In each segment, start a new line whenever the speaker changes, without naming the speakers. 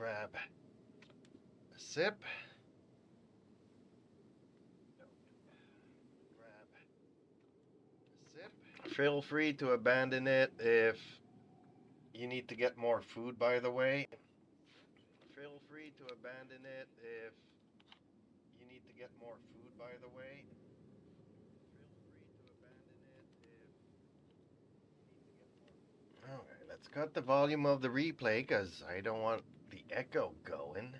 grab a sip. Grab a sip. Feel free to abandon it if you need to get more food, by the way. Feel free to abandon it if you need to get more food, by the way. Alright, let's cut the volume of the replay because I don't want the echo going.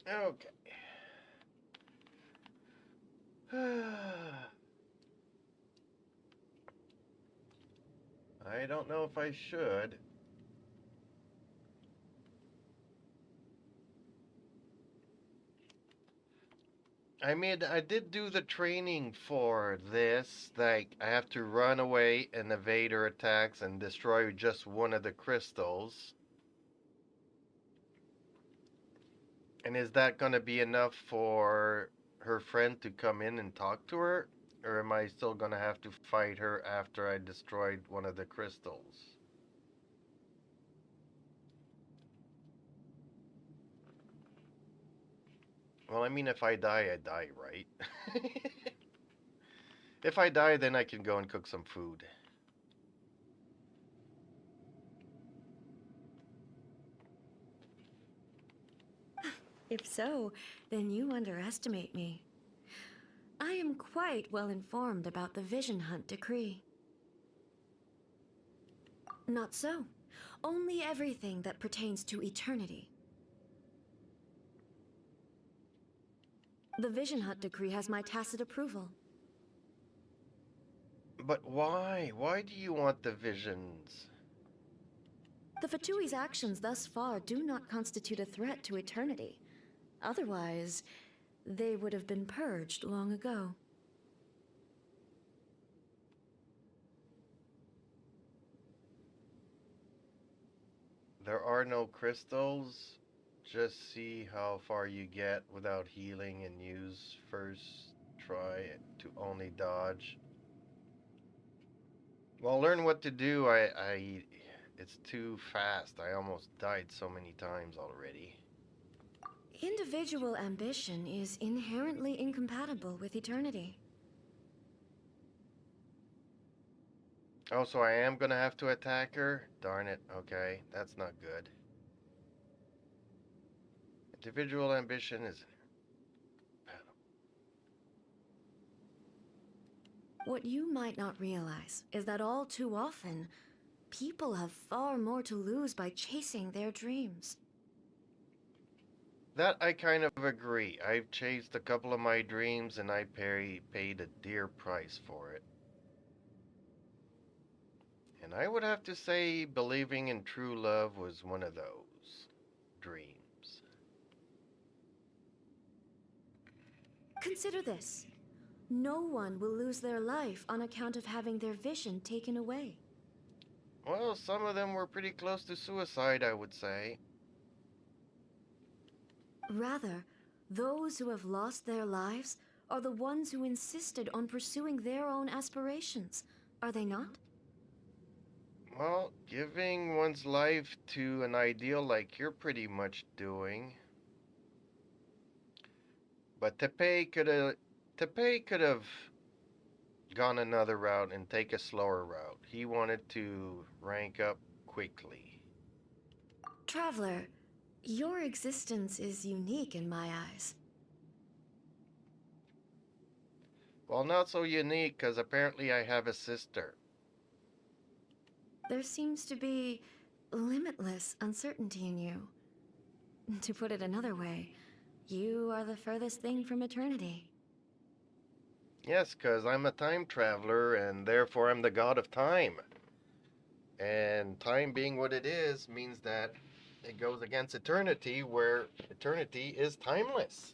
Okay. I don't know if I should. I mean, I did do the training for this. Like, I have to run away and evade her attacks and destroy just one of the crystals. And is that going to be enough for her friend to come in and talk to her? Or am I still going to have to fight her after I destroyed one of the crystals? Well, I mean, if I die, right? If I die, then I can go and cook some food.
If so, then you underestimate me. I am quite well informed about the Vision Hunt decree. Not so. Only everything that pertains to eternity. The Vision Hunt decree has my tacit approval.
But why? Why do you want the visions?
The Fatui's actions thus far do not constitute a threat to eternity. Otherwise, they would have been purged long ago.
There are no crystals. Just see how far you get without healing and use first try to only dodge. Well, learn what to do. It's too fast. I almost died so many times already.
Individual ambition is inherently incompatible with eternity.
Oh, so I am gonna have to attack her? Darn it. Okay, that's not good. Individual ambition is incompatible.
What you might not realize is that all too often, people have far more to lose by chasing their dreams.
That I kind of agree. I've chased a couple of my dreams and I paid a dear price for it. And I would have to say believing in true love was one of those dreams.
Consider this. No one will lose their life on account of having their vision taken away.
Well, some of them were pretty close to suicide, I would say.
Rather, those who have lost their lives are the ones who insisted on pursuing their own aspirations, are they not?
Well, giving one's life to an ideal like you're pretty much doing. But Tepe could have gone another route and take a slower route. He wanted to rank up quickly.
Traveler, your existence is unique in my eyes.
Well, not so unique, because apparently I have a sister.
There seems to be limitless uncertainty in you. To put it another way, you are the furthest thing from eternity.
Yes, because I'm a time traveler, and therefore I'm the god of time. And time being what it is means that it goes against eternity, where eternity is timeless.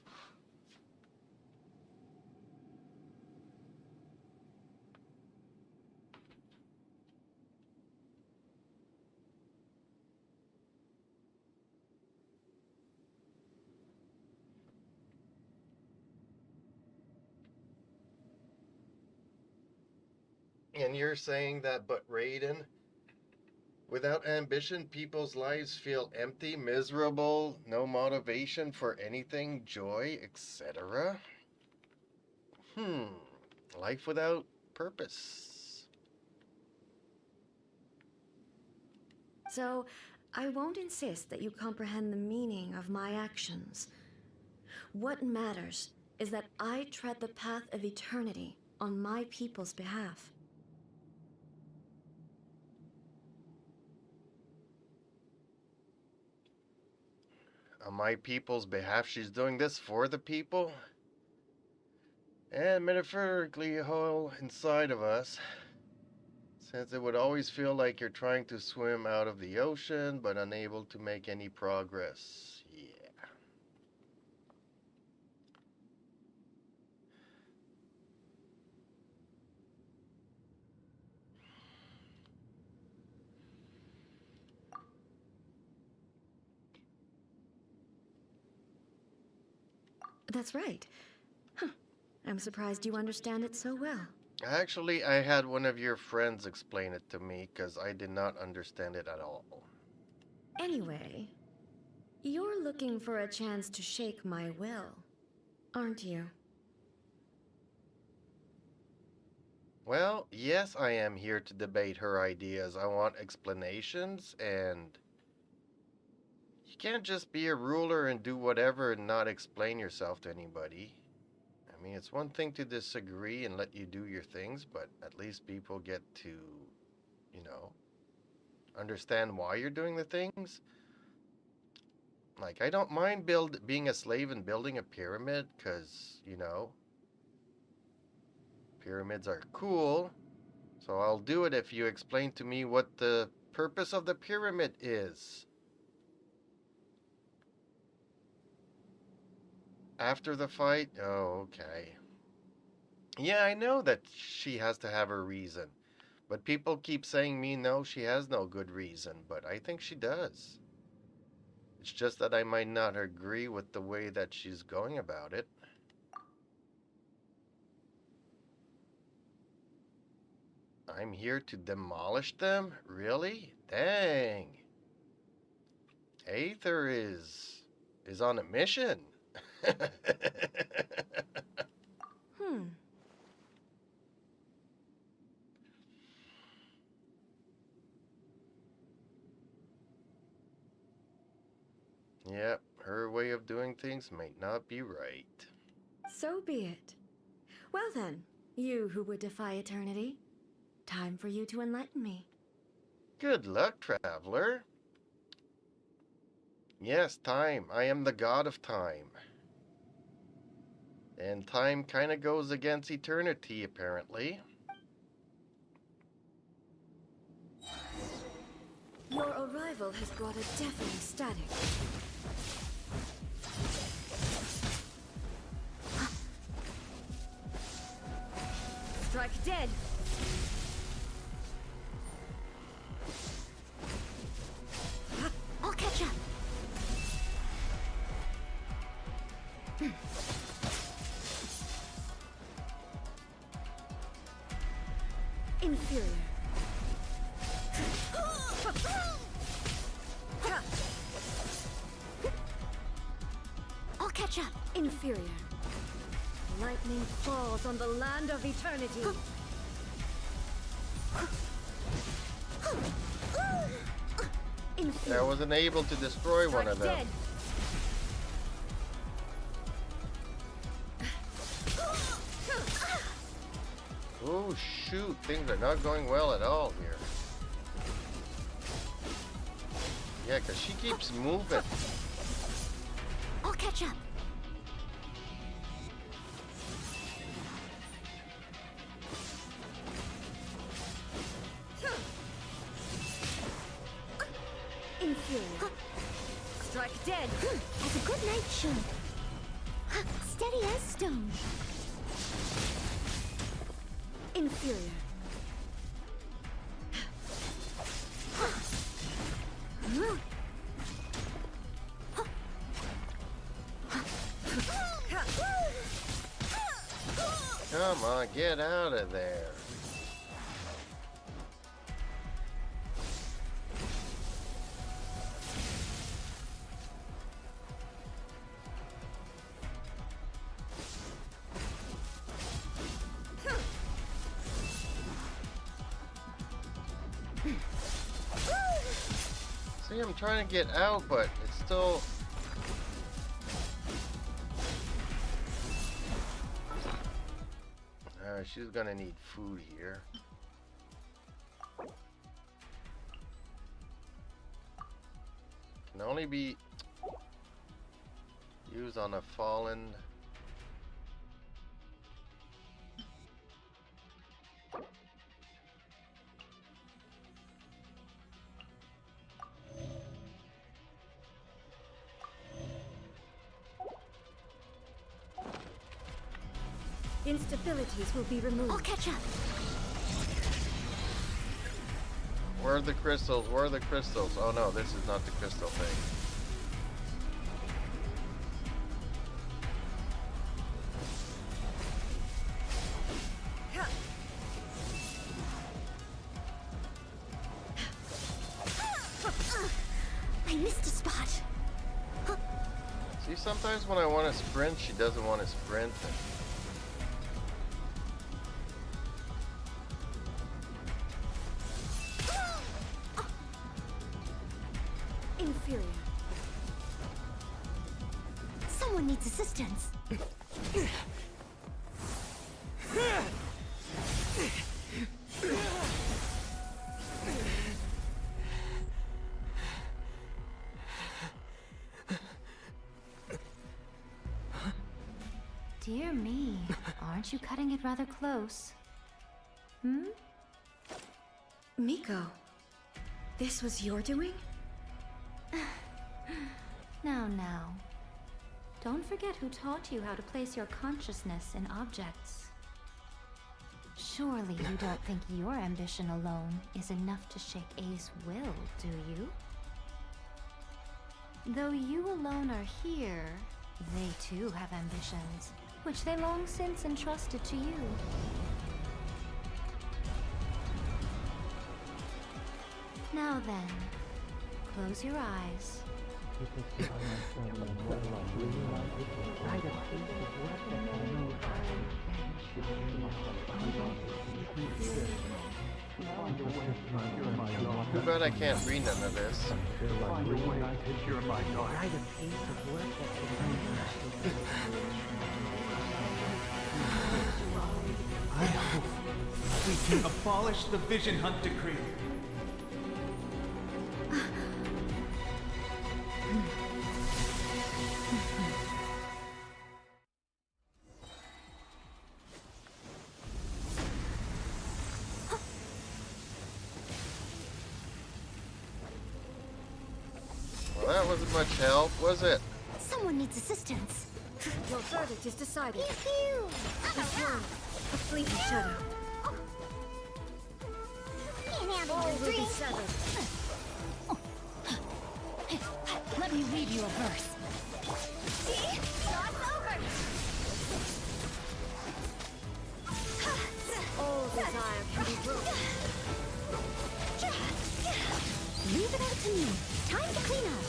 And you're saying that, but Raiden, without ambition, people's lives feel empty, miserable, no motivation for anything, joy, etc. Life without purpose.
So, I won't insist that you comprehend the meaning of my actions. What matters is that I tread the path of eternity on my people's behalf.
On my people's behalf, she's doing this for the people? And metaphorically, whole inside of us, since it would always feel like you're trying to swim out of the ocean, but unable to make any progress. Yeah.
That's right. Huh. I'm surprised you understand it so well.
Actually, I had one of your friends explain it to me, because I did not understand it at all.
Anyway, you're looking for a chance to shake my will, aren't you?
Well, yes, I am here to debate her ideas. I want explanations, and you can't just be a ruler and do whatever and not explain yourself to anybody. I mean, it's one thing to disagree and let you do your things, but at least people get to, you know, understand why you're doing the things. Like, I don't mind being a slave and building a pyramid, because, you know, pyramids are cool. So I'll do it if you explain to me what the purpose of the pyramid is. After the fight? Oh, okay. Yeah, I know that she has to have her reason. But people keep saying me no, she has no good reason. But I think she does. It's just that I might not agree with the way that she's going about it. I'm here to demolish them? Really? Dang. Aether is on a mission. Yep, her way of doing things might not be right.
So be it. Well then, you who would defy eternity, time for you to enlighten me.
Good luck, traveler. Yes, time. I am the god of time. And time kind of goes against eternity, apparently.
Your arrival has brought a deafening static. Strike dead! I'll catch up! Inferior. I'll catch up. Inferior. Lightning falls on the land of eternity. Inferior.
I wasn't able to destroy one of them.
Dead.
Oh shoot, things are not going well at all here. Yeah, because she keeps moving.
I'll catch up. Inferior. Strike dead.
As a good knight should. Steady as stone.
Inferior.
Come on, get out of there. See, I'm trying to get out, but it's still... Alright, she's gonna need food here. Can only be used on a fallen...
Instabilities will be removed.
I'll catch up.
Where are the crystals? Where are the crystals? Oh no, this is not the crystal thing.
I missed a spot.
See, sometimes when I want to sprint, she doesn't want to sprint.
Inferior.
Someone needs assistance.
Dear me, aren't you cutting it rather close? Hmm?
Miko, this was your doing?
Now. Don't forget who taught you how to place your consciousness in objects. Surely you don't think your ambition alone is enough to shake A's will, do you? Though you alone are here, they too have ambitions, which they long since entrusted to you. Now then, close your eyes.
Too bad I can't read none of this.
I hope we can abolish the Vision Hunt Decree.
Well, that wasn't much help, was it?
Someone needs assistance.
Your verdict is decided.
Pew!
This one, a fleeting shadow.
Can't handle
All
your
will be
dreams.
severed.
Let me read you a verse. See? It's over.
All desire can be broken.
Leave it out to me. Time to clean up.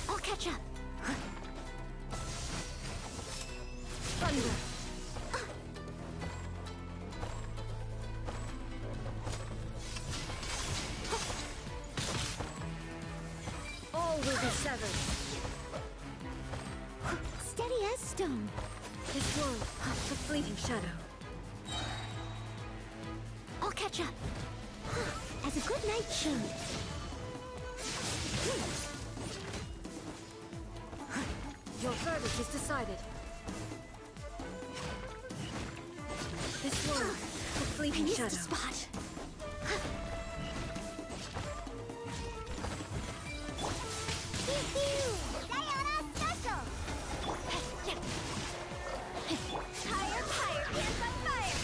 I'll catch up.
Thunder. All will be severed.
Steady as stone.
This one, a fleeting shadow.
I'll catch up. As a good night should.
Your verdict is decided. This one, a
I
fleeting
missed a
shadow.
spot. Sayonara special! Higher, higher, dance on fire!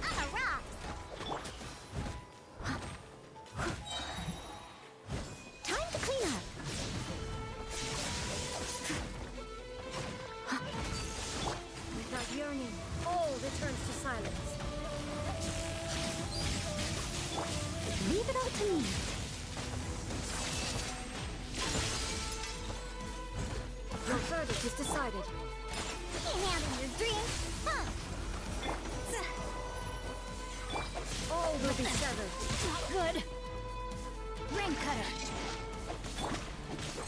On a rock! Time to clean up!
Without yearning, all returns to silence.
Leave it all to me.
verdict is decided.
Can't handle your dreams. Huh.
All will be severed.
Not good. Ring cutter.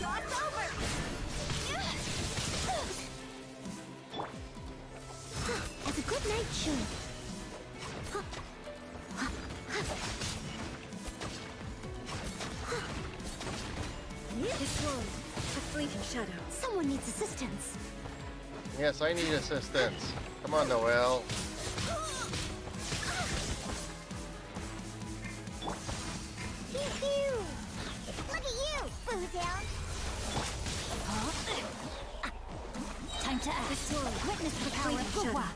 Dog's over. As a good knight should.
This one, a fleeting shadow.
Someone needs assistance.
Yes, I need assistance. Come on, Noelle.
Pew pew. Look at you, Boozound. Time to act. Witness the power of Gua.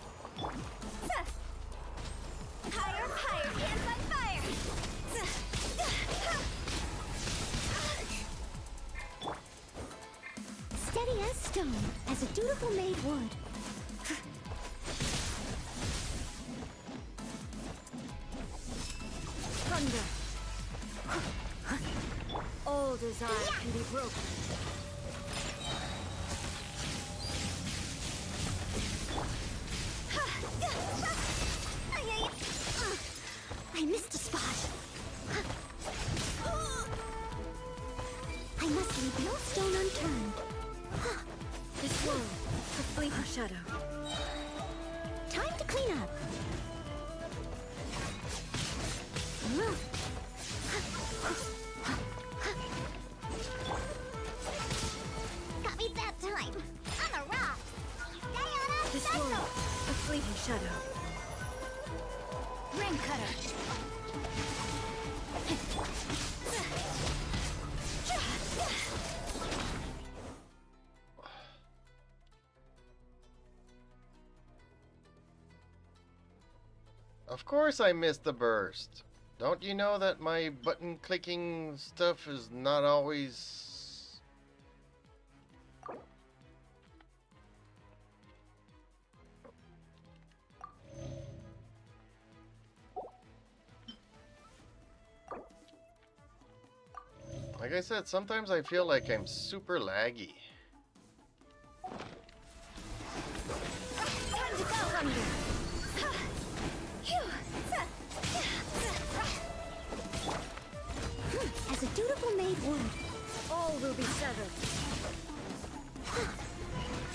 Higher, higher, hands on fire. Steady as stone, as a dutiful maid would.
Thunder. All desire can be broken.
I missed a spot. I must leave no stone unturned.
This one, a fleeting shadow.
Time to clean up. Got me that time. On the rock. Stay on us,
This one, a fleeting shadow.
Ring cutter.
Of course I missed the burst. Don't you know that my button clicking stuff is not always... Like I said, sometimes I feel like I'm super laggy.
Time to go. Thunder. As a dutiful maid would.
All will be severed.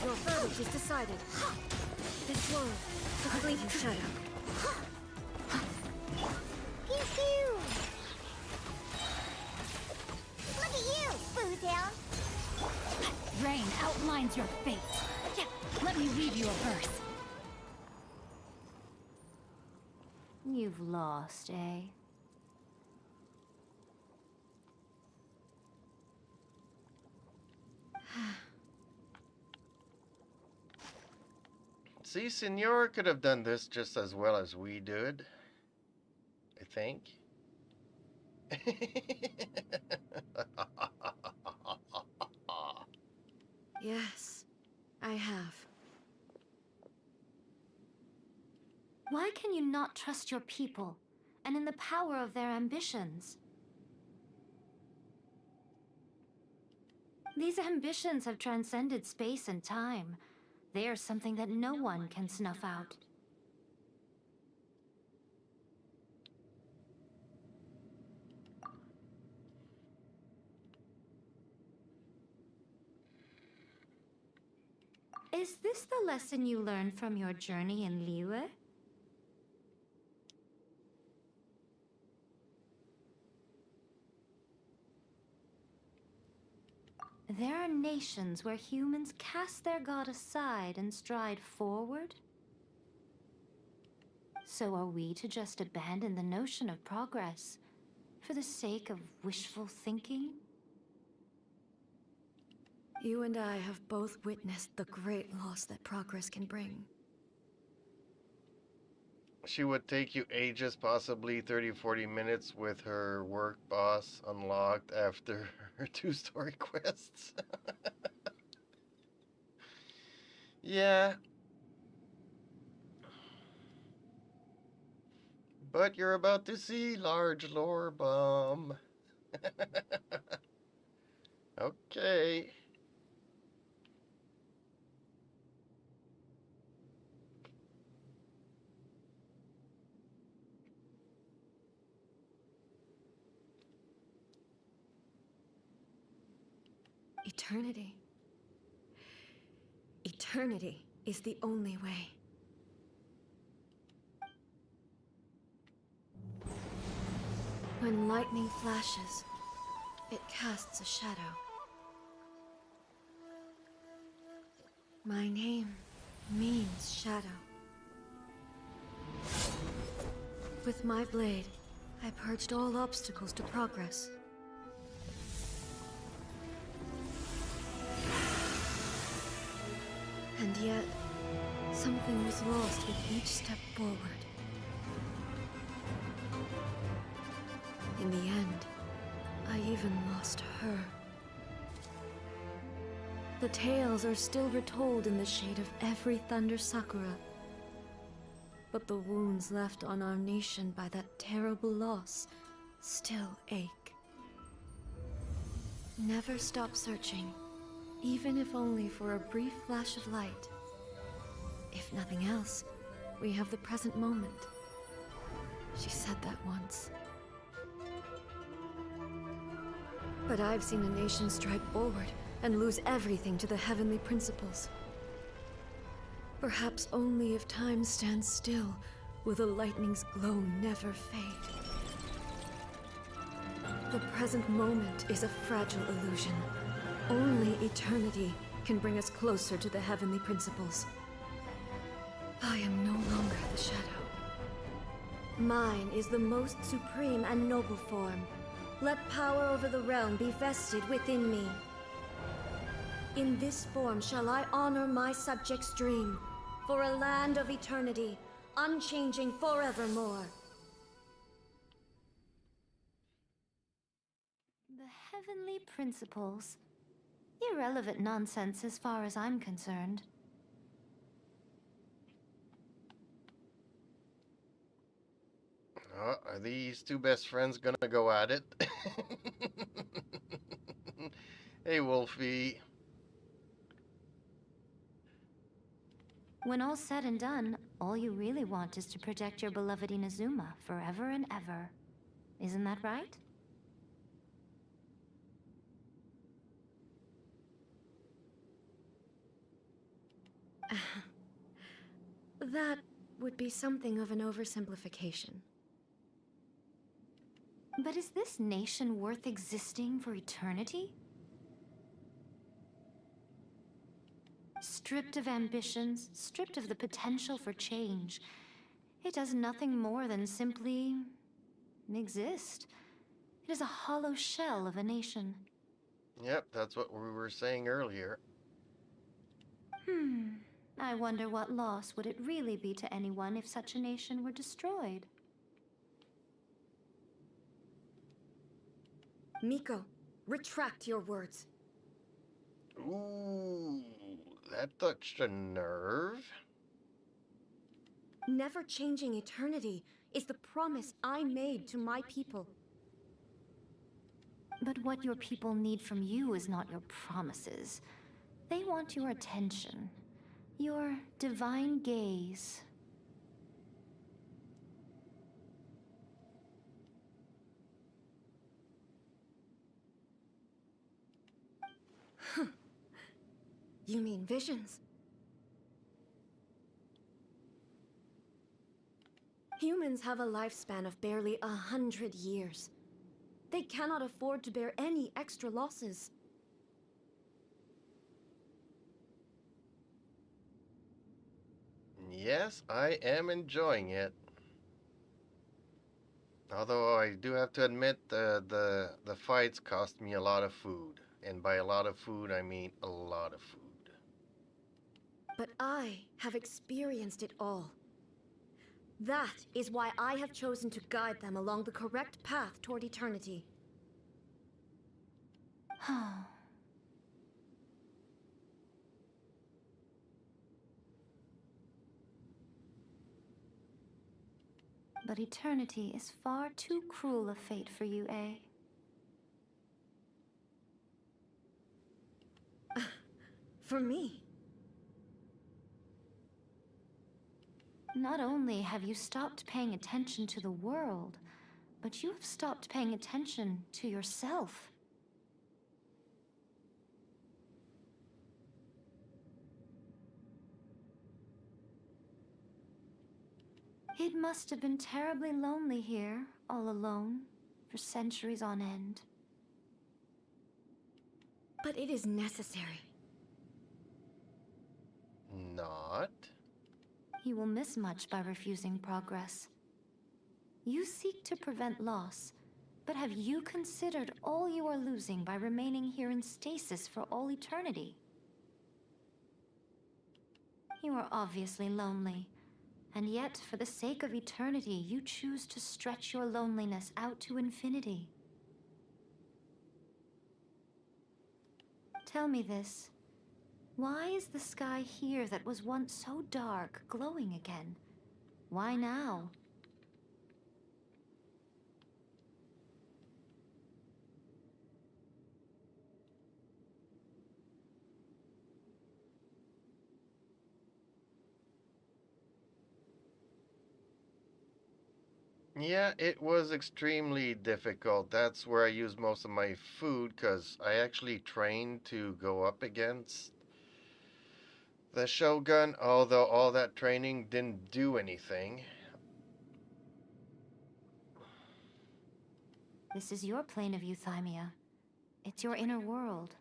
Your verdict is decided. This one, a fleeting shadow.
Pew pew. Look at you, Boozound.
Rain outlines your fate. Let me read you a verse. You've lost, eh?
See, Senor could have done this just as well as we did. I think.
Yes, I have.
Why can you not trust your people and in the power of their ambitions? These ambitions have transcended space and time. They are something that no one can snuff out. Is this the lesson you learned from your journey in Liyue? There are nations where humans cast their god aside and stride forward. So are we to just abandon the notion of progress for the sake of wishful thinking?
You and I have both witnessed the great loss that progress can bring.
She would take you ages, possibly 30-40 minutes with her work boss unlocked after her 2 story quests. Yeah. But you're about to see large lore bomb. Okay.
Eternity. Eternity is the only way. When lightning flashes, it casts a shadow. My name means shadow. With my blade, I purged all obstacles to progress. And yet, something was lost with each step forward. In the end, I even lost her. The tales are still retold in the shade of every Thunder Sakura. But the wounds left on our nation by that terrible loss still ache. Never stop searching, even if only for a brief flash of light. If nothing else, we have the present moment. She said that once. But I've seen a nation strike forward and lose everything to the heavenly principles. Perhaps only if time stands still will the lightning's glow never fade. The present moment is a fragile illusion. Only eternity can bring us closer to the heavenly principles. I am no longer the shadow. Mine is the most supreme and noble form. Let power over the realm be vested within me. In this form shall I honor my subjects' dream, for a land of eternity, unchanging forevermore.
The heavenly principles. Irrelevant nonsense as far as I'm concerned.
Are these two best friends gonna go at it? Hey, Wolfie.
When all's said and done, all you really want is to protect your beloved Inazuma forever and ever. Isn't that right?
That would be something of an oversimplification.
But is this nation worth existing for eternity? Stripped of ambitions, stripped of the potential for change, it does nothing more than simply exist. It is a hollow shell of a nation.
Yep, that's what we were saying earlier.
I wonder what loss would it really be to anyone if such a nation were destroyed?
Miko, retract your words.
Ooh, that touched a nerve.
Never changing eternity is the promise I made to my people.
But what your people need from you is not your promises. They want your attention. Your divine gaze.
You mean visions? Humans have a lifespan of barely 100 years. They cannot afford to bear any extra losses.
Yes, I am enjoying it. Although I do have to admit the fights cost me a lot of food. And by a lot of food, I mean a lot of food.
But I have experienced it all. That is why I have chosen to guide them along the correct path toward eternity.
But eternity is far too cruel a fate for you, eh?
For me?
Not only have you stopped paying attention to the world, but you have stopped paying attention to yourself. It must have been terribly lonely here, all alone, for centuries on end.
But it is necessary.
Not.
You will miss much by refusing progress. You seek to prevent loss, but have you considered all you are losing by remaining here in stasis for all eternity? You are obviously lonely, and yet, for the sake of eternity, you choose to stretch your loneliness out to infinity. Tell me this. Why is the sky here that was once so dark glowing again? Why now?
Yeah, it was extremely difficult. That's where I used most of my food because I actually trained to go up against the Shogun, although all that training didn't do anything.
This is your plane of euthymia. It's your inner world.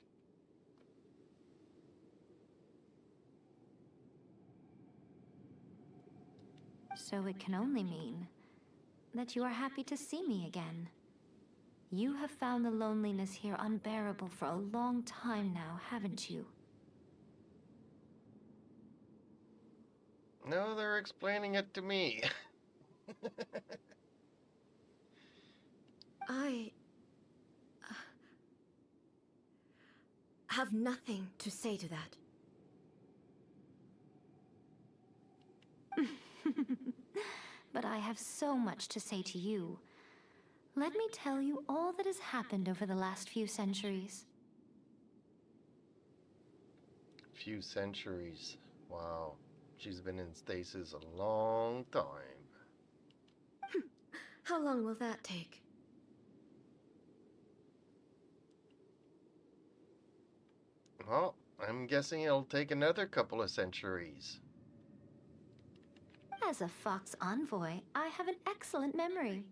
So it can only mean that you are happy to see me again. You have found the loneliness here unbearable for a long time now, haven't you?
No, they're explaining it to me.
I have nothing to say to that.
But I have so much to say to you. Let me tell you all that has happened over the last few centuries.
Few centuries. Wow. She's been in stasis a long time.
How long will that take?
Well, I'm guessing it'll take another couple of centuries.
As a Fox envoy, I have an excellent memory.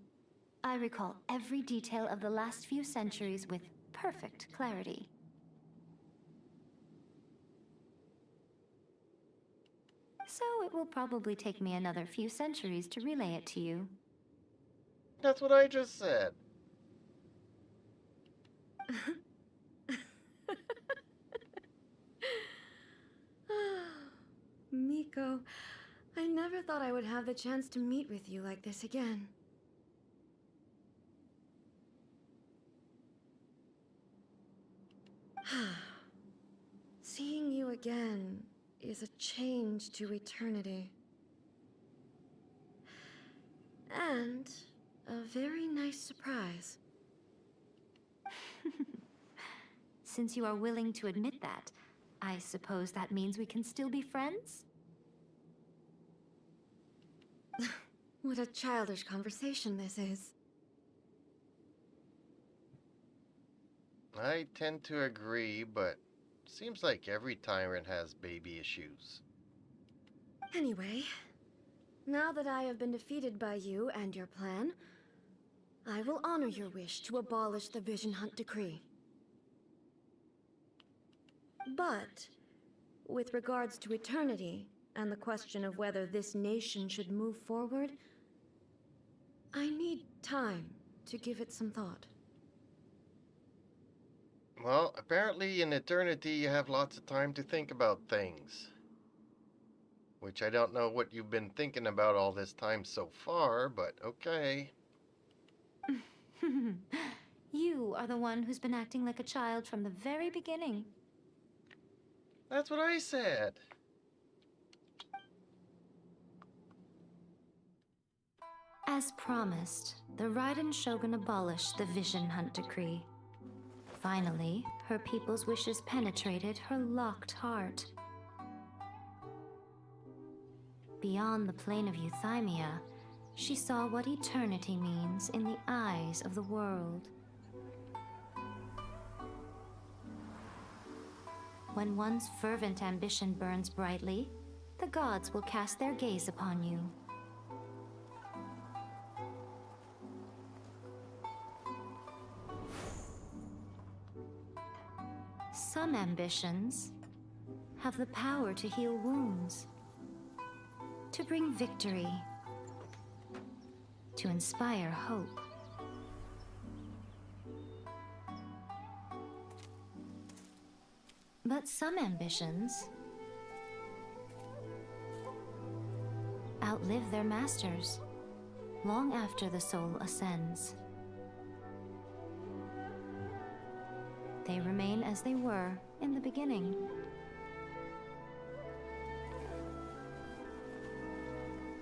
I recall every detail of the last few centuries with perfect clarity. So it will probably take me another few centuries to relay it to you.
That's what I just said.
Miko, I never thought I would have the chance to meet with you like this again. Seeing you again is a change to eternity. And a very nice surprise.
Since you are willing to admit that, I suppose that means we can still be friends?
What a childish conversation this is.
I tend to agree, but seems like every tyrant has baby issues.
Anyway, now that I have been defeated by you and your plan, I will honor your wish to abolish the Vision Hunt decree. But, with regards to eternity, and the question of whether this nation should move forward, I need time to give it some thought.
Well, apparently in eternity you have lots of time to think about things. Which I don't know what you've been thinking about all this time so far, but okay.
You are the one who's been acting like a child from the very beginning.
That's what I said.
As promised, the Raiden Shogun abolished the Vision Hunt decree. Finally, her people's wishes penetrated her locked heart. Beyond the plane of euthymia, she saw what eternity means in the eyes of the world. When one's fervent ambition burns brightly, the gods will cast their gaze upon you. Some ambitions have the power to heal wounds, to bring victory, to inspire hope. But some ambitions outlive their masters long after the soul ascends. They remain as they were in the beginning.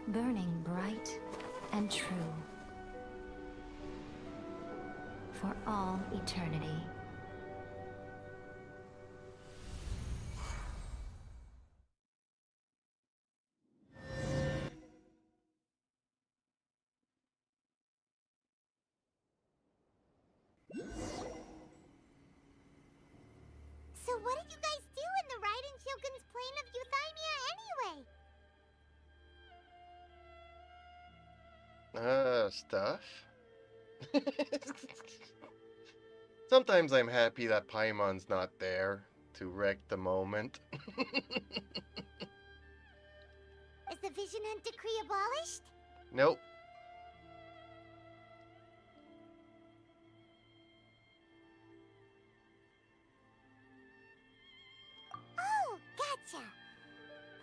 Burning bright and true for all eternity.
So what did you guys do in the Raiden Shogun's plane of Euthymia anyway?
Stuff. Sometimes I'm happy that Paimon's not there to wreck the moment.
Is the Vision Hunt decree abolished?
Nope.
Oh, gotcha.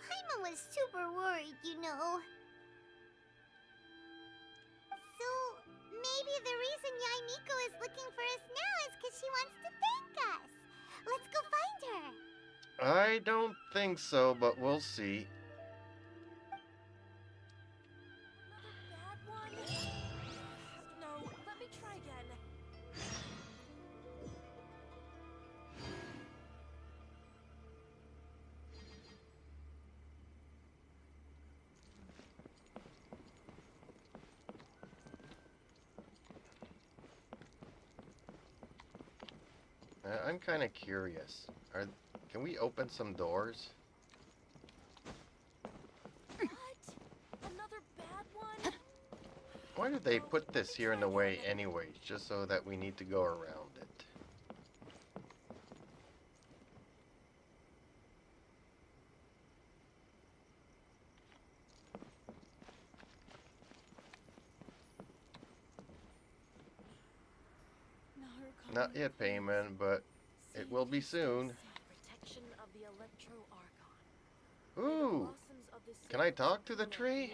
Paimon was super worried, you know. So, maybe the reason Yaimiko is looking for us now is because she wants to thank us. Let's go find her.
I don't think so, but we'll see.
Bad one? No, let me try again.
I'm kind of curious. Can we open some doors?
What? Another bad one?
Why did they put this here in the way anyway? Just so that we need to go around it. Not yet payment, but it will be soon.
Protection of the Electro Archon.
Ooh! Can I talk to the tree?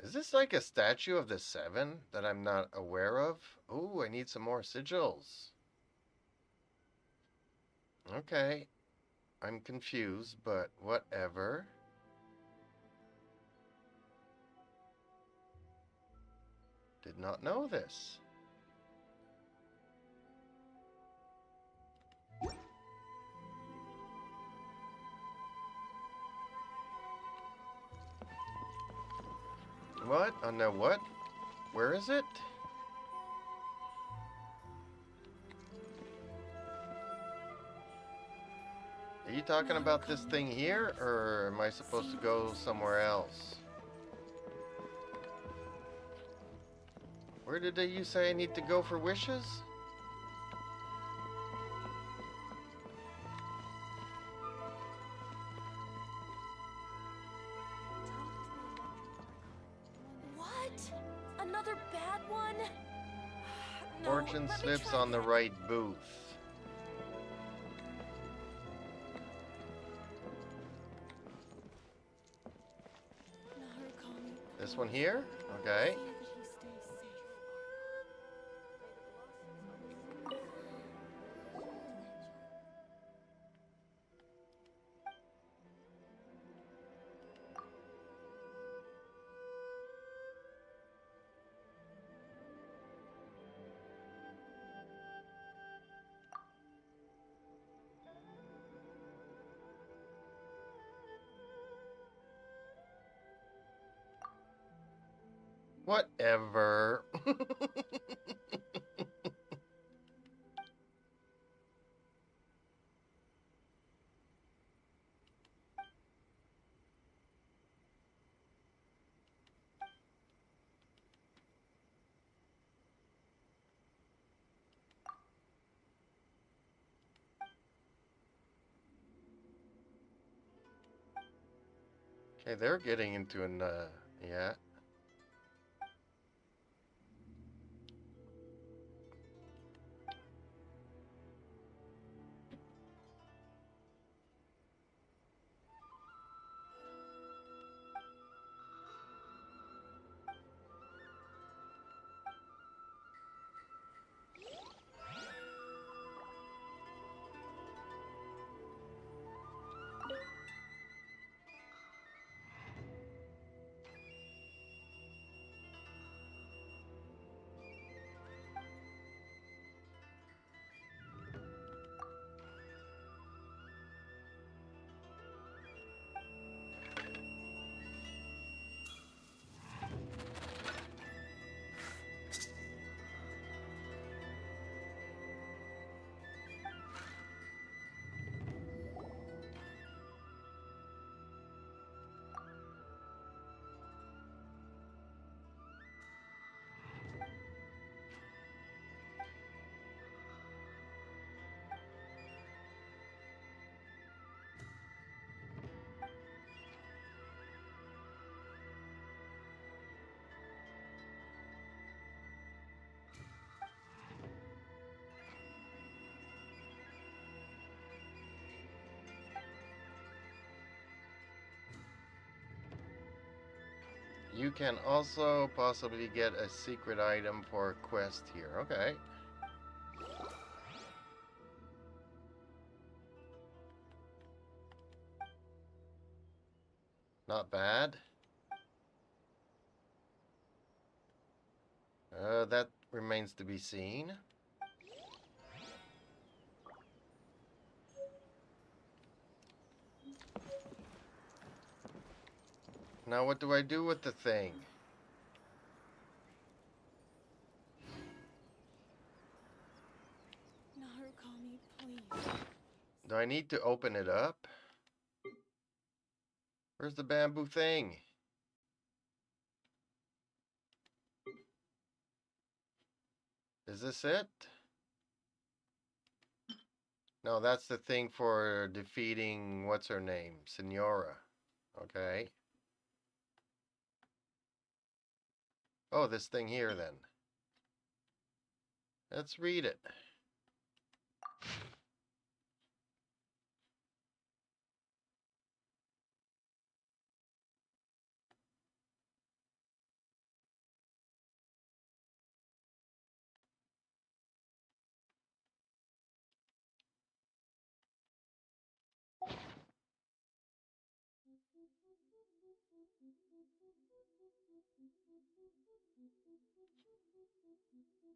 Is this like a statue of the Seven that I'm not aware of? Ooh, I need some more sigils. Okay. I'm confused, but whatever. Did not know this. What? On the what? Where is it? Are you talking about this thing here, or am I supposed to go somewhere else? Where did you say I need to go for wishes?
What? Another bad one? No,
Fortune
let me
slips
try
on the
again.
right booth. This one here? Okay. Whatever. Okay, they're getting into an, yeah. You can also possibly get a secret item for a quest here. Okay. Not bad. That remains to be seen. Now what do I do with the thing?
Narukami, please.
Do I need to open it up? Where's the bamboo thing? Is this it? No, that's the thing for defeating, what's her name? Senora. Okay. Oh, this thing here then. Let's read it.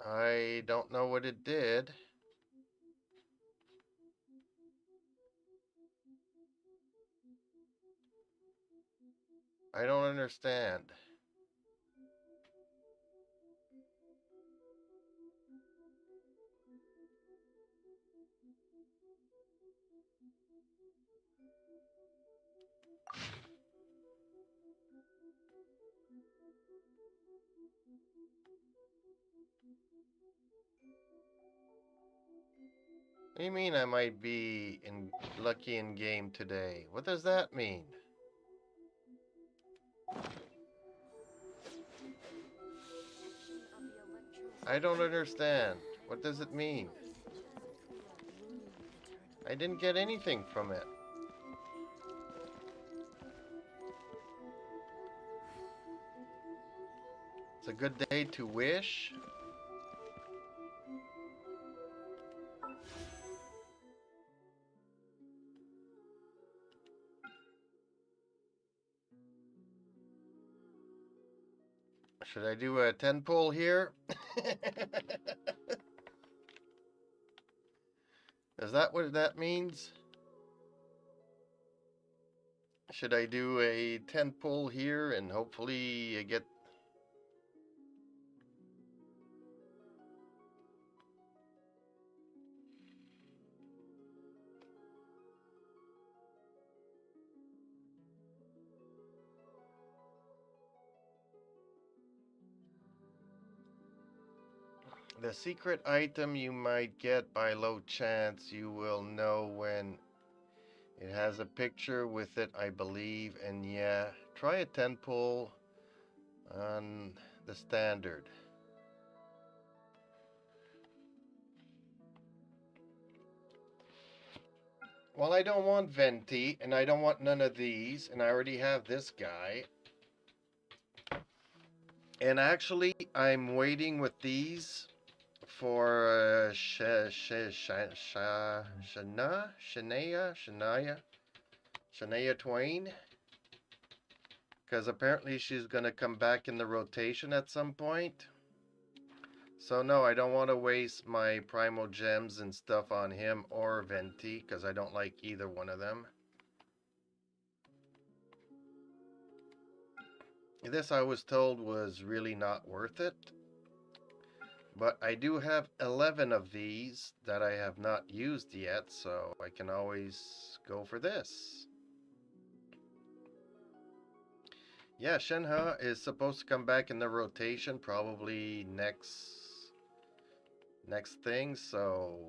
I don't know what it did. I don't understand. What do you mean I might be lucky in game today? What does that mean? I don't understand. What does it mean? I didn't get anything from it. It's a good day to wish. Should I do a 10 pull here? Is that what that means? Should I do a 10 pull here and hopefully get... The secret item you might get by low chance, you will know when it has a picture with it, I believe, and yeah, try a 10 pull on the standard. Well, I don't want Venti, and I don't want none of these, and I already have this guy. And actually, I'm waiting with these for Shania Twain. Because apparently she's going to come back in the rotation at some point. So no, I don't want to waste my Primal Gems and stuff on him or Venti, because I don't like either one of them. This, I was told, was really not worth it. But I do have 11 of these that I have not used yet, so I can always go for this. Yeah, Shenhe is supposed to come back in the rotation probably next thing, so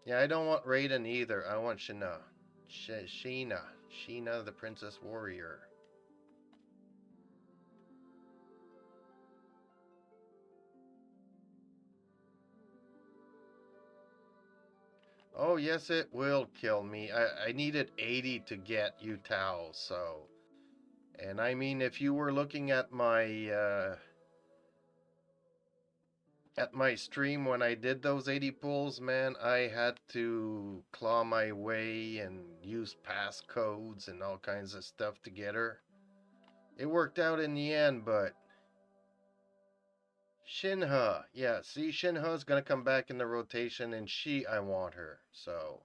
yeah, I don't want Raiden either. I want Sheena. Sheena the Princess Warrior. Oh, yes, it will kill me. I needed 80 to get Yu Tao, so. And I mean, if you were looking at my stream when I did those 80 pulls, man, I had to claw my way and use passcodes and all kinds of stuff to get her. It worked out in the end, but Shenhe, yeah, see, Shenhe's gonna come back in the rotation, and I want her, so.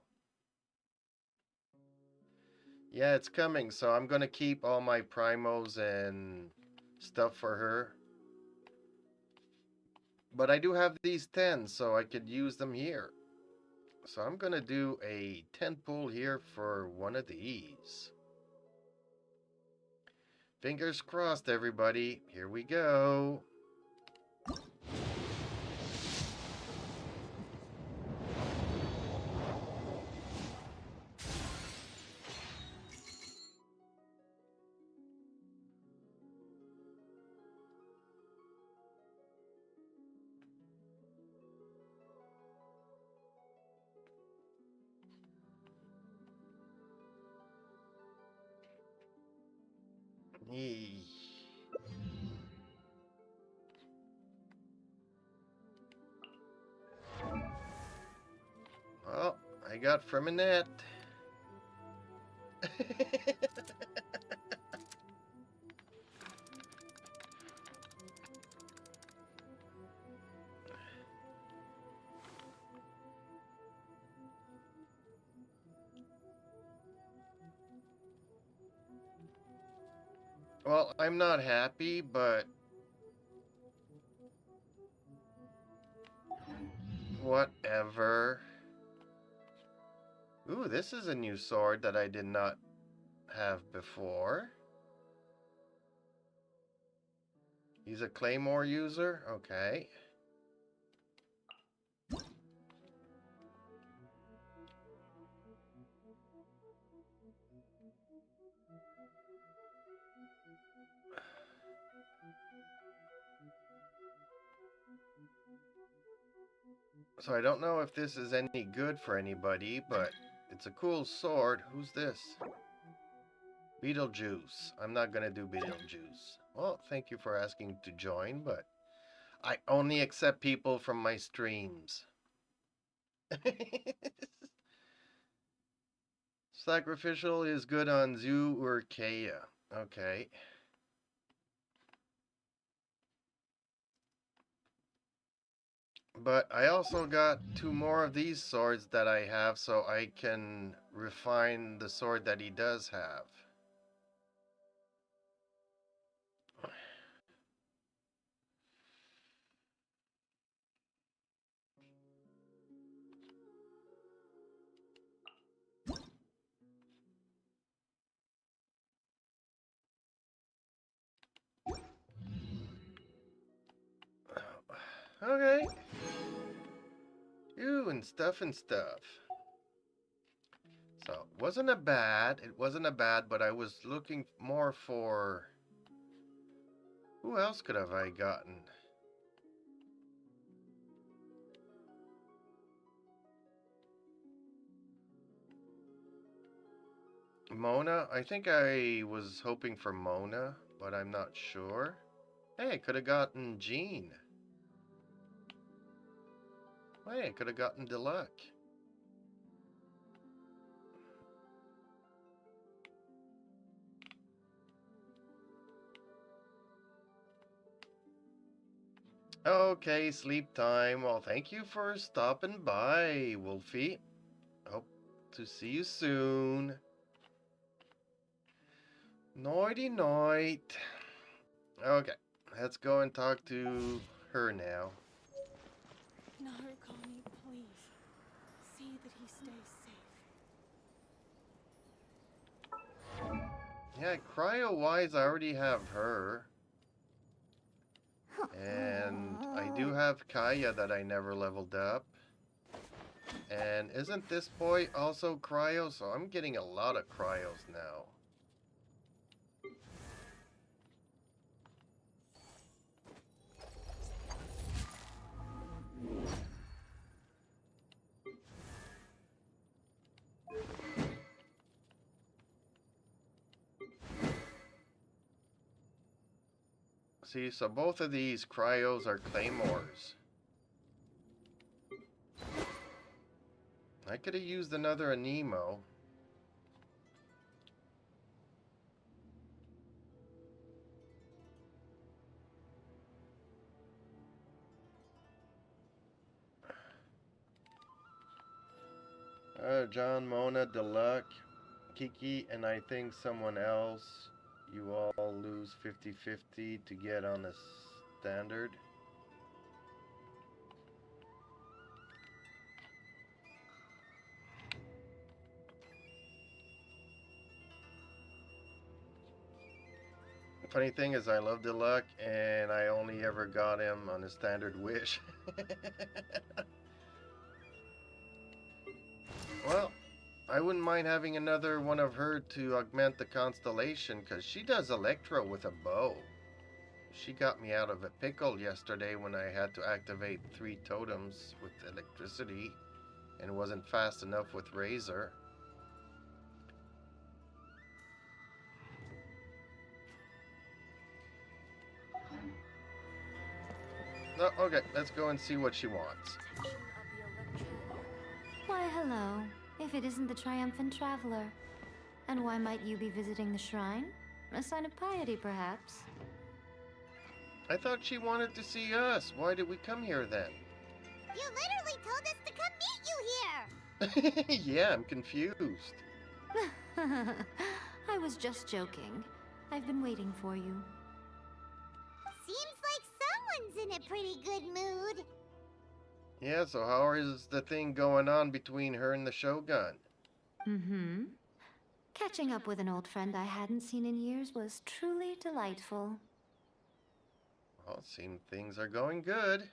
Yeah, it's coming, so I'm gonna keep all my primos and stuff for her. But I do have these 10, so I could use them here. So I'm gonna do a 10 pull here for one of these. Fingers crossed, everybody. Here we go. Eee. Well, I got from Annette. Well, I'm not happy, but whatever. Ooh, this is a new sword that I did not have before. He's a claymore user? Okay. So I don't know if this is any good for anybody, but it's a cool sword. Who's this? Beetlejuice. I'm not gonna do Beetlejuice. Well, thank you for asking to join, but I only accept people from my streams. Sacrificial is good on Zu or Kea. Okay. But I also got 2 more of these swords that I have, so I can refine the sword that he does have. Okay. Ooh, and stuff and stuff. So, it wasn't a bad, but I was looking more for... Who else could have I gotten? Mona? I think I was hoping for Mona, but I'm not sure. Hey, I could have gotten Jean. Hey, I could have gotten Deluxe. Okay, sleep time. Well, thank you for stopping by, Wolfie. Hope to see you soon. Nighty night. Okay, let's go and talk to her now.
Narukami, please. See that he stays safe.
Yeah, cryo-wise, I already have her. And I do have Kaya that I never leveled up. And isn't this boy also cryo? So I'm getting a lot of cryos now. See, so both of these cryos are claymores. I could have used another Anemo. John, Mona, Deluxe, Kiki, and I think someone else. You all lose 50-50 to get on a standard. Funny thing is, I love Deluxe, and I only ever got him on a standard wish. Well, I wouldn't mind having another one of her to augment the constellation, because she does Electro with a bow. She got me out of a pickle yesterday when I had to activate 3 totems with electricity and wasn't fast enough with Razor. No, okay, let's go and see what she wants.
Why, hello. If it isn't the triumphant traveler. And why might you be visiting the shrine? A sign of piety, perhaps?
I thought she wanted to see us. Why did we come here then?
You literally told us to come meet you here!
Yeah, I'm confused.
I was just joking. I've been waiting for you.
Seems like someone's in a pretty good mood.
Yeah, so how is the thing going on between her and the Shogun?
Mm-hmm. Catching up with an old friend I hadn't seen in years was truly delightful.
Well, it seems things are going good.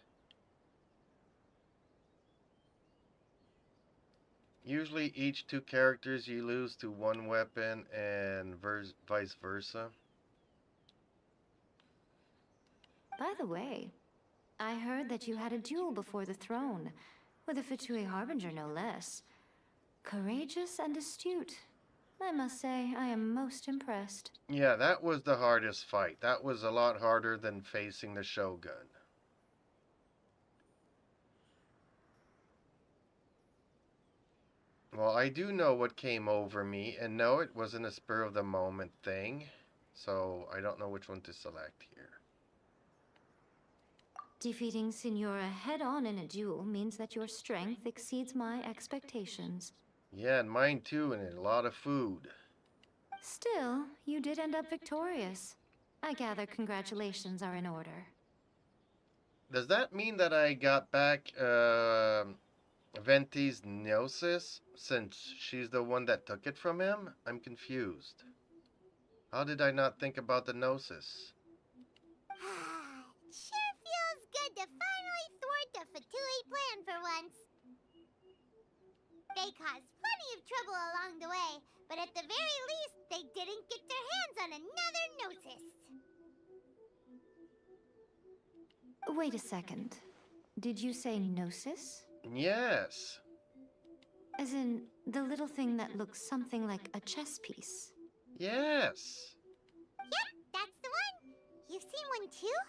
Usually each 2 characters you lose to 1 weapon and vice versa.
By the way, I heard that you had a duel before the throne, with a Fatui Harbinger no less. Courageous and astute. I must say, I am most impressed.
Yeah, that was the hardest fight. That was a lot harder than facing the Shogun. Well, I do know what came over me, and no, it wasn't a spur-of-the-moment thing, so I don't know which one to select here.
Defeating Signora head-on in a duel means that your strength exceeds my expectations.
Yeah, and mine too, and a lot of food.
Still, you did end up victorious. I gather congratulations are in order.
Does that mean that I got back Venti's Gnosis, since she's the one that took it from him? I'm confused. How did I not think about the Gnosis?
Sure feels good to finally thwart the Fatui plan for once. They caused plenty of trouble along the way, but at the very least, they didn't get their hands on another Gnosis.
Wait a second. Did you say Gnosis?
Yes.
As in, the little thing that looks something like a chess piece?
Yes.
Yep, that's the one. You've seen one too?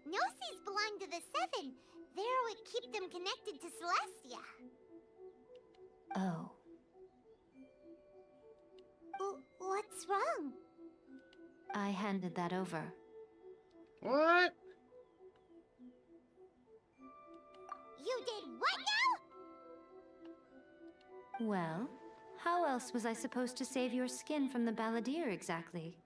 Gnosis belong to the Seven. They're what keep them connected to Celestia.
Oh.
What's wrong?
I handed that over.
What?
You did what now?
Well, how else was I supposed to save your skin from the balladeer exactly?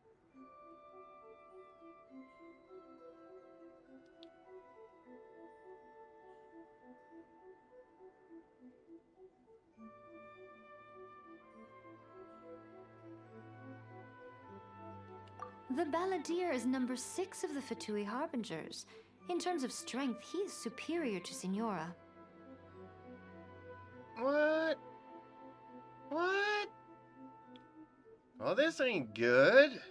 The balladeer is number 6 of the Fatui Harbingers. In terms of strength, he is superior to Signora.
What? What? Well, this ain't good.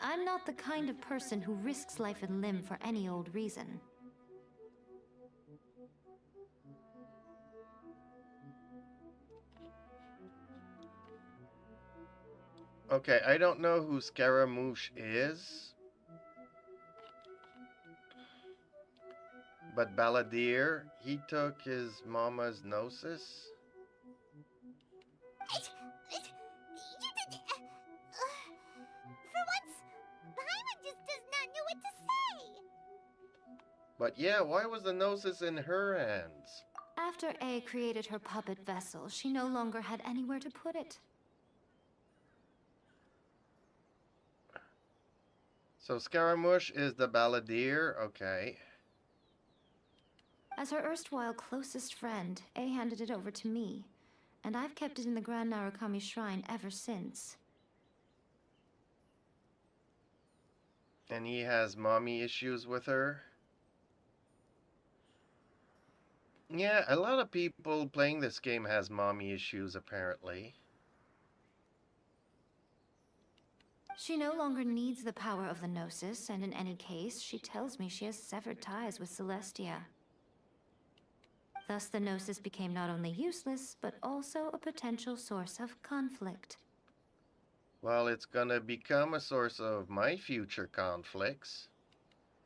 I'm not the kind of person who risks life and limb for any old reason.
Okay, I don't know who Scaramouche is. But Balladeer, he took his mama's Gnosis.
For once, Paimon just does not know what to say.
But yeah, why was the Gnosis in her hands?
After A created her puppet vessel, she no longer had anywhere to put it.
So Scaramouche is the Balladeer, okay.
As her erstwhile closest friend, A handed it over to me, and I've kept it in the Grand Narukami Shrine ever since.
And he has mommy issues with her. Yeah, a lot of people playing this game has mommy issues apparently.
She no longer needs the power of the Gnosis, and in any case, she tells me she has severed ties with Celestia. Thus, the Gnosis became not only useless, but also a potential source of conflict.
Well, it's gonna become a source of my future conflicts.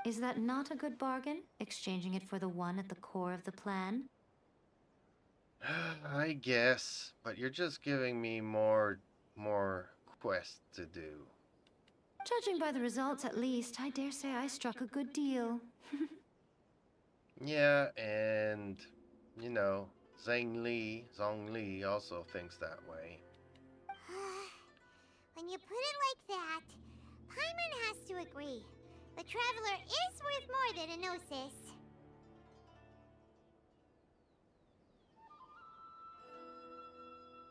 Is that not a good bargain, exchanging it for the one at the core of the plan?
I guess, but you're just giving me more quests to do.
Judging by the results, at least, I dare say I struck a good deal.
Yeah, and, you know, Zhongli also thinks that way.
When you put it like that, Paimon has to agree. The Traveler is worth more than a Gnosis.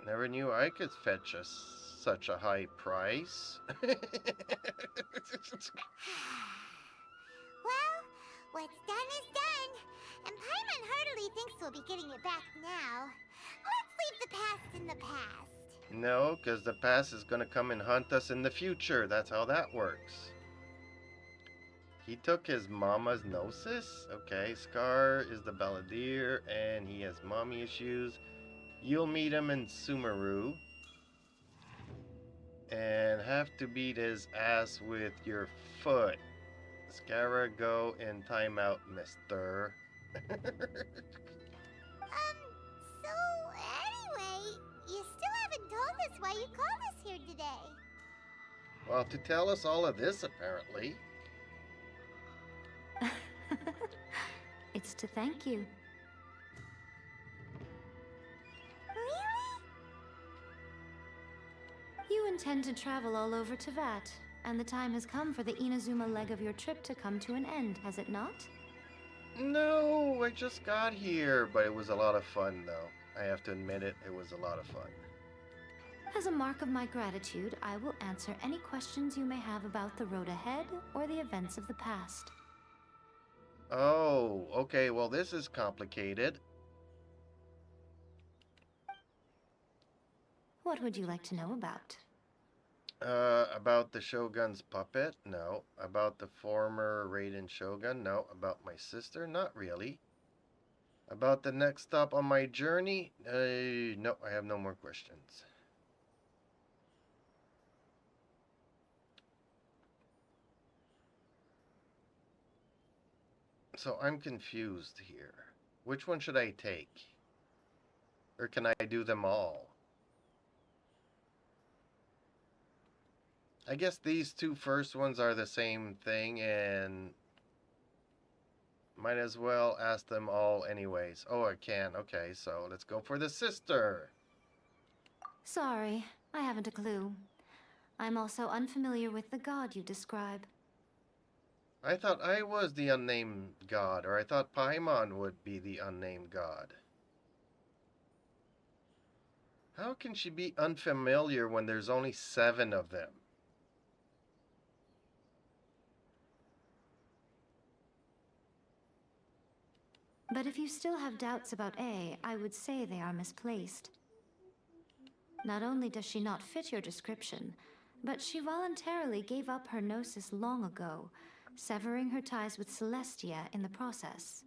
Never knew I could fetch such a high price.
Well, what's done is done, and Paimon heartily thinks we'll be getting it back now. Let's leave the past in the past.
No, because the past is going to come and hunt us in the future. That's how that works. He took his mama's Gnosis? Okay, Scar is the Balladeer, and he has mommy issues. You'll meet him in Sumeru. And have to beat his ass with your foot. Scara, go in timeout, mister.
So, anyway, you still haven't told us why you called us here today.
Well, to tell us all of this, apparently.
It's to thank you.
Really?
You intend to travel all over Teyvat, and the time has come for the Inazuma leg of your trip to come to an end, has it not?
No, I just got here, but it was a lot of fun, though. I have to admit it, it was a lot of fun.
As a mark of my gratitude, I will answer any questions you may have about the road ahead or the events of the past.
Oh, okay, well, this is complicated.
What would you like to know about?
About the Shogun's puppet? No. About the former Raiden Shogun? No. About my sister? Not really. About the next stop on my journey? No, I have no more questions. So I'm confused here. Which one should I take? Or can I do them all? I guess these two first ones are the same thing and might as well ask them all anyways. Oh, I can. Okay, so let's go for the sister.
Sorry, I haven't a clue. I'm also unfamiliar with the god you describe.
I thought I was the unnamed god, or I thought Paimon would be the unnamed god. How can she be unfamiliar when there's only 7 of them?
But if you still have doubts about A, I would say they are misplaced. Not only does she not fit your description, but she voluntarily gave up her gnosis long ago, severing her ties with Celestia in the process.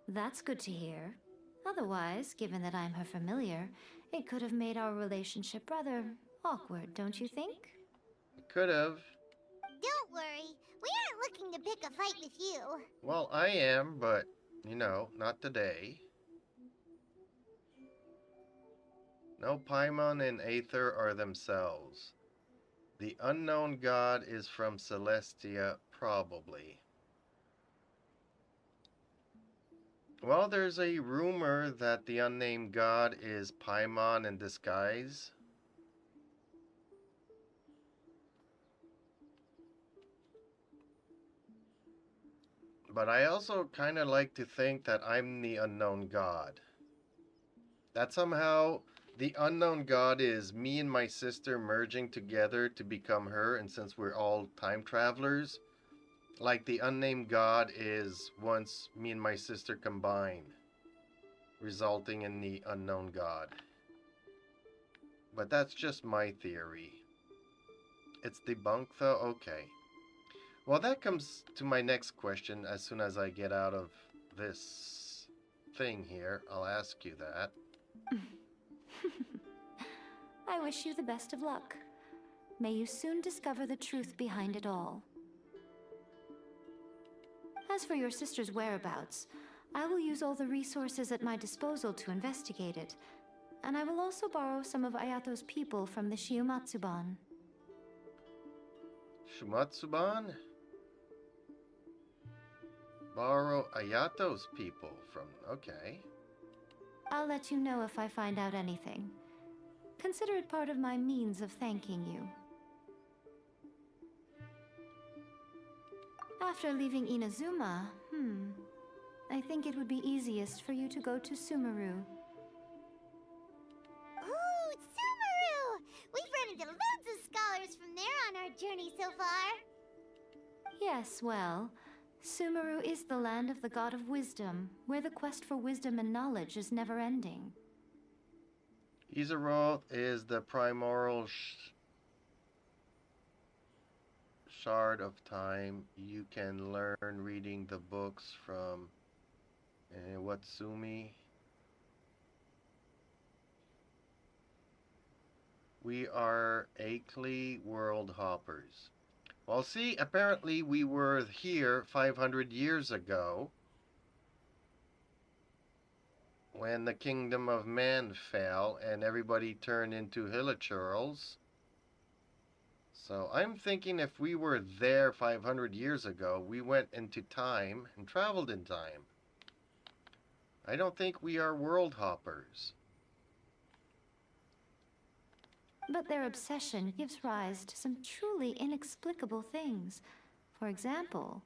That's good to hear. Otherwise, given that I'm her familiar, it could have made our relationship rather awkward, don't you think?
Could have.
Don't worry, we aren't looking to pick a fight with you.
Well, I am, but, you know, not today. No, Paimon and Aether are themselves. The unknown god is from Celestia, probably. Well, there's a rumor that the unnamed god is Paimon in disguise. But I also kind of like to think that I'm the unknown god. That somehow the unknown god is me and my sister merging together to become her, and since we're all time travelers, like the unnamed god is once me and my sister combined, resulting in the unknown god. But that's just my theory. It's debunked though? Okay. Well, that comes to my next question. As soon as I get out of this thing here, I'll ask you that.
I wish you the best of luck. May you soon discover the truth behind it all. As for your sister's whereabouts, I will use all the resources at my disposal to investigate it, and I will also borrow some of Ayato's people from the Shiumatsuban.
Shumatsuban? Borrow Ayato's people from... Okay.
I'll let you know if I find out anything. Consider it part of my means of thanking you. After leaving Inazuma, I think it would be easiest for you to go to Sumeru.
Ooh, Sumeru! We've run into loads of scholars from there on our journey so far.
Yes, well, Sumeru is the land of the god of wisdom, where the quest for wisdom and knowledge is never-ending.
Izaroth is the primordial shard of time. You can learn reading the books from Watsumi. We are Akeley world hoppers. Well, see, apparently we were here 500 years ago when the kingdom of man fell and everybody turned into hilichurls. So I'm thinking if we were there 500 years ago, we went into time and traveled in time. I don't think we are world hoppers.
But their obsession gives rise to some truly inexplicable things. For example,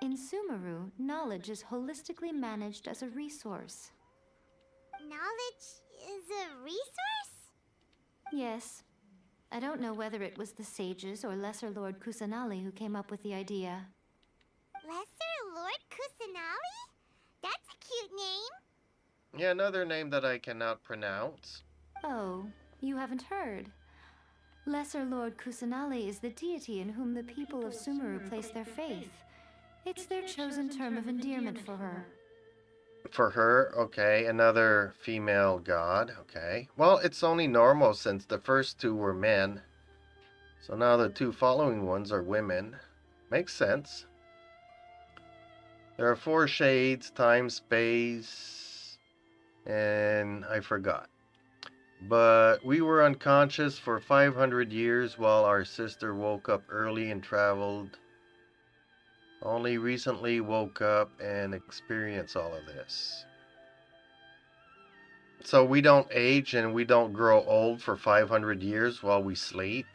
in Sumeru, knowledge is holistically managed as a resource.
Knowledge is a resource?
Yes. I don't know whether it was the sages or Lesser Lord Kusanali who came up with the idea.
Lesser
Yeah, another name that I cannot pronounce.
Oh, you haven't heard. Lesser Lord Kusanali is the deity in whom the people of Sumeru place their faith. It's their chosen term of endearment for her.
For her, okay, another female god, okay. Well, it's only normal since the first two were men. So now the two following ones are women. Makes sense. There are 4 shades, time, space, and I forgot. But we were unconscious for 500 years while our sister woke up early and traveled. Only recently woke up and experienced all of this. So we don't age and we don't grow old for 500 years while we sleep?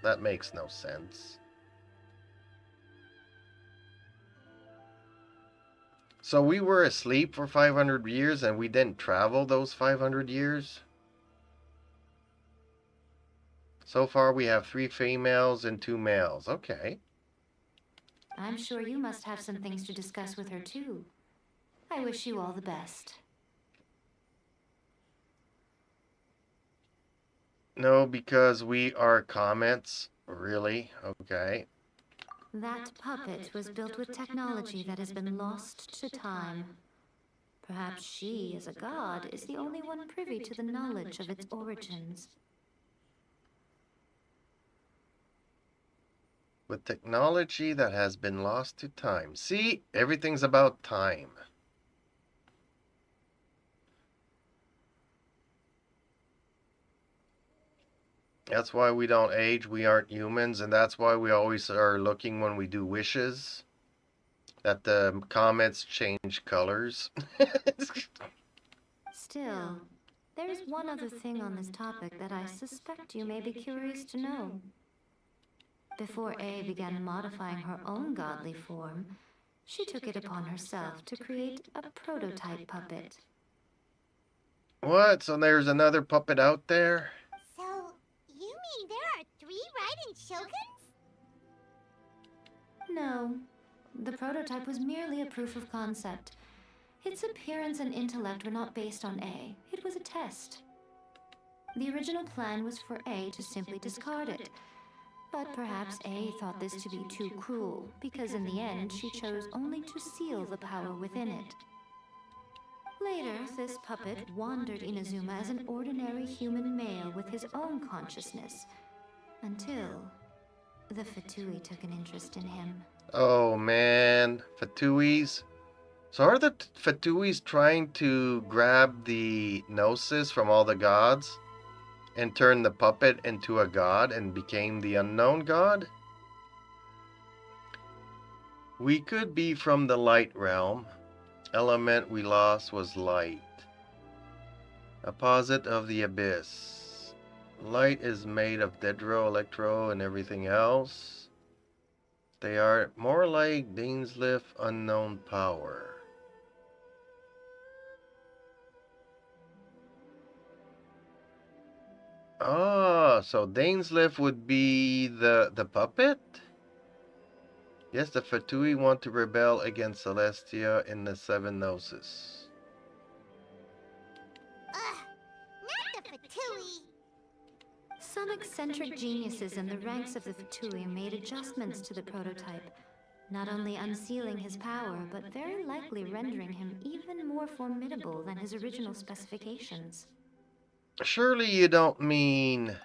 That makes no sense. So we were asleep for 500 years and we didn't travel those 500 years? So far we have 3 females and 2 males. Okay.
I'm sure you must have some things to discuss with her too. I wish you all the best.
No, because we are comments. Really? Okay.
That puppet was built with technology that has been lost to time. Perhaps she, as a god, is the only one privy to the knowledge of its origins.
With technology that has been lost to time. See, everything's about time. That's why we don't age, we aren't humans, and that's why we always are looking when we do wishes that the comets change colors.
Still, there is one other thing on this topic that I suspect you may be curious to know. Before A began modifying her own godly form, she took it upon herself to create a prototype puppet.
What? So there's another puppet out there?
So, you mean there are 3 Raiden Shoguns?
No, the prototype was merely a proof of concept. Its appearance and intellect were not based on A. It was a test. The original plan was for A to simply discard it. But perhaps A thought this to be too cruel, because in the end she chose only to seal the power within it. Later, this puppet wandered Inazuma as an ordinary human male with his own consciousness, until the Fatui took an interest in him.
Oh man, Fatuis. So are the Fatuis trying to grab the Gnosis from all the gods and turn the puppet into a god and became the unknown god? We could be from the light realm. Element we lost was light. Opposite of the abyss. Light is made of Dedro, Electro, and everything else. They are more like Dainsliff unknown power. Ah, so Dainsliff would be the puppet? Yes, the Fatui want to rebel against Celestia in the 7 Gnosis.
Ugh, not the Fatui.
Some eccentric geniuses in the ranks of the Fatui made adjustments to the prototype, not only unsealing his power, but very likely rendering him even more formidable than his original specifications.
Surely you don't mean...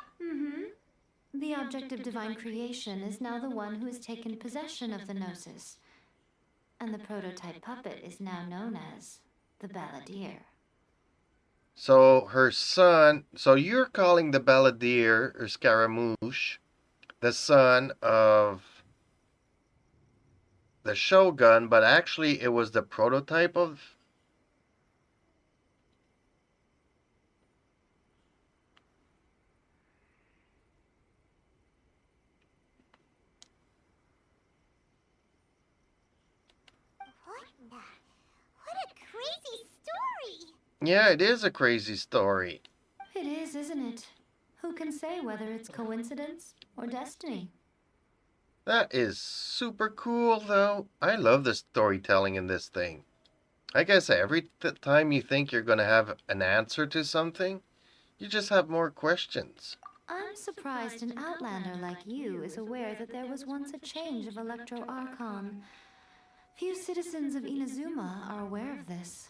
The object of divine creation is now the one who has taken possession of the Gnosis, and the prototype puppet is now known as the Balladeer.
So her son... So you're calling the Balladeer, or Scaramouche, the son of the Shogun, but actually it was the prototype of...
What a crazy story!
Yeah, it is a crazy story.
It is, isn't it? Who can say whether it's coincidence or destiny?
That is super cool, though. I love the storytelling in this thing. Like I say, every time you think you're going to have an answer to something, you just have more questions.
I'm surprised an outlander like you is aware that there was once a change of Electro Archon. Few citizens of Inazuma are aware of this.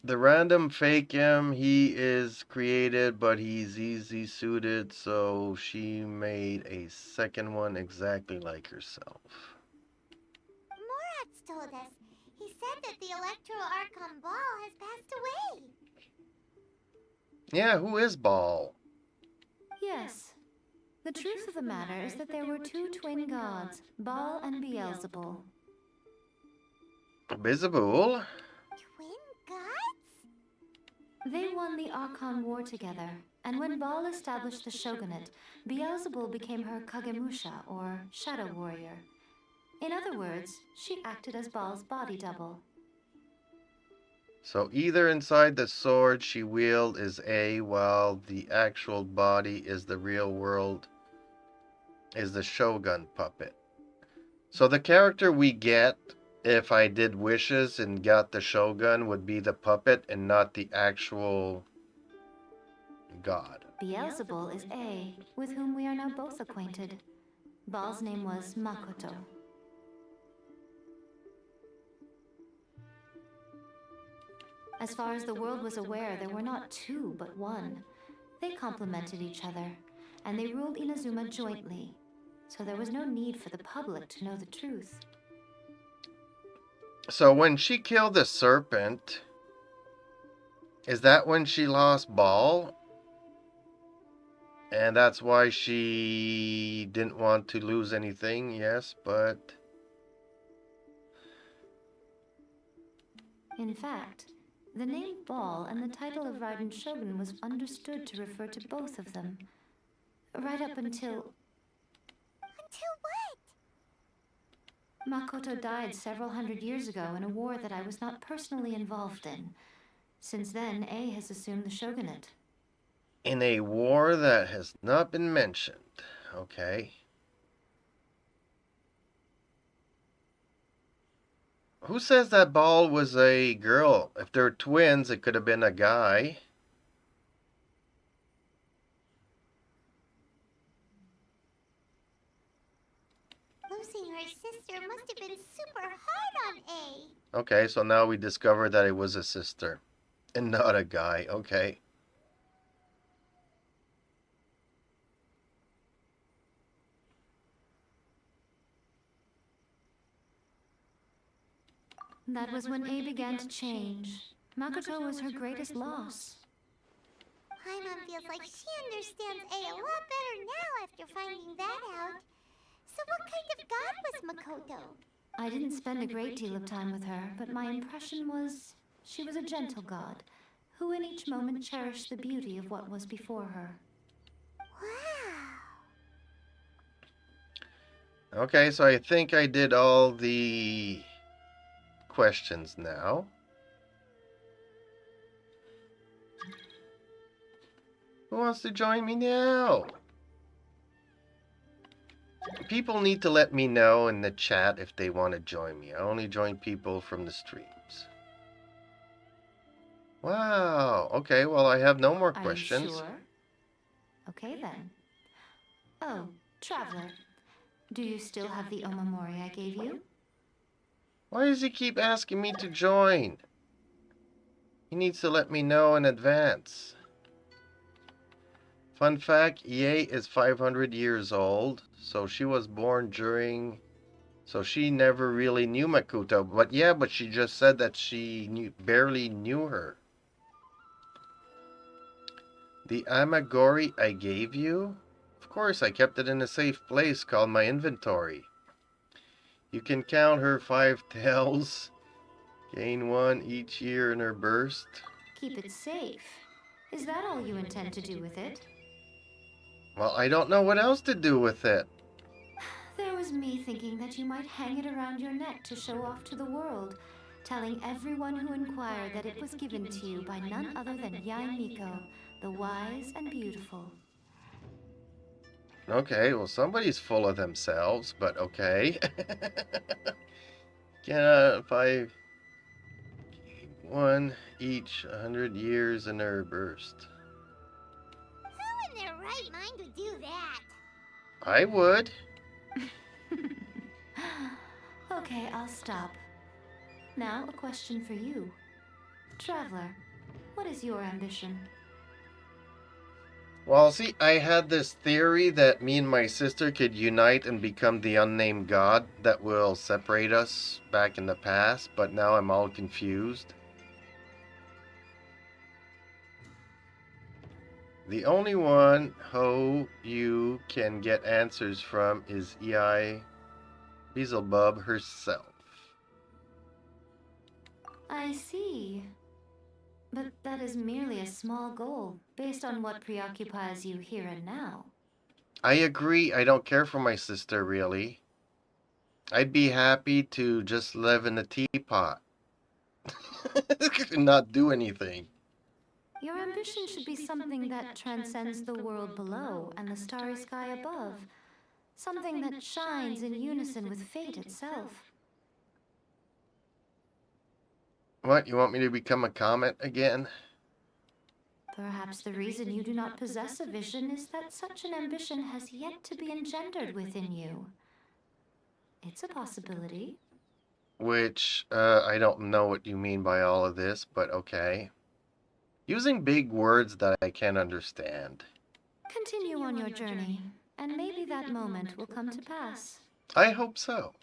The random fake him, he is created, but he's easy suited, so she made a second one exactly like herself.
Morat's told us. He said that the Electro Archon Ball has passed away.
Yeah, who is Ball?
Yes. The truth of the matter is that there were two twin gods, Baal and Beelzebul.
Bizabul?
Twin gods?
They won the Archon War together, and when Baal established the shogunate, Beelzebul became her Kagemusha, or shadow warrior. In other words, she acted as Baal's body double.
So either inside the sword she wields is A, while the actual body is the real world, is the Shogun puppet. So the character we get, if I did wishes and got the Shogun, would be the puppet and not the actual god.
Beelzebul is A, with whom we are now both acquainted. Baal's name was Makoto. As far as the world was aware, there were not two, but one. They complemented each other, and they ruled Inazuma jointly, so there was no need for the public to know the truth.
So when she killed the serpent, is that when she lost Ball? And that's why she didn't want to lose anything, yes, but...
In fact, the name Baal and the title of Raiden Shogun was understood to refer to both of them. Right up until
Until what?
Makoto died several hundred years ago in a war that I was not personally involved in. Since then, A has assumed the shogunate.
In a war that has not been mentioned. Okay. Who says that Ball was a girl? If they're twins, it could have been a guy.
Losing her sister must have been super hard on A.
Okay, so now we discovered that it was a sister and not a guy. Okay.
That was when A began to change. Makoto was her greatest loss.
Paimon feels like she understands A lot better now after finding that out. So what kind of god was Makoto?
I didn't spend a great deal of time with her, but my impression was she was a gentle god, who in each moment cherished the beauty of what was before her.
Wow.
Okay, so I think I did all the questions now. Who wants to join me now? People need to let me know in the chat if they want to join me. I only join people from the streams. Wow. Okay, well, I have no more questions.
Are you sure? Okay then. Oh, Traveler. Do you still have the Omamori I gave you?
Why does he keep asking me to join? He needs to let me know in advance. Fun fact, EA is 500 years old, so she was born during... So she never really knew Makoto. But yeah, but she just said that she barely knew her. The Amagori I gave you? Of course, I kept it in a safe place called my inventory. You can count her 5 tails. Gain 1 each year in her burst.
Keep it safe. Is that all you intend to do with it?
Well, I don't know what else to do with it.
There was me thinking that you might hang it around your neck to show off to the world, telling everyone who inquired that it was given to you by none other than Yae Miko, the wise and beautiful.
Okay, well, somebody's full of themselves, but okay. Cannot 5 1 each 100 years in air burst.
Who in their right mind would do that?
I would.
Okay, I'll stop. Now, a question for you. Traveler, what is your ambition?
Well, see, I had this theory that me and my sister could unite and become the unnamed god that will separate us back in the past, but now I'm all confused. The only one who you can get answers from is EI Beelzebub herself.
I see. But that is merely a small goal, based on what preoccupies you here and now.
I agree, I don't care for my sister, really. I'd be happy to just live in a teapot. And not do anything.
Your ambition should be something that transcends the world below and the starry sky above. Something that shines in unison with fate itself.
What, you want me to become a comet again?
Perhaps the reason you do not possess a vision is that such an ambition has yet to be engendered within you. It's a possibility.
Which, I don't know what you mean by all of this, but okay. Using big words that I can't understand.
Continue on your journey, and maybe that moment will come to pass.
I hope so.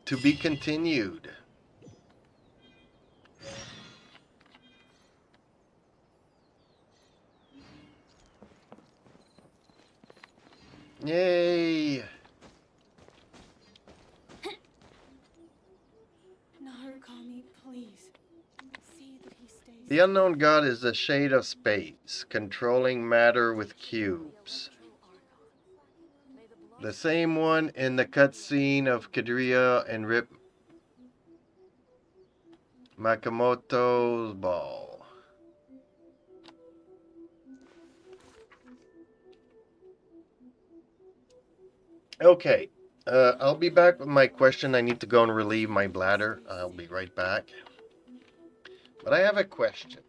To be continued. Yay!
Narukami, please. See that he stays.
The unknown god is the shade of space, controlling matter with cubes. The same one in the cutscene of Kadria and Rip Makamoto's ball. Okay, I'll be back with my question. I need to go and relieve my bladder. I'll be right back. But I have a question.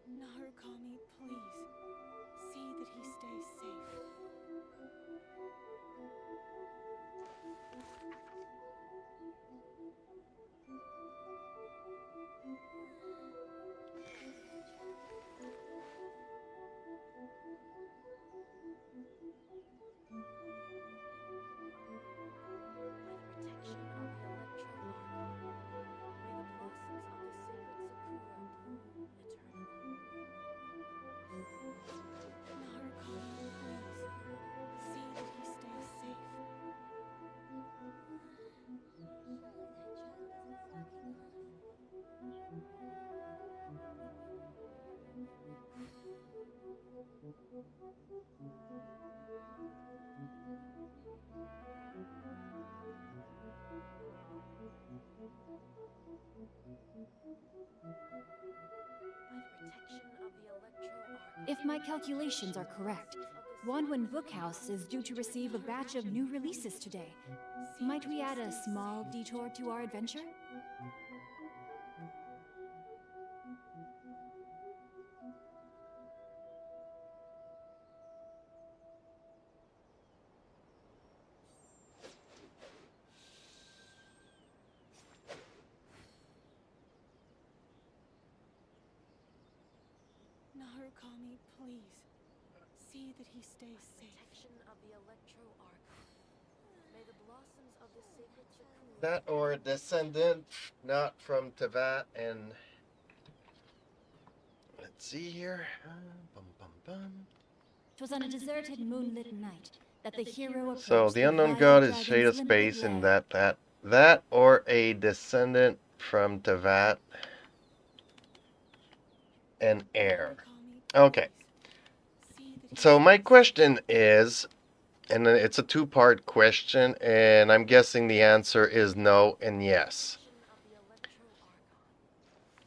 Narukami, please. See that he stays safe. Narukami, please. See that he stays safe.
If my calculations are correct, Wanwen Bookhouse is due to receive a batch of new releases today. Might we add a small detour to our adventure?
Narukami, please. See that he stays safe.
That or a descendant, not from Tevat, and let's see here. Bum, bum, bum.
'Twas on a deserted moonlit night that the hero approached
So the unknown
violet
god is
dragon's
shade of
limited
space,
lair.
and that or a descendant from Tevat. and air.
Call me,
Okay,
see that he
so my
stays
question is, and it's a two-part question, and I'm guessing the answer is no and yes.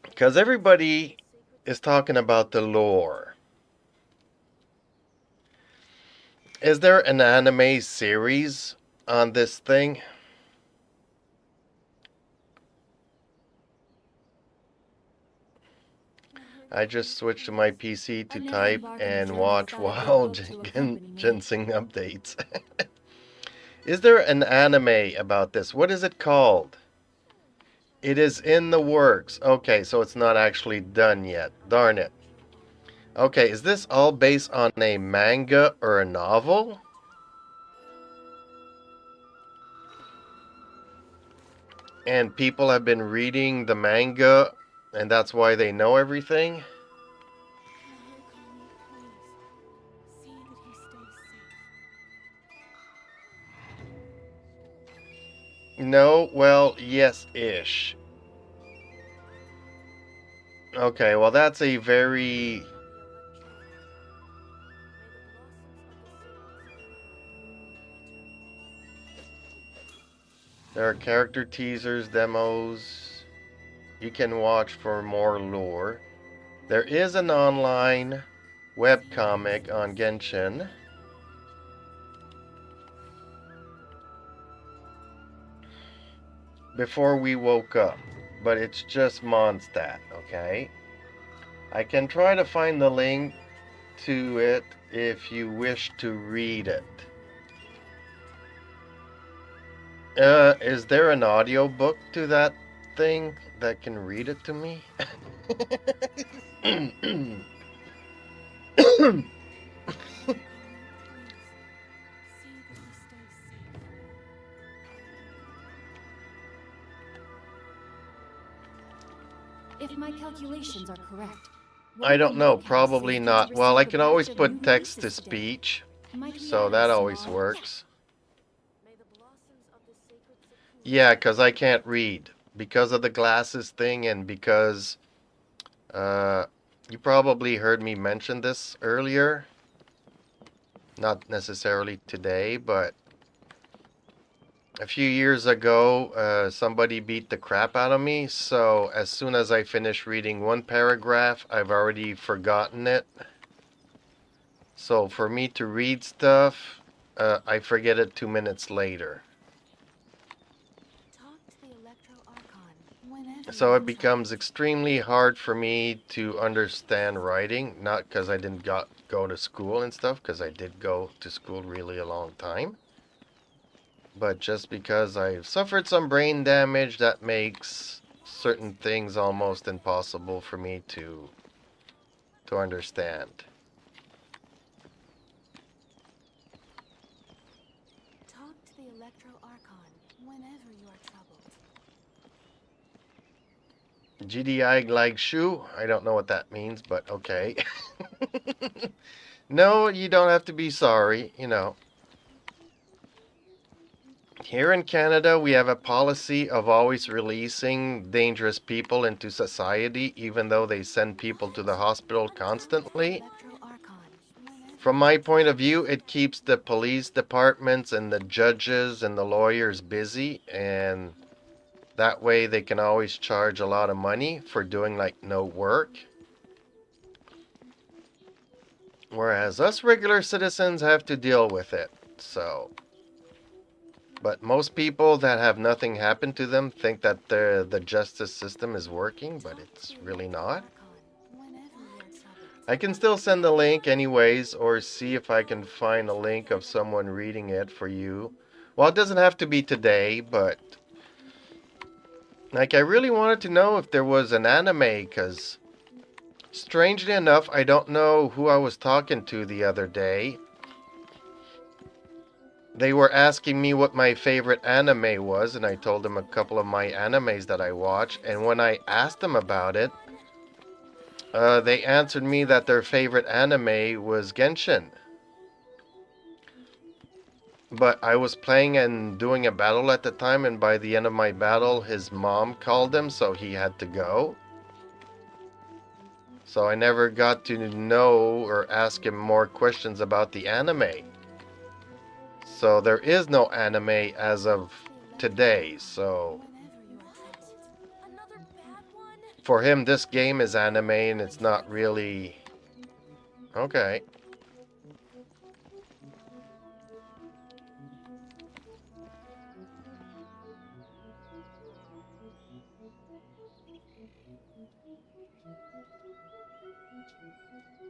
Because everybody is talking about the lore. Is there an anime series on this thing? I just switched to my PC to type and watch while Ginseng updates. Is there an anime about this? What is it called? It is in the works. Okay, so it's not actually done yet. Darn it. Okay, is this all based on a manga or a novel? And people have been reading the manga and that's why they know everything?
Now, call me, please. See that he stays safe.
No, well, yes-ish. Okay, well that's a very... There are character teasers, demos. You can watch for more lore. There is an online webcomic on Genshin. Before we woke up. But it's just Mondstadt, okay? I can try to find the link to it if you wish to read it. Is there an audiobook to that thing that can read it to me?
If my calculations are correct,
I don't know,
Woodland Bookhouse
probably
is due
not.
to
Well, I
receive a
can always
batch of
put
new
text to
releases today.
speech,
Might we
so
add
that
a
always
small-
works. Yeah, because I can't read. Because of the glasses thing and because you probably heard me mention this earlier. Not necessarily today, but a few years ago, somebody beat the crap out of me. So as soon as I finish reading one paragraph, I've already forgotten it. So for me to read stuff, I forget it 2 minutes later.
Talk to the Electro Archon whenever
So
you're
it becomes
troubled.
extremely hard for me to understand writing, not because I didn't go to school and stuff, because I did go to school really a long time, but just because I've suffered some brain damage that makes certain things almost impossible for me to understand.
Talk to the Electro Archon whenever you are troubled.
GDI like shoe? I don't know what that means, but okay. No, you don't have to be sorry, you know. Here in Canada, we have a policy of always releasing dangerous people into society, even though they send people to the hospital constantly.
Electro Archon whenever
From my point of view, it keeps the police departments and the judges and the lawyers busy, and that way they can always charge a lot of money for doing like no work. Whereas us regular citizens have to deal with it, so... But most people that have nothing happen to them think that the justice system is working, but it's really not.
whenever you're troubled.
I can still send the link anyways, or see if I can find a link of someone reading it for you. Well, it doesn't have to be today, but... Like, I really wanted to know if there was an anime, because... Strangely enough, I don't know who I was talking to the other day. They were asking me what my favorite anime was, and I told them a couple of my animes that I watch. And when I asked them about it, they answered me that their favorite anime was Genshin. But I was playing and doing a battle at the time, and by the end of my battle, his mom called him, so he had to go. So So I never got to know or ask him more questions about the anime. So there is no anime as of today. So for him, this game is anime and it's not really... Okay.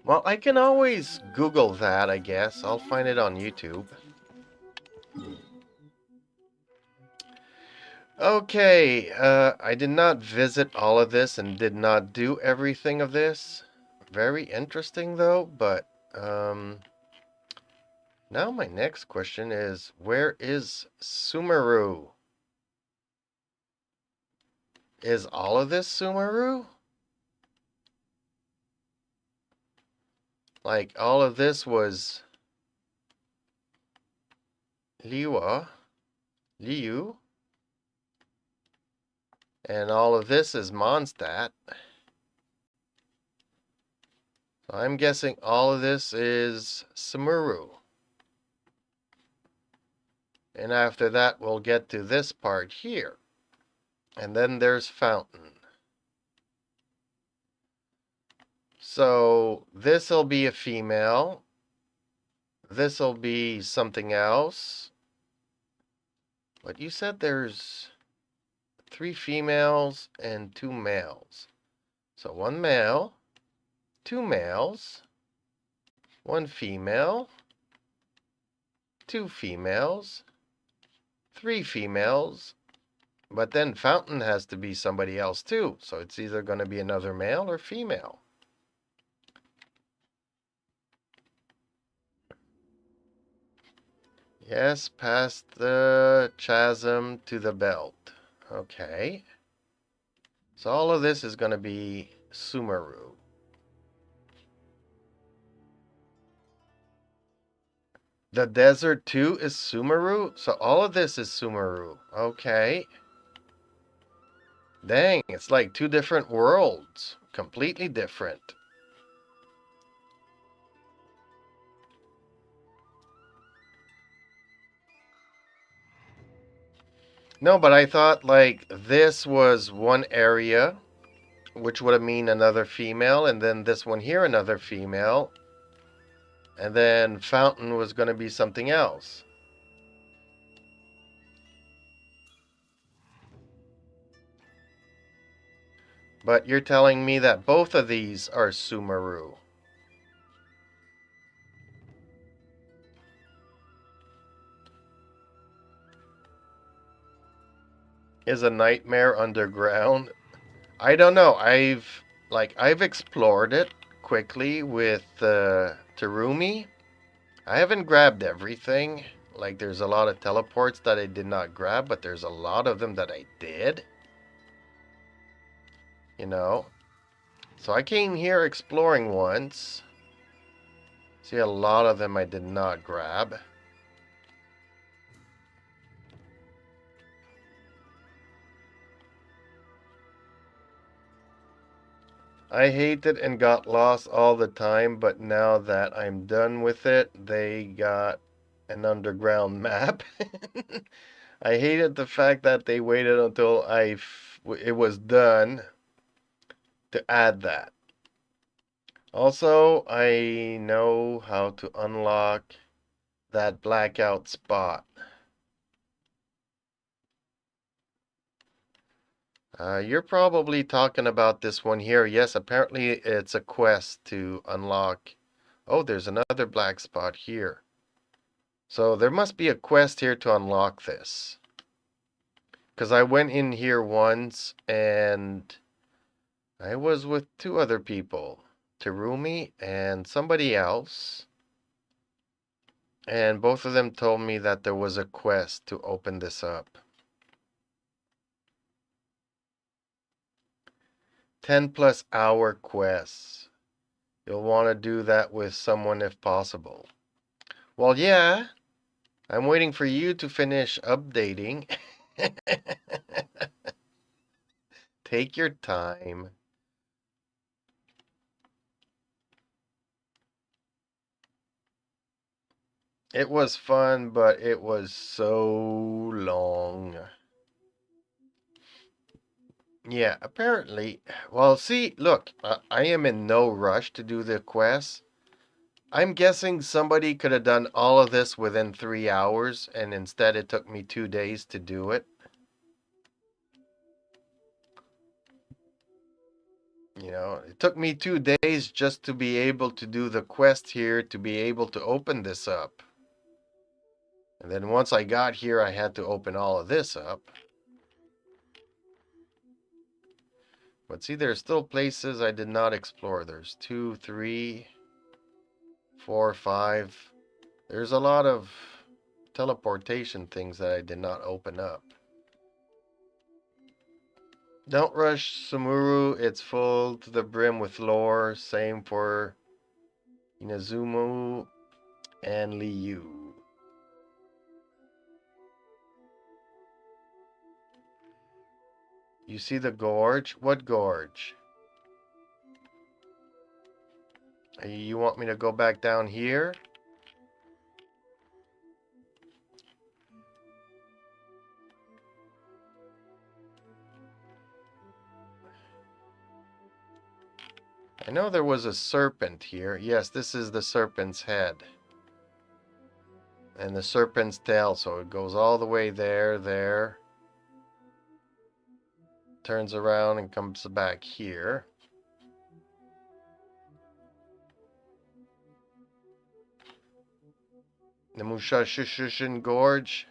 Well, I can always Google that, I guess. I'll find it on YouTube. Okay, I did not visit all of this and did not do everything of this. Very interesting, though, but, now my next question is, where is Sumeru? Is all of this Sumeru? Like, all of this was Liu, and all of this is Mondstadt. So I'm guessing all of this is Sumeru. And after that, we'll get to this part here. And then there's Fountain. So this'll be a female. This'll be something else. But you said there's 3 females and 2 males. So 1 male, 2 males, 1 female, 2 females, 3 females, but then Fountain has to be somebody else too. So it's either going to be another male or female. Yes, past the chasm to the belt. Okay. So all of this is going to be Sumeru. The desert too is Sumeru? So all of this is Sumeru. Okay. Dang, it's like 2 different worlds. Completely different. No, but I thought like this was one area, which would have mean another female, and then this one here, another female. And then Fountain was going to be something else. But you're telling me that both of these are Sumeru. Is a nightmare underground? I don't know. I've explored it quickly with Terumi. I haven't grabbed everything. Like there's a lot of teleports that I did not grab, but there's a lot of them that I did. You know. So I came here exploring once. See, a lot of them I did not grab. I hate it and got lost all the time, but now that I'm done with it, they got an underground map. I hated the fact that they waited until it was done to add that. Also, I know how to unlock that blackout spot. You're probably talking about this one here. Yes, apparently it's a quest to unlock. Oh, there's another black spot here. So there must be a quest here to unlock this. Because I went in here once and I was with 2 other people. Terumi and somebody else. And both of them told me that there was a quest to open this up. 10+ hour quests. You'll want to do that with someone if possible. Well, yeah. I'm waiting for you to finish updating. Take your time. It was fun, but it was so long. Yeah, apparently. Well, see, look, I am in no rush to do the quest. I'm guessing somebody could have done all of this within 3 hours, and instead it took me 2 days to do it. You know, it took me 2 days just to be able to do the quest here, to be able to open this up. And then once I got here, I had to open all of this up. But see, there's still places I did not explore. There's 2, 3, 4, 5. There's a lot of teleportation things that I did not open up. Don't rush Sumuru. It's full to the brim with lore. Same for Inazumu and Liu. You see the gorge? What gorge? You want me to go back down here? I know there was a serpent here. Yes, this is the serpent's head. And the serpent's tail, so it goes all the way there. Turns around and comes back here. The Mushashushin Gorge.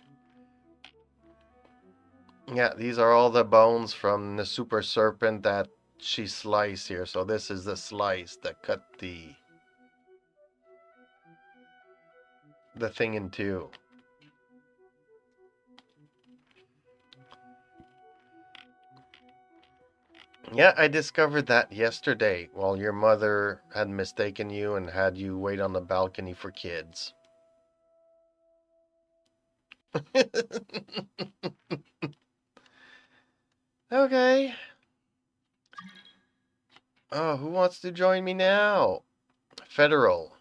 Yeah, these are all the bones from the super serpent that she sliced here. So this is the slice that cut the thing in two. Yeah, I discovered that yesterday while your mother had mistaken you and had you wait on the balcony for kids. Okay. Oh, who wants to join me now? Federal.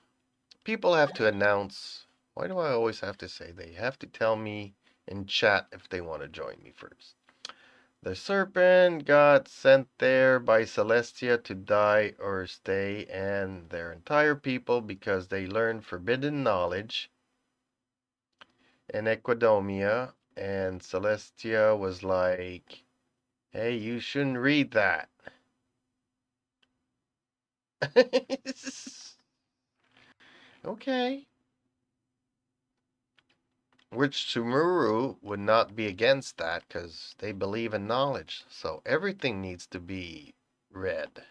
People have to announce. Why do I always have to say they have to tell me in chat if they want to join me first? The serpent got sent there by Celestia to die or stay, and their entire people because they learned forbidden knowledge in Equidomia, and Celestia was like, hey, you shouldn't read that. Okay. Which Sumuru would not be against that because they believe in knowledge. So everything needs to be read.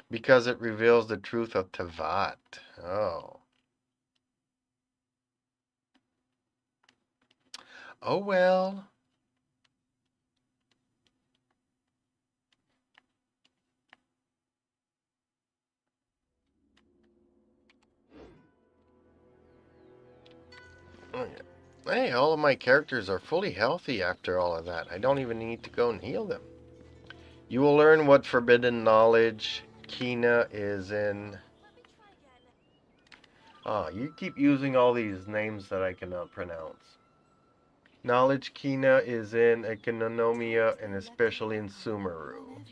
Because it reveals the truth of Tavat. Oh. Oh well. Oh, yeah. Hey, all of my characters are fully healthy after all of that. I don't even need to go and heal them. You will learn what forbidden knowledge Kina is in. Ah, you keep using all these names that I cannot pronounce. Knowledge Kina is in Economia and especially in Sumeru.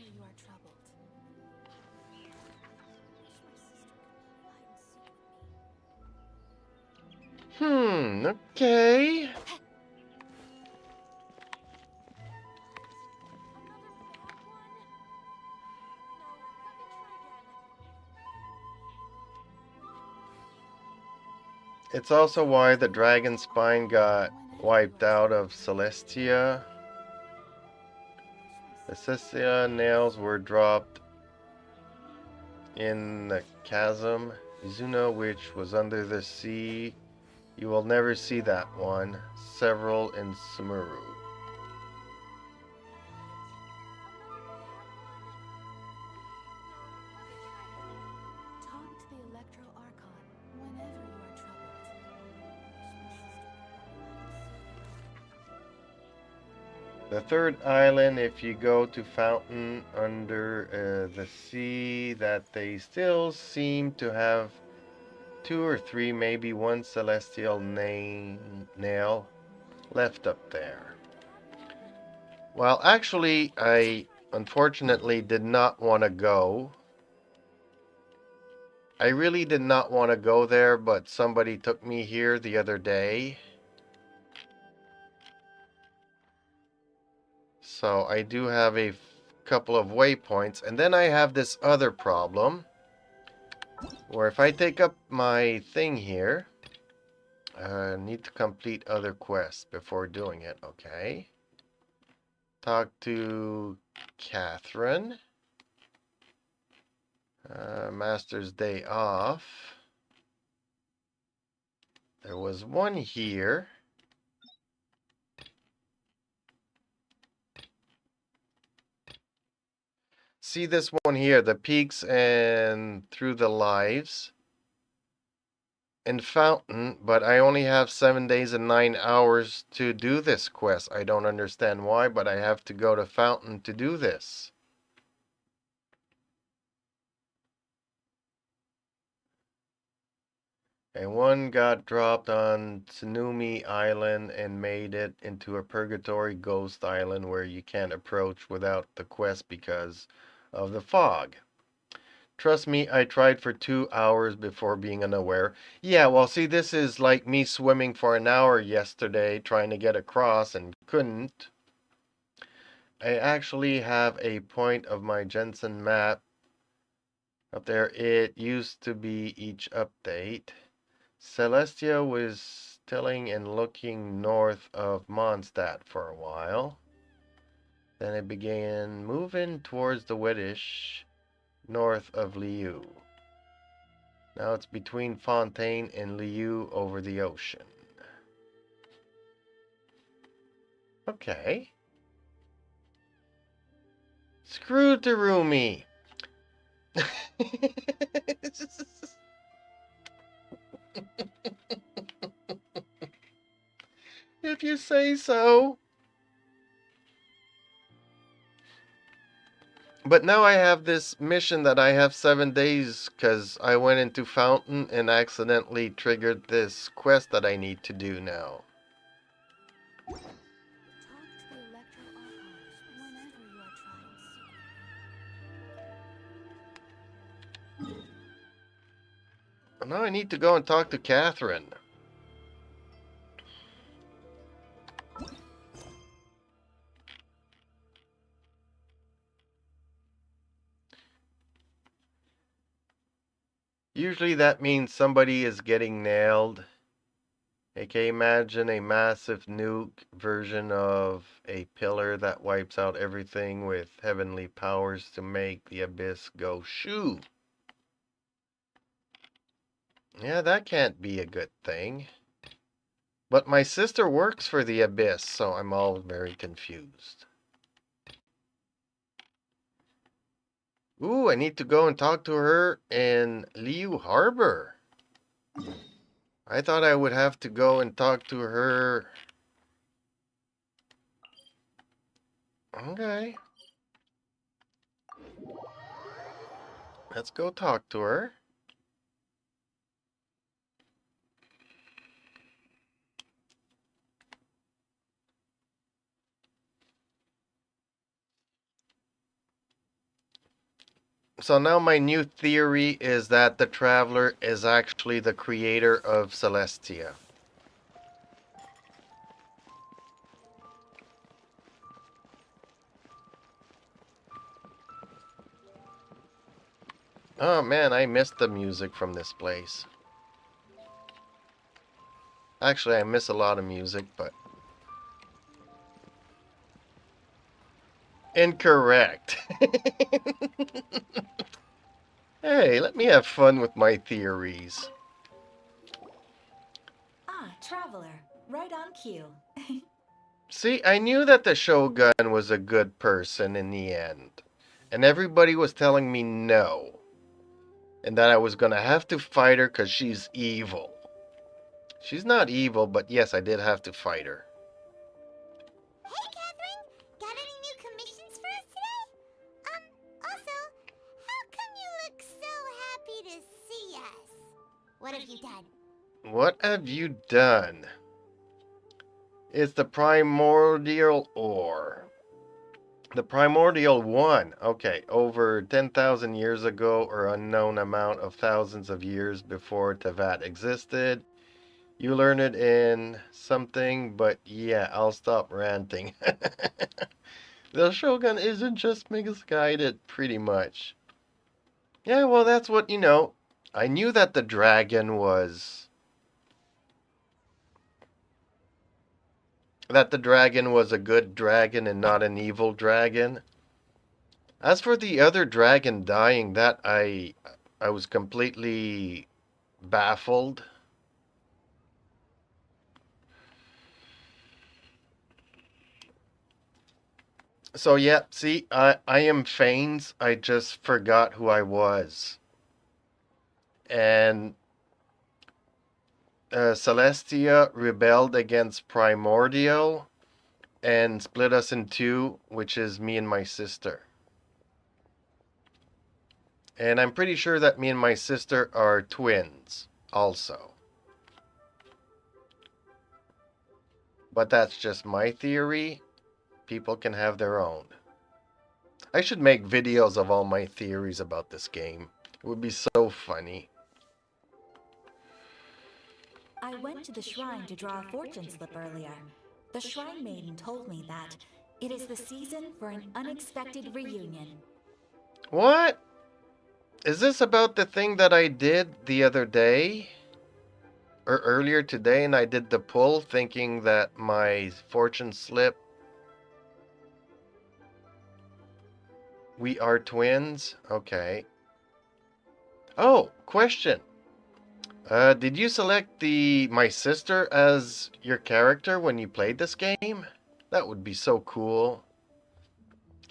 Okay. It's also why the dragon spine got wiped out of Celestia. The Celestia nails were dropped in the chasm. Izuna, which was under the sea. You will never see that one. Several in Sumuru.
Talk to the Electro Archon whenever you are troubled.
The third island, if you go to Fountain under the sea, that they still seem to have 2 or 3, maybe 1 celestial nail left up there. Well, actually, I unfortunately did not want to go. I really did not want to go there, but somebody took me here the other day. So I do have a couple of waypoints. And then I have this other problem, where if I take up my thing here, I need to complete other quests before doing it. Okay. Talk to Catherine. Master's Day Off. There was one here. See this one here, the peaks and through the lives. In Fountain, but I only have 7 days and 9 hours to do this quest. I don't understand why, but I have to go to Fountain to do this. And one got dropped on Tsunami Island and made it into a purgatory ghost island where you can't approach without the quest because of the fog. Trust me, I tried for 2 hours before being unaware. Yeah, well, see, this is like me swimming for an hour yesterday trying to get across and couldn't. I actually have a point of my Genshin map up there. It used to be each update. Celestia was telling and looking north of Mondstadt for a while. Then it began moving towards the Weddish, north of Liu. Now it's between Fontaine and Liu over the ocean. Okay. Screw Terumi! If you say so. But now I have this mission that I have 7 days because I went into Fountain and accidentally triggered this quest that I need to do now.
Talk to the Electro Archives whenever you are trying.
Now I need to go and talk to Catherine. Usually that means somebody is getting nailed. Okay, imagine a massive nuke version of a pillar that wipes out everything with heavenly powers to make the abyss go shoo. Yeah, that can't be a good thing. But my sister works for the abyss, so I'm all very confused. Ooh, I need to go and talk to her in Liu Harbor. I thought I would have to go and talk to her. Okay. Let's go talk to her. So now my new theory is that the Traveler is actually the creator of Celestia. Oh man, I missed the music from this place. Actually, I miss a lot of music, but... Incorrect. Hey, let me have fun with my theories.
Ah, Traveler. Right on cue.
See, I knew that the Shogun was a good person in the end. And everybody was telling me no. And that I was gonna have to fight her because she's evil. She's not evil, but yes, I did have to fight her.
Hey, Catherine! What have you done?
What have you done? It's the primordial ore. The primordial one. Okay, over 10,000 years ago, or unknown amount of thousands of years before Tevat existed. You learn it in something, but yeah, I'll stop ranting. The Shogun isn't just misguided, pretty much. Yeah, well, that's what, I knew that the dragon was... That the dragon was a good dragon and not an evil dragon. As for the other dragon dying, that I was completely baffled. So yeah, see, I am Fanes. I just forgot who I was. And Celestia rebelled against Primordial and split us in two, which is me and my sister. And I'm pretty sure that me and my sister are twins also. But that's just my theory. People can have their own. I should make videos of all my theories about this game. It would be so funny.
I went to the shrine to draw a fortune slip earlier. The shrine maiden told me that it is the season for an unexpected reunion.
What? Is this about the thing that I did the other day? Or earlier today, and I did the pull thinking that my fortune slip... We are twins? Okay. Oh, question. Did you select my sister as your character when you played this game? That would be so cool.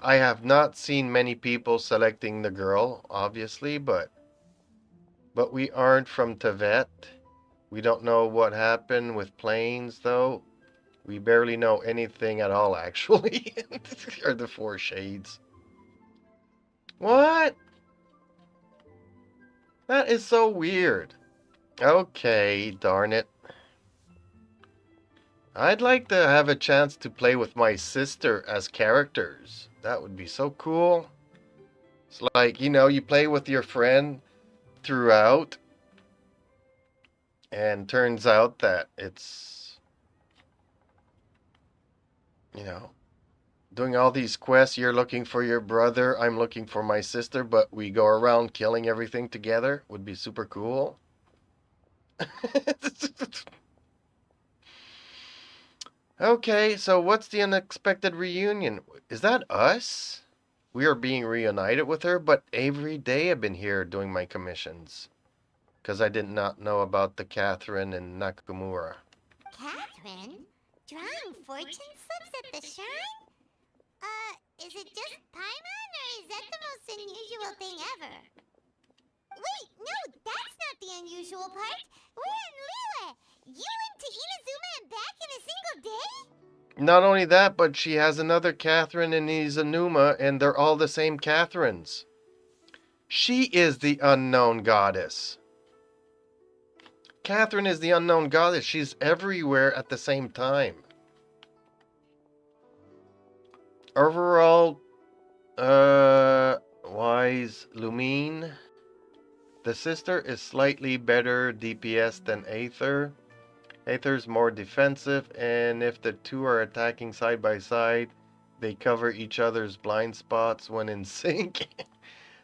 I have not seen many people selecting the girl, obviously, but we aren't from Tevat. We don't know what happened with planes, though. We barely know anything at all, actually. Or the Four Shades. What? That is so weird. Okay, darn it. I'd like to have a chance to play with my sister as characters. That would be so cool. It's like, you play with your friend throughout, and turns out that it's, doing all these quests. You're looking for your brother, I'm looking for my sister, but we go around killing everything together. Would be super cool. Okay, so what's the unexpected reunion? Is that us? We are being reunited with her, but every day I've been here doing my commissions. Because I did not know about the Catherine and Nakamura.
Catherine? Drawing fortune slips at the shrine? Is it just Paimon, or is that the most unusual thing ever? Wait, no, that's not the unusual part. We're in Liyue. You went to Inazuma and back in a single day?
Not only that, but she has another Catherine in Izanuma, and they're all the same Catherines. She is the unknown goddess. Catherine is the unknown goddess. She's everywhere at the same time. Overall, wise Lumine. The sister is slightly better DPS than Aether. Aether's more defensive, and if the two are attacking side by side, they cover each other's blind spots when in sync.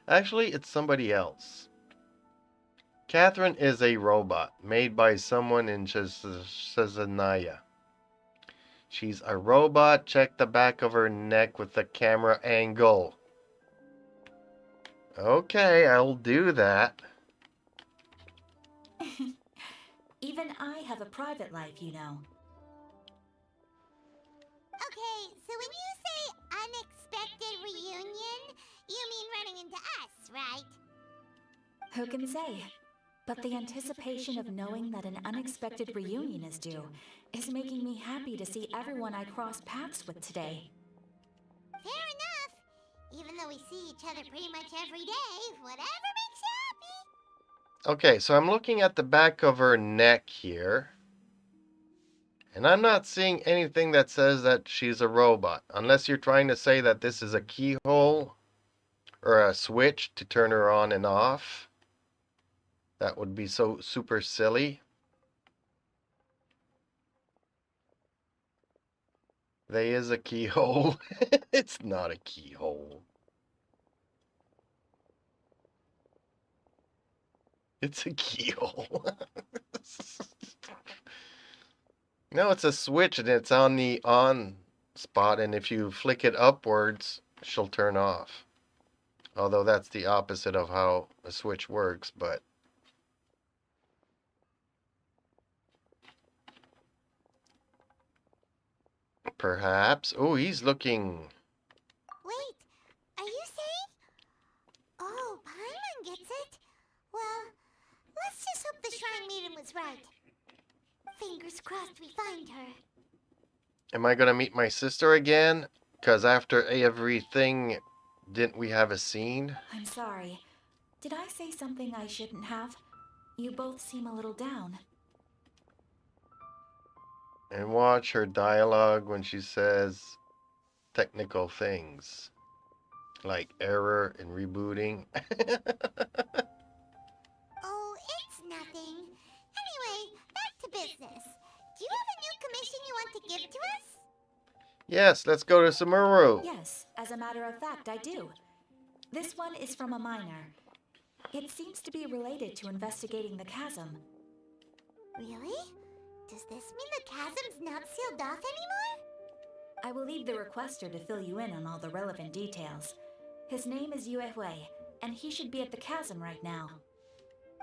Actually, it's somebody else. Catherine is a robot made by someone in Shazanaya. She's a robot. Check the back of her neck with the camera angle. Okay, I'll do that.
Even I have a private life, you know.
Okay, so when you say unexpected reunion, you mean running into us, right?
Who can say? But the anticipation of knowing that an unexpected reunion is due is making me happy to see everyone I cross paths with today.
Fair enough. Even though we see each other pretty much every day, whatever makes you happy.
Okay, so I'm looking at the back of her neck here. And I'm not seeing anything that says that she's a robot. Unless you're trying to say that this is a keyhole or a switch to turn her on and off. That would be so super silly. There is a keyhole. It's not a keyhole. It's a keyhole. No, it's a switch and it's on the on spot, and if you flick it upwards, she'll turn off. Although that's the opposite of how a switch works, but perhaps. Oh, he's looking.
Wait, are you saying? Oh, Paimon gets it. Well, let's just hope the shrine meeting was right. Fingers crossed we find her.
Am I gonna meet my sister again? Because after everything, didn't we have a scene?
I'm sorry. Did I say something I shouldn't have? You both seem a little down.
And watch her dialogue when she says technical things. Like error and rebooting.
Oh, it's nothing. Anyway, back to business. Do you have a new commission you want to give to us?
Yes, let's go to Samuru.
Yes, as a matter of fact, I do. This one is from a miner. It seems to be related to investigating the chasm.
Really? Does this mean the chasm's not sealed off anymore?
I will leave the requester to fill you in on all the relevant details. His name is Yue Hui, and he should be at the chasm right now.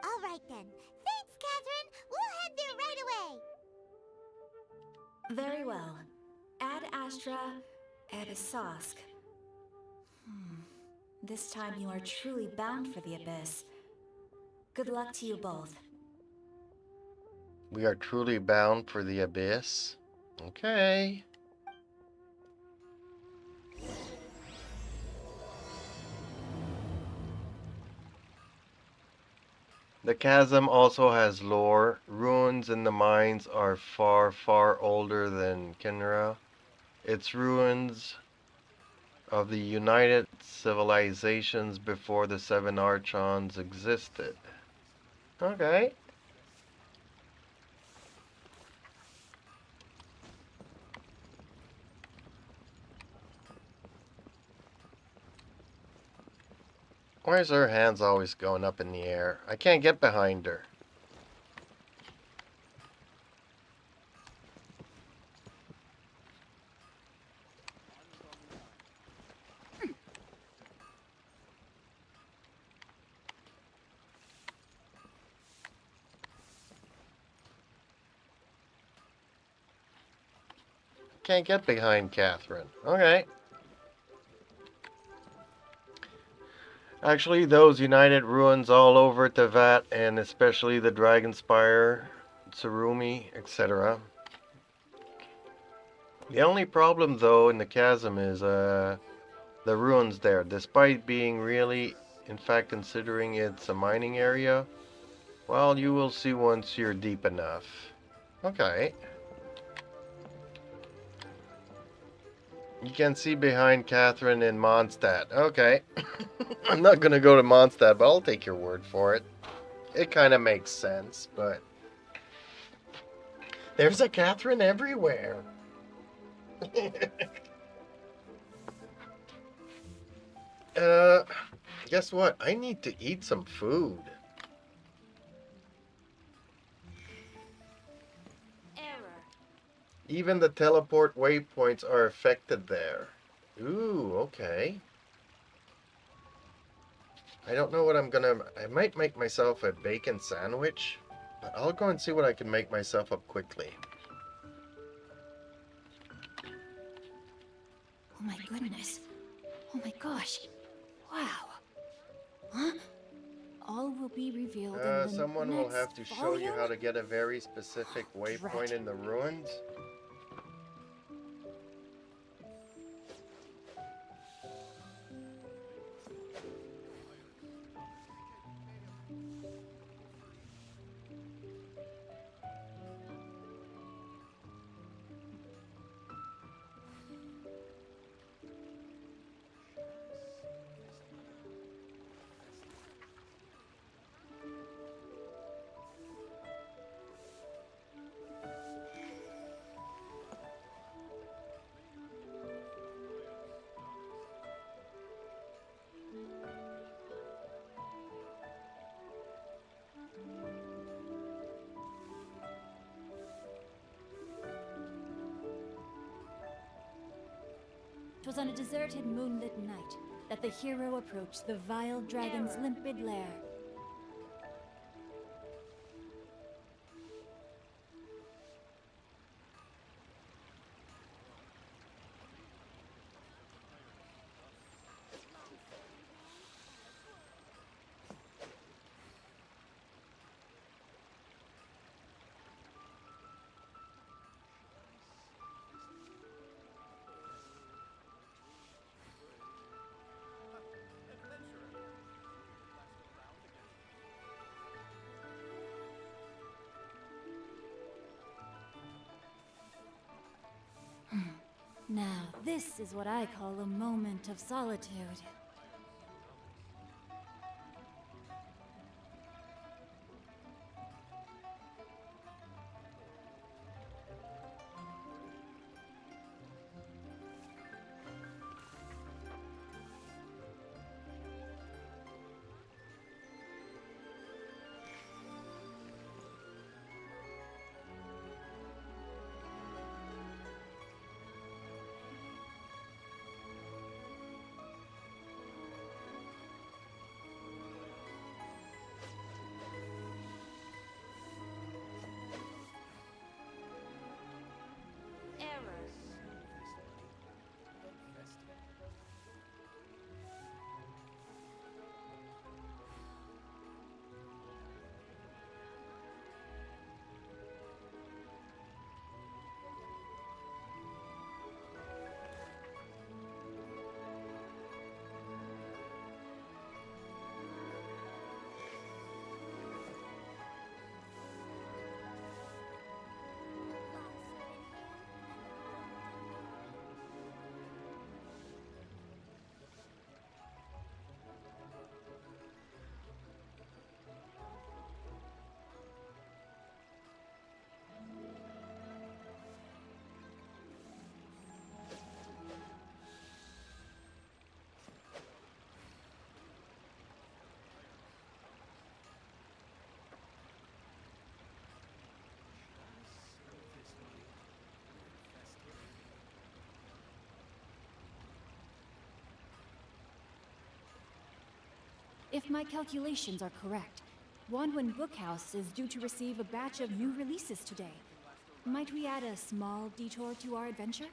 All right then. Thanks, Catherine. We'll head there right away.
Very well. Ad Astra Abyssosque. This time you are truly bound for the Abyss. Good luck to you both.
We are truly bound for the abyss. Okay. The chasm also has lore. Ruins in the mines are far, far older than Kinra. It's ruins of the united civilizations before the Seven Archons existed. Okay. Why is her hands always going up in the air? I can't get behind her. Can't get behind Catherine. Okay. Actually, those united ruins all over Tevat, and especially the Dragon Spire, Tsurumi, etc. The only problem, though, in the chasm is the ruins there. Despite being really, in fact, considering it's a mining area, well, you will see once you're deep enough. Okay. You can see behind Catherine in Mondstadt. Okay. I'm not going to go to Mondstadt, but I'll take your word for it. It kind of makes sense, but... There's a Catherine everywhere. Guess what? I need to eat some food. Even the teleport waypoints are affected there. Ooh, okay. I don't know what I'm gonna... I might make myself a bacon sandwich, but I'll go and see what I can make myself up quickly.
Oh my goodness. Oh my gosh. Wow. Huh? All will be revealed in the
Someone will
next
have to show you
volume?
how to get a very specific waypoint
Drat.
in the ruins.
'twas on a deserted moonlit night that the hero approached the vile dragon's limpid lair. Now, this is what I call a moment of solitude. If my calculations are correct, Wanwen Bookhouse is due to receive a batch of new releases today. Might we add a small detour to our adventure?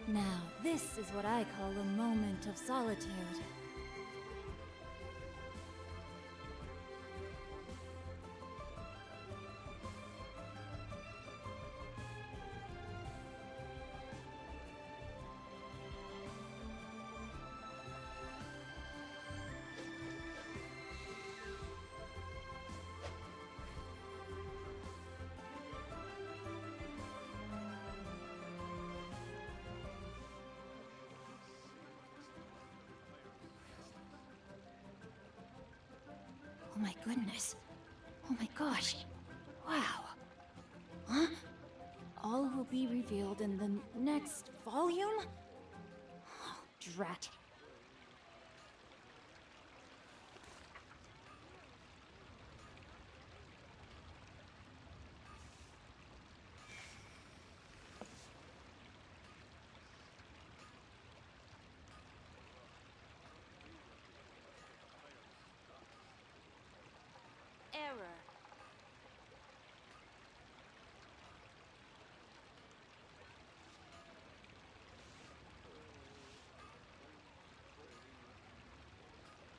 Now, this is what I call a moment of solitude. Oh my goodness. Oh my gosh. Wow. Huh? All will be revealed in the next volume? Oh, drat.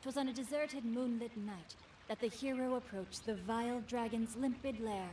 'Twas on a deserted moonlit night that the hero approached the vile dragon's limpid lair.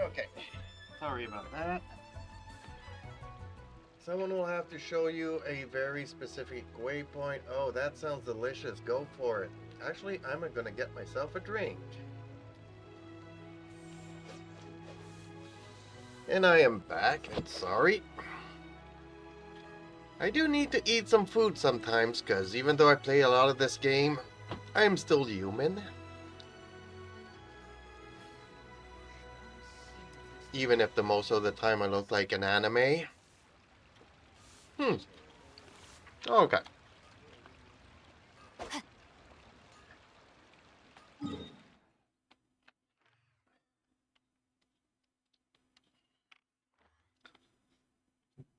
Okay, sorry about that. Someone will have to show you a very specific waypoint. Oh, that sounds delicious. Go for it. Actually, I'm gonna get myself a drink. And I am back, and sorry. I do need to eat some food sometimes, because even though I play a lot of this game, I am still human. Even if the most of the time I look like an anime. Okay.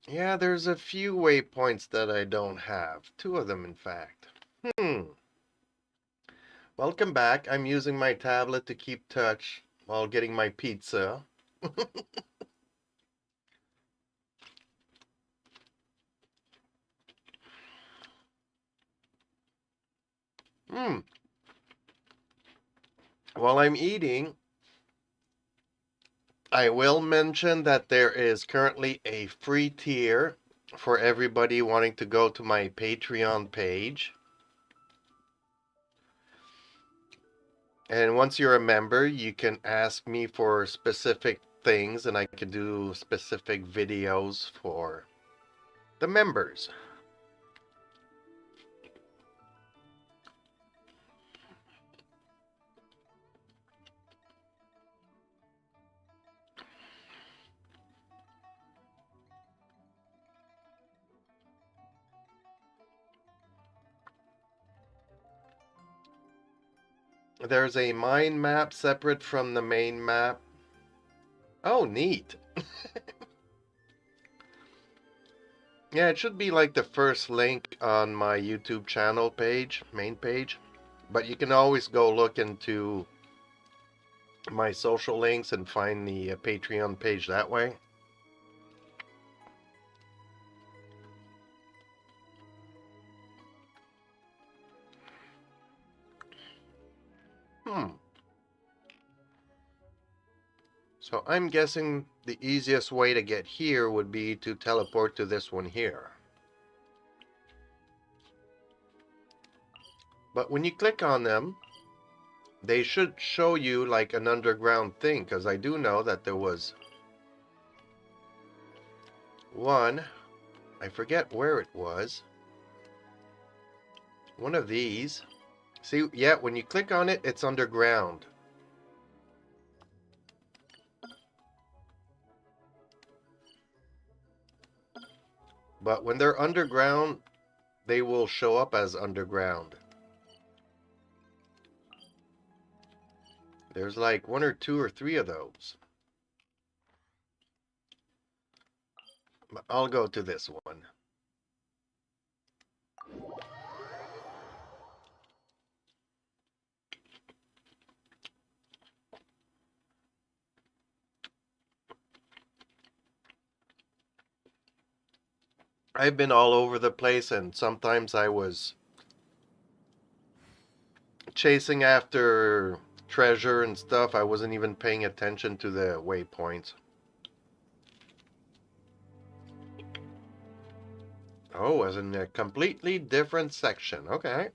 Yeah, there's a few waypoints that I don't have. 2 of them, in fact. Welcome back. I'm using my tablet to keep touch while getting my pizza. While I'm eating, I will mention that there is currently a free tier for everybody wanting to go to my Patreon page. And once you're a member, you can ask me for specific things and I can do specific videos for the members. There's a mind map separate from the main map. Oh, neat. Yeah, it should be like the first link on my YouTube channel page, main page. But you can always go look into my social links and find the Patreon page that way. So I'm guessing the easiest way to get here would be to teleport to this one here. But when you click on them, they should show you like an underground thing, because I do know that there was one, I forget where it was, one of these. See, yeah, when you click on it, it's underground. But when they're underground, they will show up as underground. There's like 1 or 2 or 3 of those. But I'll go to this one. I've been all over the place, and sometimes I was chasing after treasure and stuff. I wasn't even paying attention to the waypoints. Oh, was in a completely different section. Okay.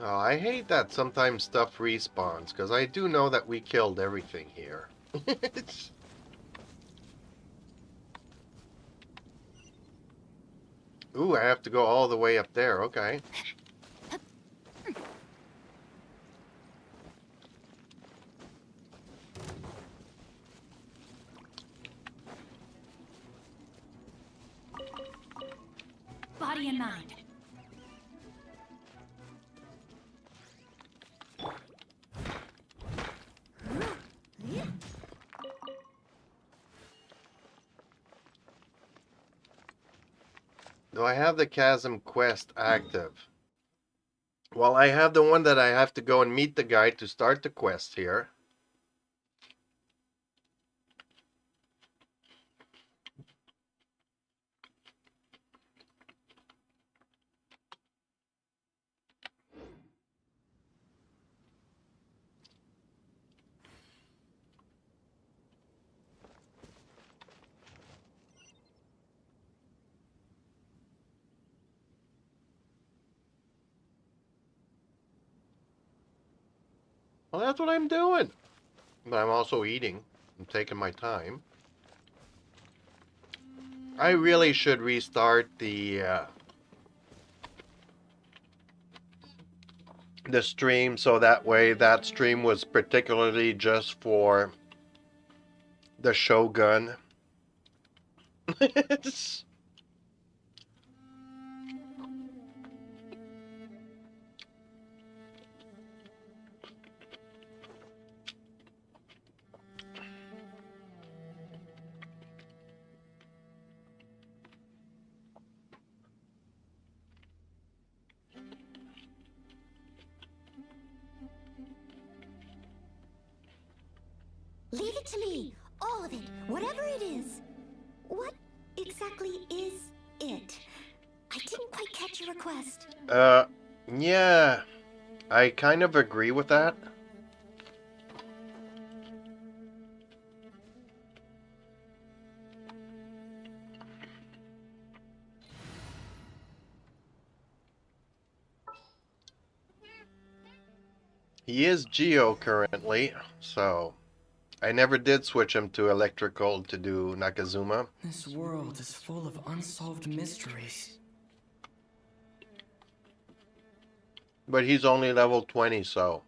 Oh, I hate that sometimes stuff respawns, because I do know that we killed everything here. Ooh, I have to go all the way up there, okay.
Body and mind.
Do I have the Chasm quest active? Well, I have the one that I have to go and meet the guy to start the quest here. Well, that's what I'm doing. But I'm also eating. I'm taking my time. I really should restart the stream, so that way that stream was particularly just for the Shogun.
Leave it to me. All of it. Whatever it is. What exactly is it? I didn't quite catch your request.
Yeah. I kind of agree with that. He is Geo currently, so I never did switch him to electrical to do Nakazuma.
This world is full of unsolved mysteries.
But he's only level 20, so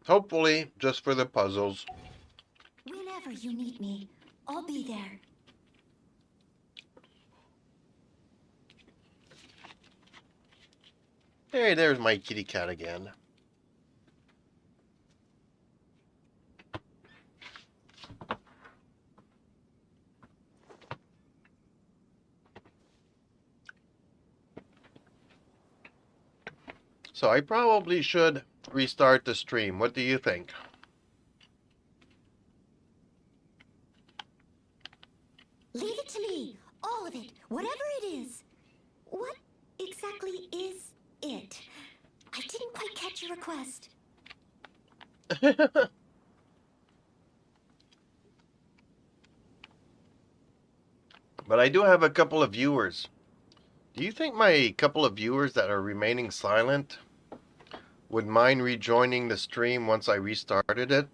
hopefully just for the puzzles.
Whenever you need me, I'll be there.
Hey, there's my kitty cat again. So I probably should restart the stream. What do you think?
Leave it to me. All of it. Whatever it is. What exactly is it? I didn't quite catch your request.
But I do have a couple of viewers. Do you think my couple of viewers that are remaining silent would mind rejoining the stream once I restarted it?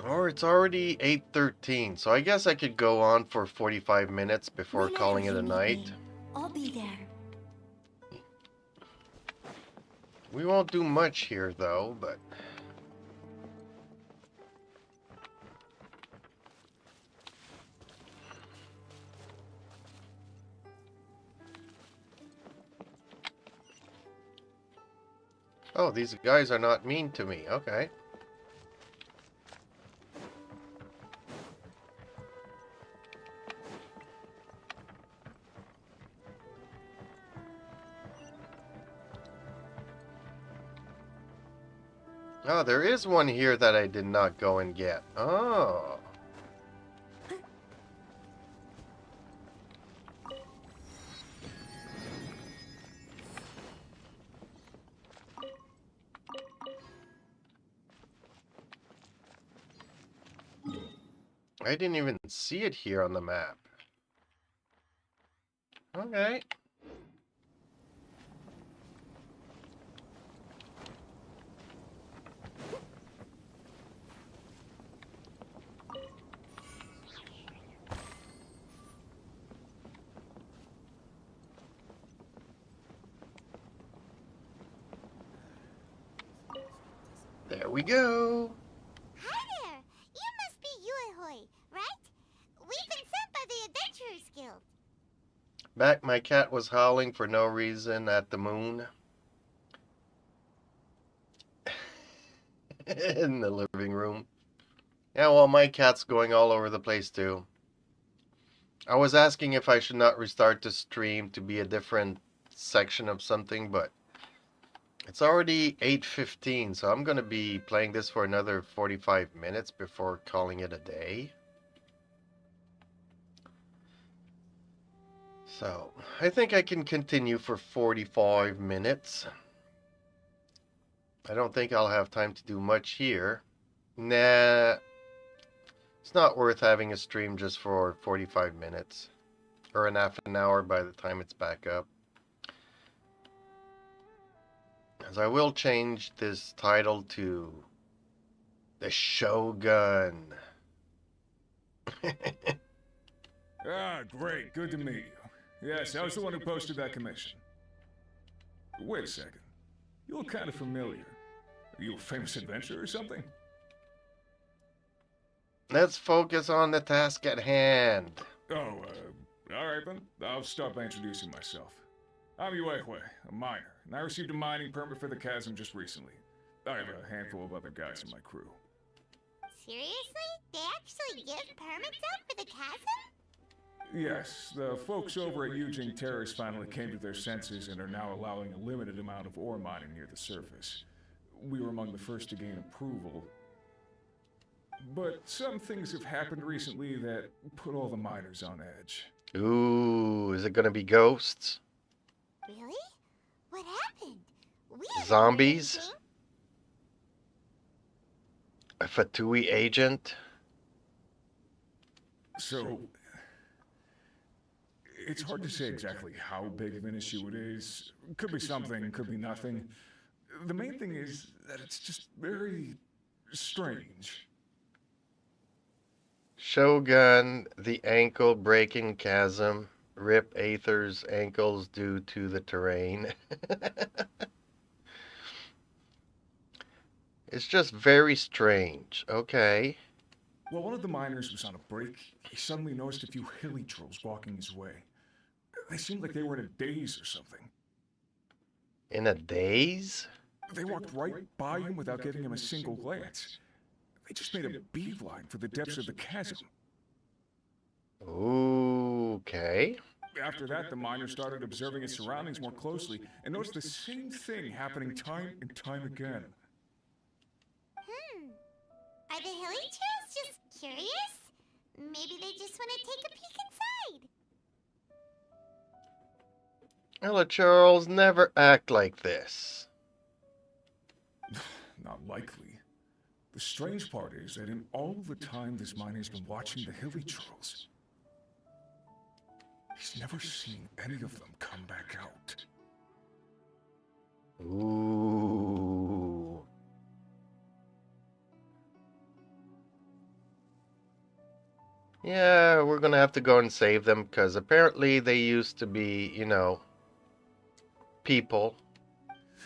Or it's already 8:13, so I guess I could go on for 45 minutes before
Whenever
calling it
you
a
need
night.
me, I'll be there.
We won't do much here though, but... Oh, these guys are not mean to me. Okay. Oh, there is one here that I did not go and get. Oh. I didn't even see it here on the map. Okay. There we go.
Hi there! You must be Yuehoi, right? We've been sent by the Adventurers Guild.
Back, my cat was howling for no reason at the moon. In the living room. Yeah, well, my cat's going all over the place too. I was asking if I should not restart the stream to be a different section of something, but it's already 8:15, so I'm going to be playing this for another 45 minutes before calling it a day. So, I think I can continue for 45 minutes. I don't think I'll have time to do much here. Nah, it's not worth having a stream just for 45 minutes. Or an half an hour by the time it's back up. As I will change this title to The Shogun.
Ah, great. Good to meet you. Yes, I was the one who posted that commission. Wait a second. You look kind of familiar. Are you a famous adventurer or something?
Let's focus on the task at hand.
Oh, alright then. I'll start by introducing myself. I'm Yuehue, a miner, and I received a mining permit for the chasm just recently. I have a handful of other guys in my crew.
Seriously? They actually give permits out for the chasm?
Yes, the folks over at Yujing Terrace finally came to their senses and are now allowing a limited amount of ore mining near the surface. We were among the first to gain approval. But some things have happened recently that put all the miners on edge.
Ooh, is it gonna be ghosts?
Really? What happened? We haven't heard
Zombies?
anything.
A Fatui agent?
So, it's hard to say exactly how big of an issue it is. Could be something, could be nothing. The main thing is that it's just very strange.
Shogun, the ankle breaking chasm. Rip Aether's ankles due to the terrain. It's just very strange. Okay.
While one of the miners was on a break, he suddenly noticed a few hilly trolls walking his way. They seemed like they were in a daze or something.
In a daze?
They walked right by him without giving him a single glance. They just made a beeline for the depths of the chasm.
Okay.
After that, the miner started observing his surroundings more closely and noticed the same thing happening time and time again.
Are the hilly trolls just curious? Maybe they just want to take a peek inside.
Ella Charles never act like this.
Not likely. The strange part is that in all the time this miner's been watching the hilly trolls, he's never seen any of them come back out.
Ooh. Yeah, we're gonna have to go and save them because apparently they used to be, you know, people.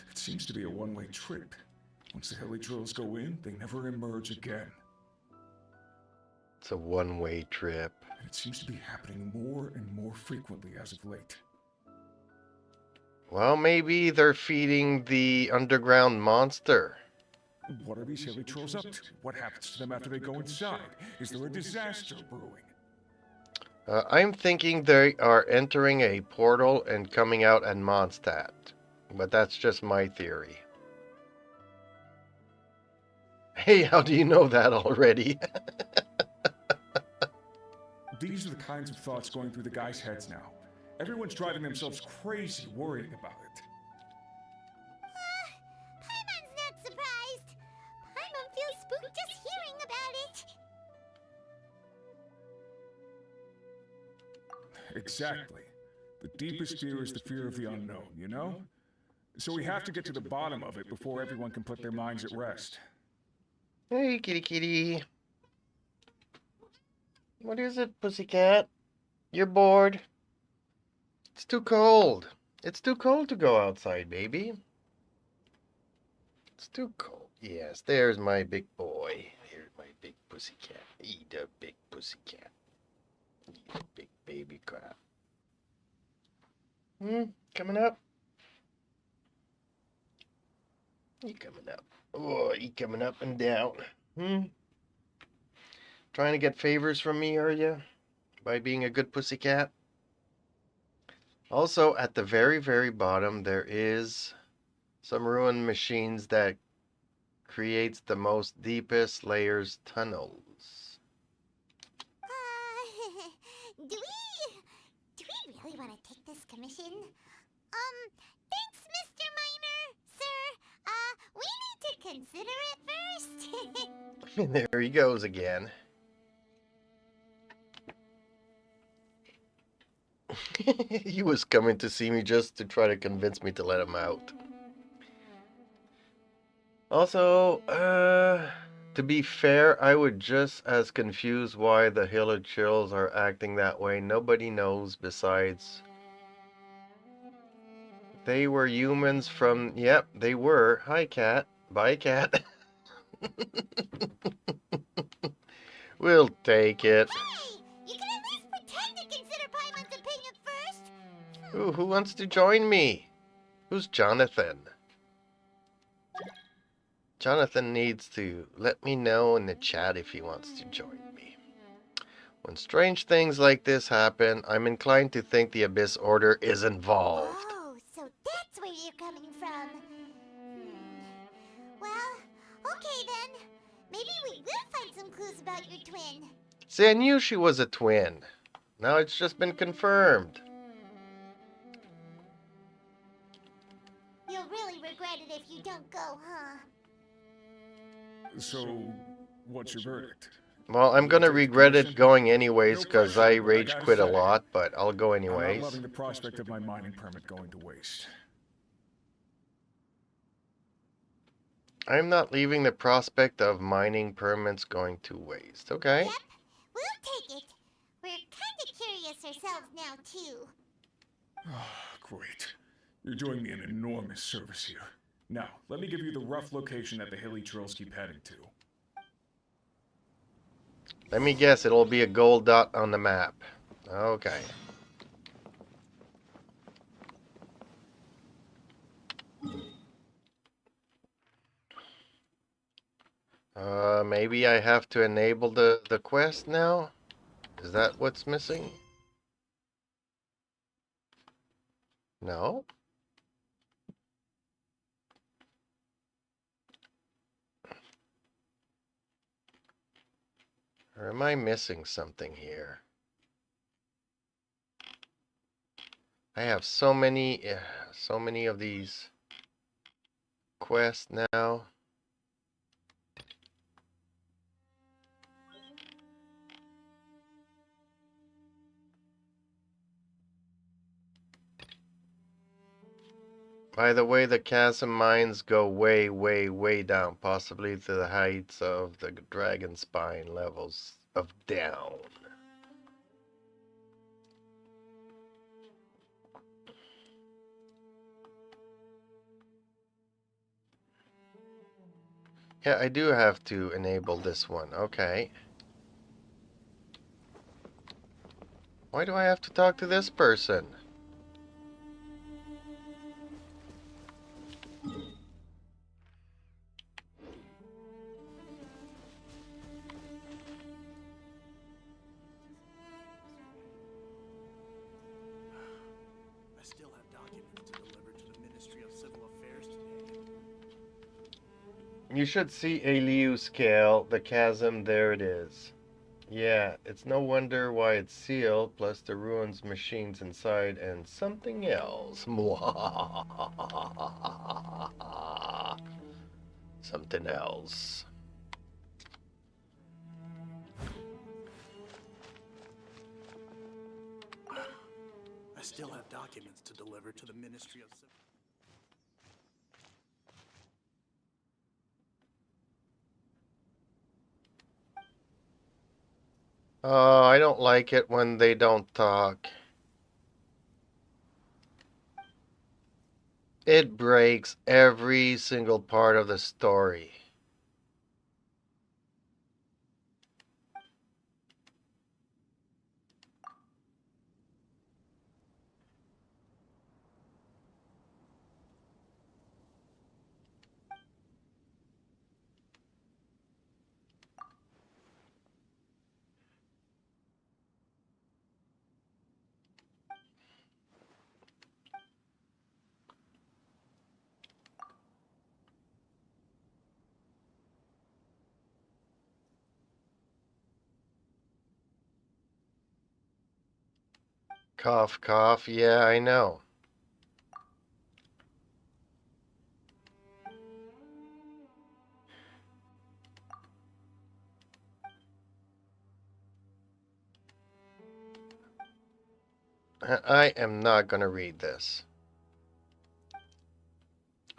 It seems to be a one-way trip. Once the hilly trolls go in, they never emerge again.
It's a one-way trip.
And it seems to be happening more and more frequently as of late.
Well, maybe they're feeding the underground monster.
What are these hilly trolls up to? What happens to them after they go inside? Is there a disaster brewing?
I'm thinking they are entering a portal and coming out at Mondstadt. But that's just my theory. Hey, how do you know that already?
These are the kinds of thoughts going through the guys' heads now. Everyone's driving themselves crazy worrying about it.
Paimon's not surprised. Paimon feels spooked just hearing about it.
Exactly. The deepest fear is the fear of the unknown, you know? So we have to get to the bottom of it before everyone can put their minds at rest.
Hey, kitty kitty. What is it, pussycat? You're bored? It's too cold. It's too cold to go outside, baby. It's too cold. Yes, there's my big boy. Here's my big pussycat. Eat a big pussycat. Eat a big baby crab. Coming up? You coming up? Oh, you coming up and down? Trying to get favors from me, are you? By being a good pussycat? Also, at the very, very bottom, there is some ruined machines that creates the most deepest layers tunnels.
Do we really want to take this commission? Thanks, Mr. Miner, sir. We need to consider it first.
There he goes again. He was coming to see me just to try to convince me to let him out. Also, to be fair, I would just as confused why the Hiller Chills are acting that way. Nobody knows besides. They were humans from... Yep, they were. Hi, cat. Bye, cat. We'll take it.
Hey, you can at least pretend to consider Paimon's opinion first.
Ooh, who wants to join me? Who's Jonathan? Jonathan needs to let me know in the chat if he wants to join me. When strange things like this happen, I'm inclined to think the Abyss Order is involved.
Oh, so that's where you're coming from. Well, okay then. Maybe we will find some clues about your twin.
See, I knew she was a twin. Now it's just been confirmed.
You'll really regret it if you don't go, huh?
So, what's your verdict?
Well, I'm gonna regret it going anyways because I rage quit a lot, but I'll go
I'm
anyways.
not loving the prospect of my mining permit going to waste.
I'm not leaving the prospect of mining permits going to waste. Okay.
Yep, we'll take it. We're kinda curious ourselves now, too.
Great. You're doing me an enormous service here. Now, let me give you the rough location that the hilly trails keep heading to.
Let me guess, it'll be a gold dot on the map. Okay. Maybe I have to enable the quest now? Is that what's missing? No? Or am I missing something here? I have so many of these quests now. By the way, the chasm mines go way, way, way down, possibly to the heights of the dragon spine levels of down. Yeah, I do have to enable this one. Okay. Why do I have to talk to this person?
I still have documents to deliver to the Ministry of Civil Affairs today.
You should see a Liu scale, the chasm, there it is. Yeah, it's no wonder why it's sealed, plus the ruins machines inside and something else. Something else.
still have documents to deliver to the Ministry of Civil...
Oh, I don't like it when they don't talk. It breaks every single part of the story. Cough, cough. Yeah, I know. I am not going to read this.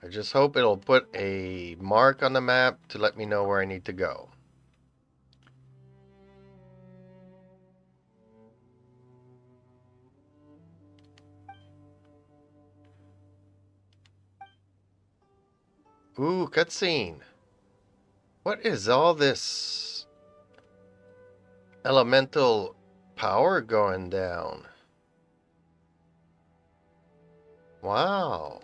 I just hope it'll put a mark on the map to let me know where I need to go. Ooh, cutscene. What is all this elemental power going down? Wow.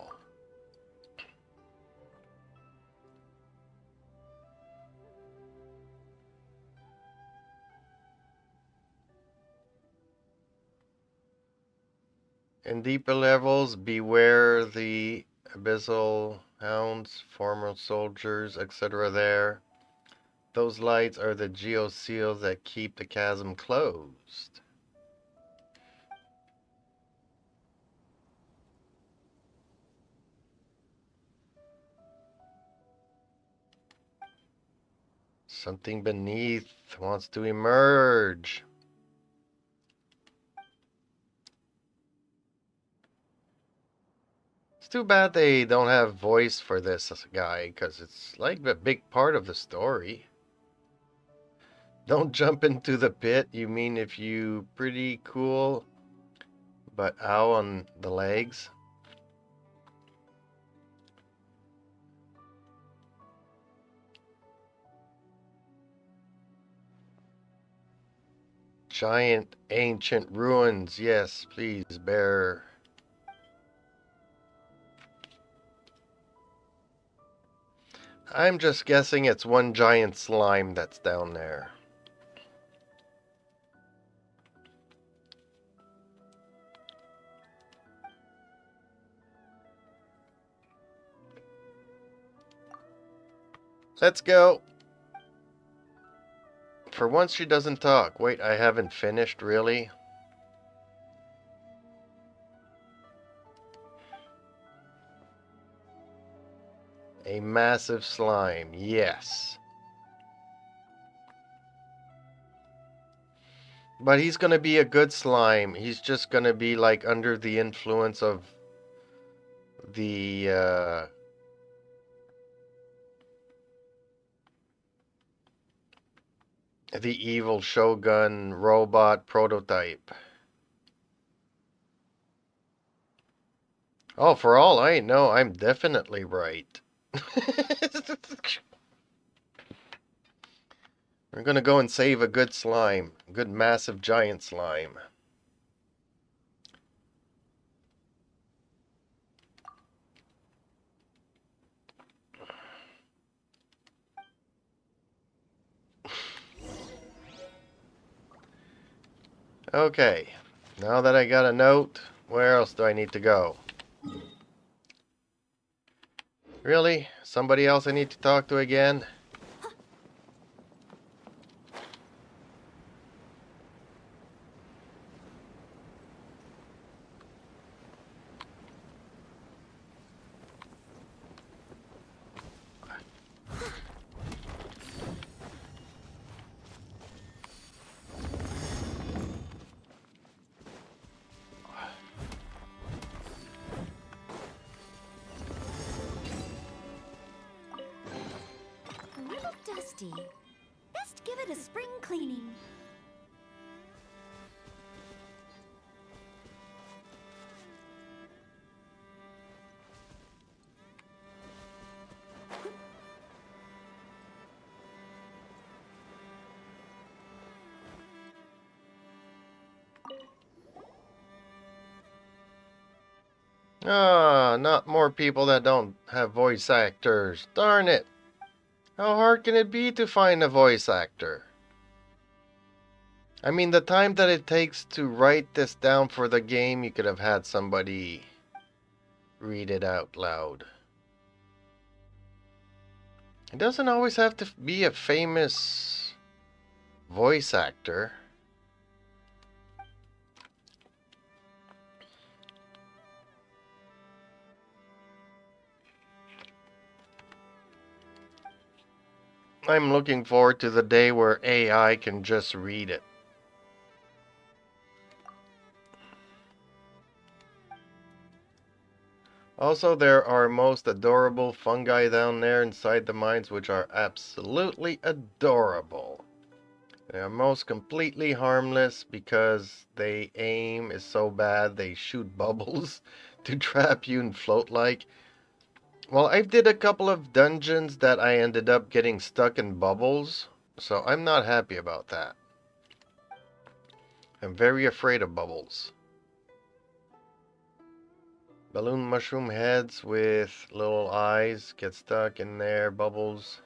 In deeper levels, beware the abyssal hounds, former soldiers, etc. there. Those lights are the geoseals that keep the chasm closed. Something beneath wants to emerge. It's too bad they don't have voice for this guy, because it's like a big part of the story. Don't jump into the pit. You mean if you pretty cool, but ow on the legs? Giant ancient ruins. Yes, please, bear. I'm just guessing it's one giant slime that's down there. Let's go. For once she doesn't talk. Wait, I haven't finished, really? A massive slime, yes. But he's gonna be a good slime. He's just gonna be like under the influence of the evil Shogun robot prototype. Oh, for all I know, I'm definitely right. We're gonna go and save a good slime. A good massive giant slime. Okay. Now that I got a note, where else do I need to go? Really? Somebody else I need to talk to again?
dusty. Best give it a spring cleaning.
Ah, not more people that don't have voice actors. Darn it. How hard can it be to find a voice actor? I mean, the time that it takes to write this down for the game, you could have had somebody read it out loud. It doesn't always have to be a famous voice actor. I'm looking forward to the day where AI can just read it. Also, there are most adorable fungi down there inside the mines, which are absolutely adorable. They are most completely harmless because they aim is so bad they shoot bubbles to trap you and float like. Well, I did a couple of dungeons that I ended up getting stuck in bubbles, so I'm not happy about that. I'm very afraid of bubbles. Balloon mushroom heads with little eyes get stuck in there, bubbles.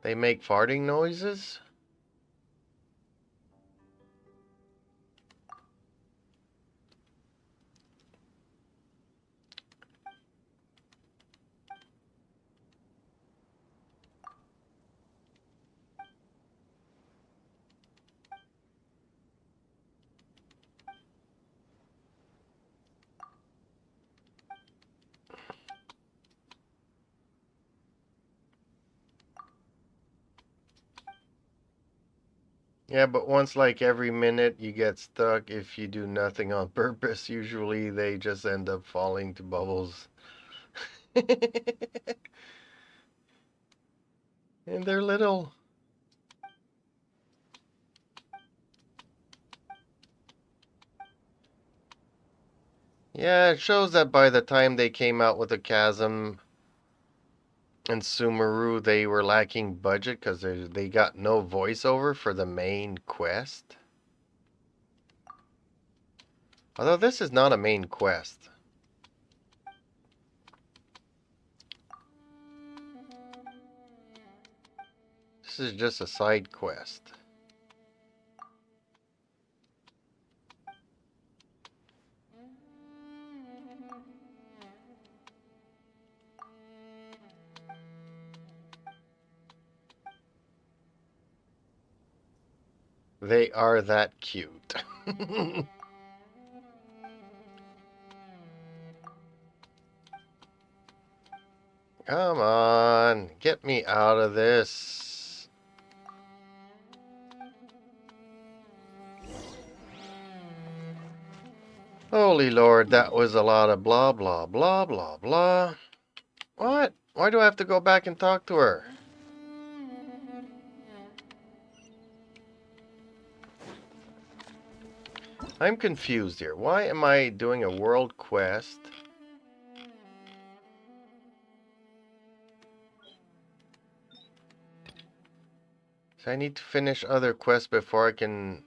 They make farting noises? Yeah, but once like every minute you get stuck if you do nothing on purpose. Usually they just end up falling to bubbles. And they're little. Yeah, it shows that by the time they came out with the Chasm and Sumeru, they were lacking budget because they got no voiceover for the main quest. Although this is not a main quest. This is just a side quest. They are that cute. Come on, get me out of this. Holy Lord, that was a lot of blah, blah, blah, blah, blah. What? Why do I have to go back and talk to her? I'm confused here. Why am I doing a world quest? So I need to finish other quests before I can...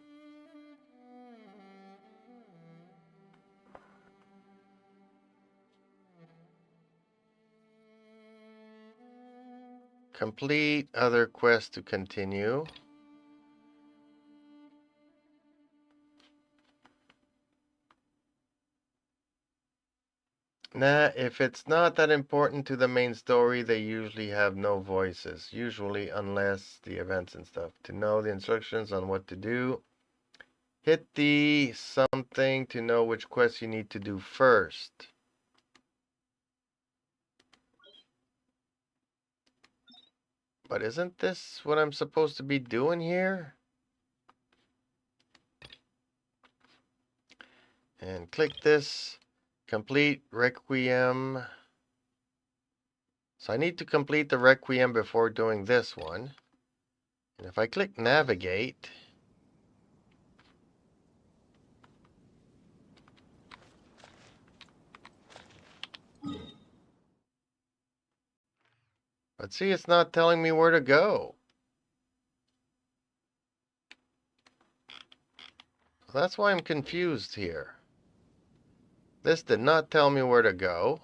complete other quests to continue. Nah, if it's not that important to the main story, they usually have no voices. Usually, unless the events and stuff. To know the instructions on what to do, hit the something to know which quest you need to do first. But isn't this what I'm supposed to be doing here? And click this. Complete Requiem. So I need to complete the Requiem before doing this one. And if I click navigate, but see, it's not telling me where to go. That's why I'm confused here. This did not tell me where to go.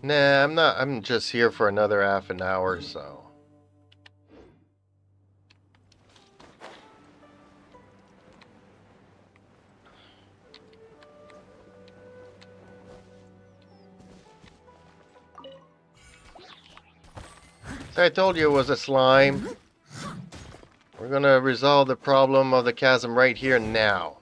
Nah, I'm not. I'm just here for another half an hour or so. So I told you it was a slime. We're gonna resolve the problem of the chasm right here now.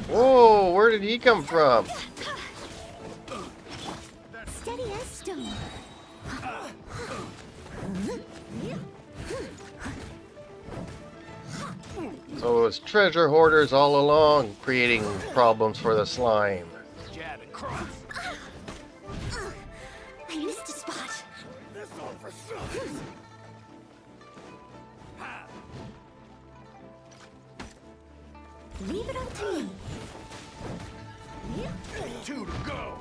Whoa, where did he come from?
Steady as stone.
So it was treasure hoarders all along, creating problems for the slime.
Jab and cross.
I missed a spot.
This all for some.
Leave it up to me.
2 to go.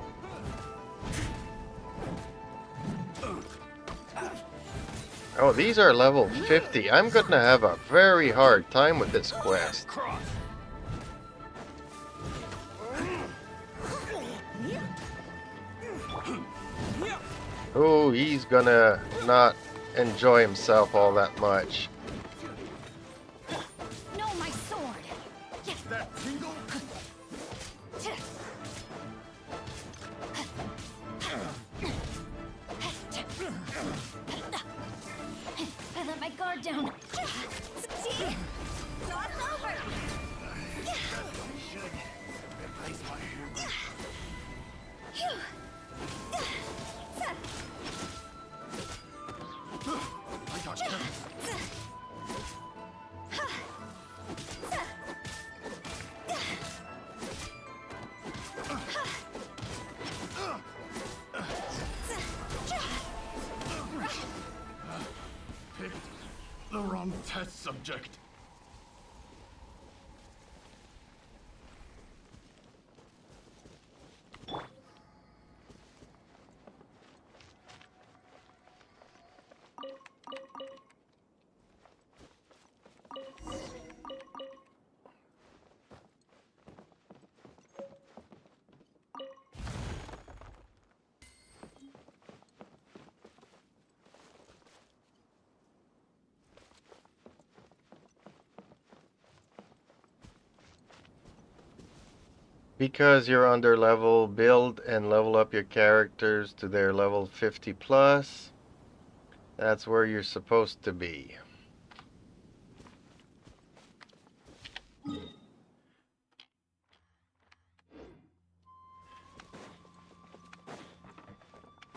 Oh, these are level 50. I'm gonna have a very hard time with this quest.
Cross.
Oh, he's gonna not enjoy himself all that much.
No, my sword.
That tingle.
I let my guard down. See? So it's over.
Should replace my hammer. I got you. Picked the wrong test subject.
Because you're under level, build and level up your characters to their level 50 plus. That's where you're supposed to be.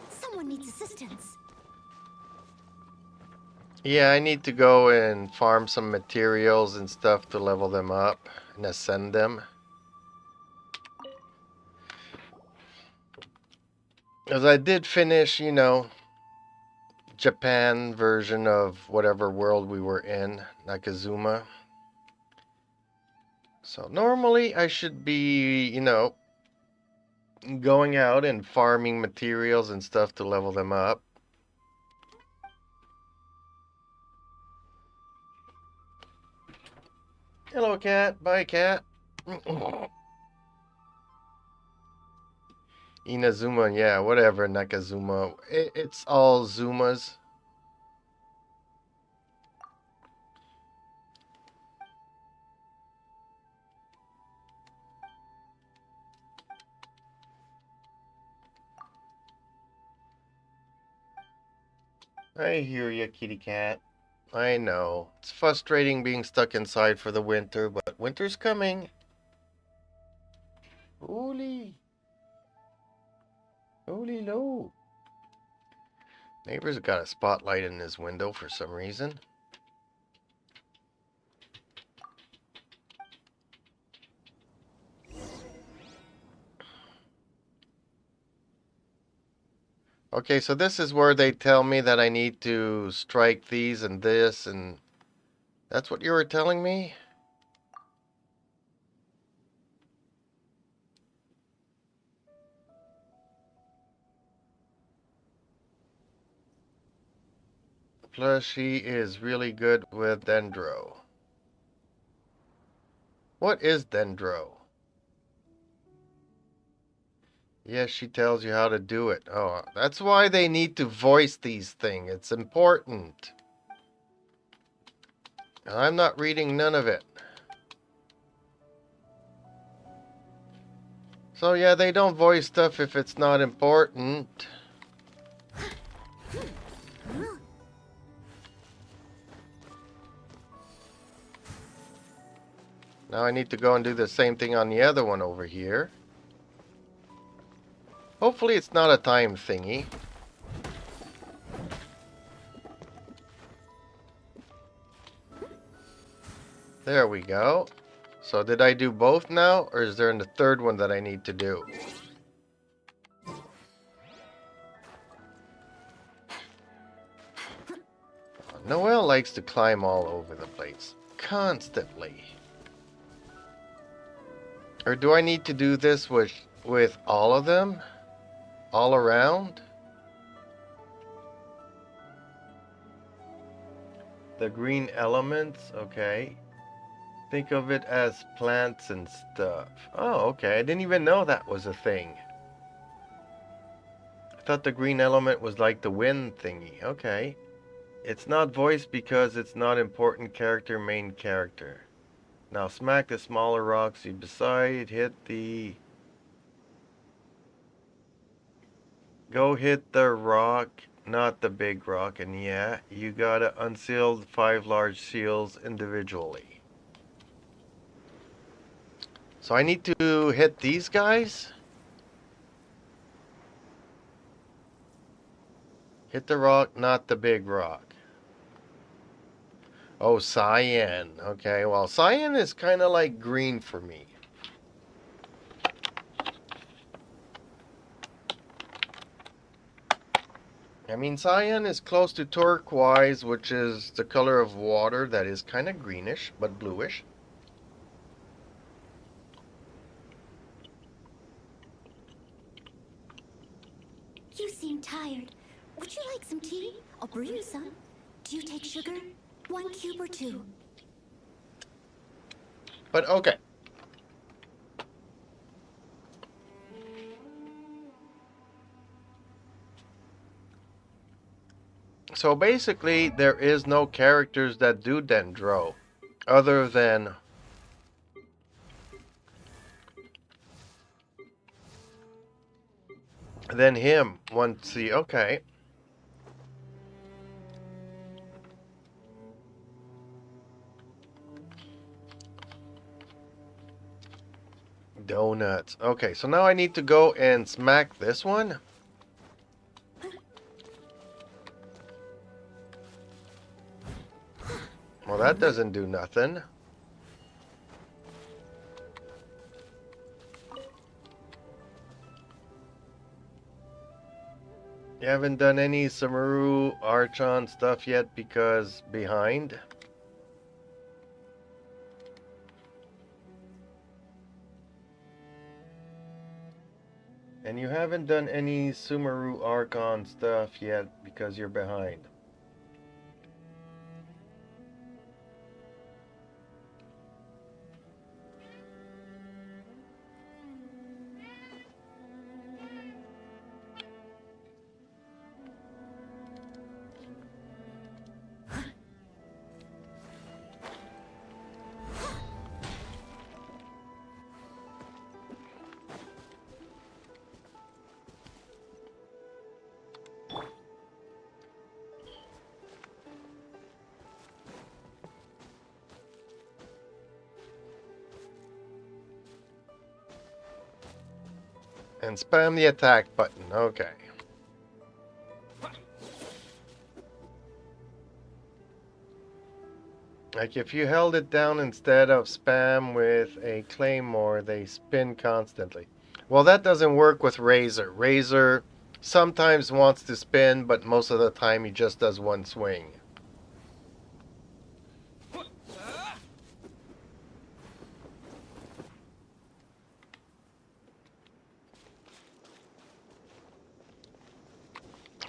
Someone needs assistance.
Yeah, I need to go and farm some materials and stuff to level them up and ascend them. As I did finish, you know, Japan version of whatever world we were in, Nakazuma. So normally I should be, you know, going out and farming materials and stuff to level them up. Hello, cat. Bye, cat. Inazuma, yeah, whatever, Nakazuma. It's all Zumas. I hear you, kitty cat. I know. It's frustrating being stuck inside for the winter, but winter's coming. Holy. Holy low. Neighbor's got a spotlight in his window for some reason. Okay, so this is where they tell me that I need to strike these and this, and that's what you were telling me? Plus, she is really good with Dendro. What is Dendro? Yes, she tells you how to do it. Oh, that's why they need to voice these things. It's important. I'm not reading none of it. So yeah, they don't voice stuff if it's not important. Now I need to go and do the same thing on the other one over here. Hopefully it's not a time thingy. There we go. So did I do both now, or is there a third one that I need to do? Noelle likes to climb all over the place. Constantly. Or do I need to do this with all of them? All around? The green elements, okay. Think of it as plants and stuff. Oh, okay. I didn't even know that was a thing. I thought the green element was like the wind thingy. Okay. It's not voiced because it's not important character, main character. Now smack the smaller rocks you beside, hit the... Go hit the rock, not the big rock, and yeah, you gotta unseal the 5 large seals individually. So I need to hit these guys? Hit the rock, not the big rock. Oh, cyan. Okay, well, cyan is kind of like green for me. I mean, cyan is close to turquoise, which is the color of water that is kind of greenish, but bluish.
You seem tired. Would you like some tea? I'll brew you some. Do you take sugar? 1 cube or 2?
But okay. So basically, there is no characters that do Dendro, other than him. Once the okay. Donuts. Okay, so now I need to go and smack this one. Well, that doesn't do nothing. You haven't done any Samaru Archon stuff yet because behind. And you haven't done any Sumeru Archon stuff yet because you're behind. And spam the attack button. Okay. Like if you held it down instead of spam with a claymore, they spin constantly. Well, that doesn't work with Razor. Razor sometimes wants to spin, but most of the time he just does one swing.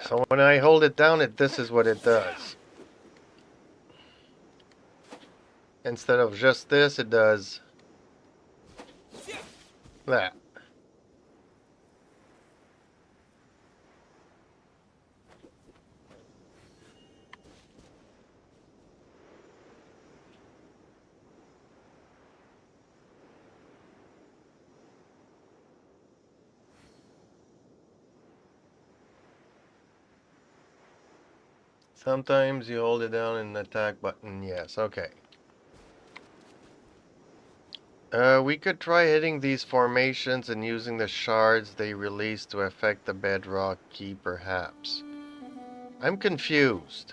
So when I hold it down, this is what it does. Instead of just this, it does that. Sometimes you hold it down and attack button. Yes, okay. We could try hitting these formations and using the shards they release to affect the bedrock key, perhaps. I'm confused.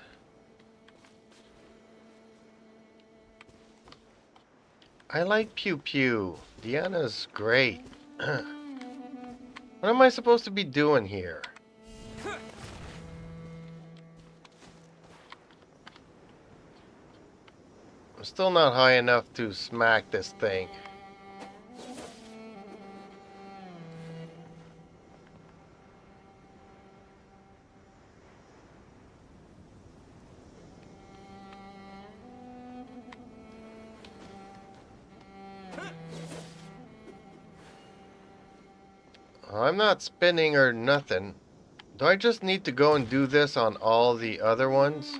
I like Pew Pew. Deanna's great. What am I supposed to be doing here? I'm still not high enough to smack this thing. I'm not spinning or nothing. Do I just need to go and do this on all the other ones?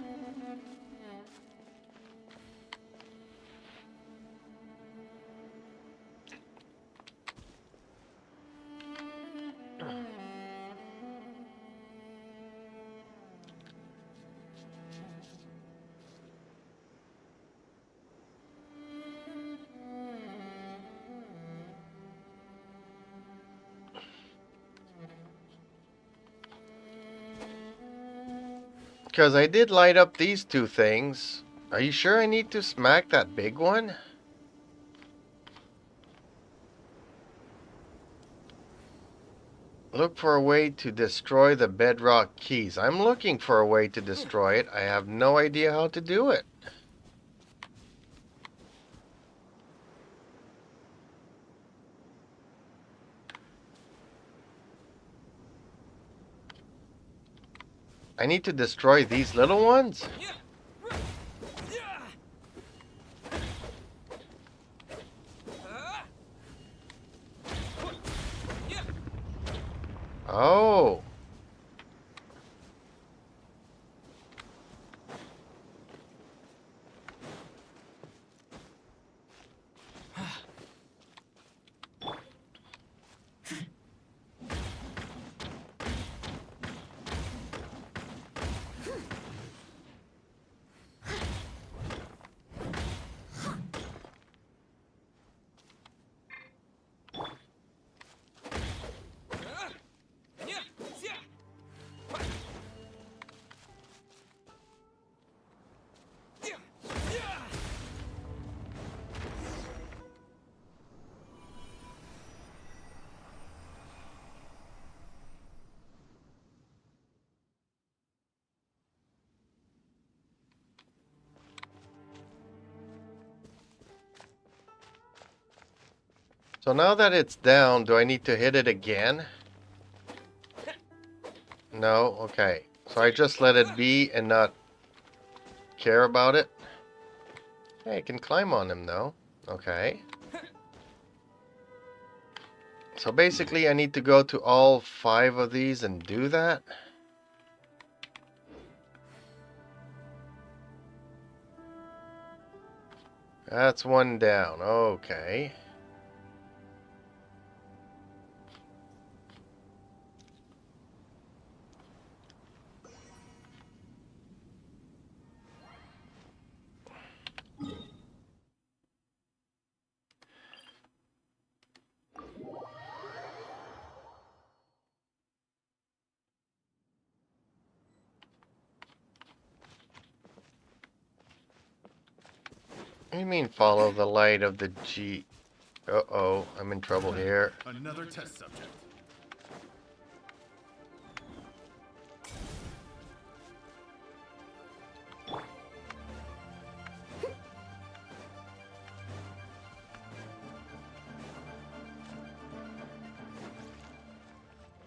Because I did light up these two things. Are you sure I need to smack that big one? Look for a way to destroy the bedrock keys. I'm looking for a way to destroy it. I have no idea how to do it. I need to destroy these little ones? Oh. So now that it's down, do I need to hit it again? No? Okay. So I just let it be and not care about it? Hey, I can climb on him though. Okay. So basically I need to go to all 5 of these and do that? That's one down. Okay. What do you mean follow the light of the G? Uh-oh, I'm in trouble here.
Another test subject.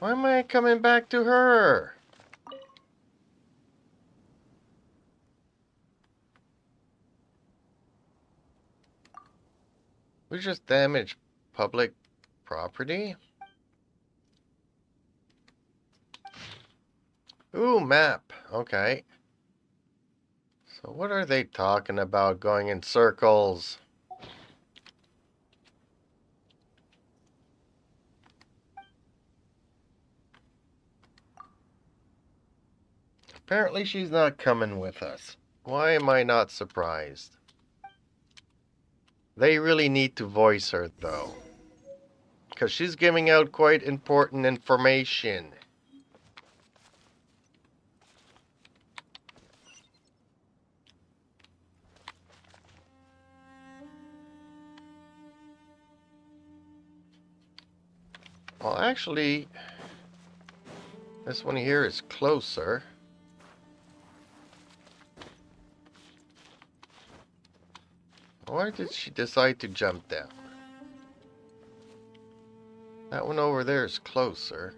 Why am I coming back to her? We just damaged public property? Ooh, map. Okay. So what are they talking about going in circles? Apparently she's not coming with us. Why am I not surprised? They really need to voice her, though. Because she's giving out quite important information. Well, actually, this one here is closer. Why did she decide to jump down? That one over there is closer.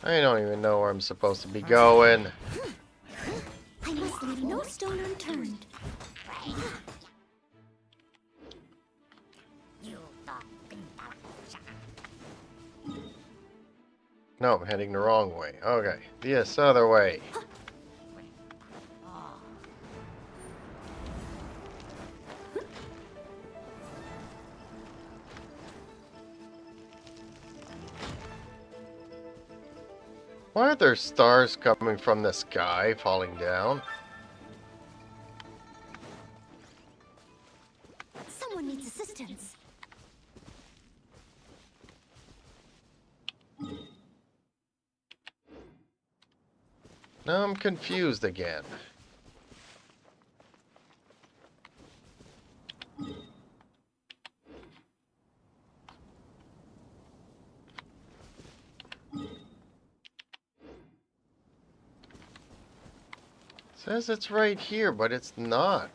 I don't even know where I'm supposed to be going.
I must leave no stone unturned.
No, I'm heading the wrong way. Okay, this other way. Why are there stars coming from the sky falling down?
Someone needs assistance.
Now I'm confused again. Says it's right here, but it's not.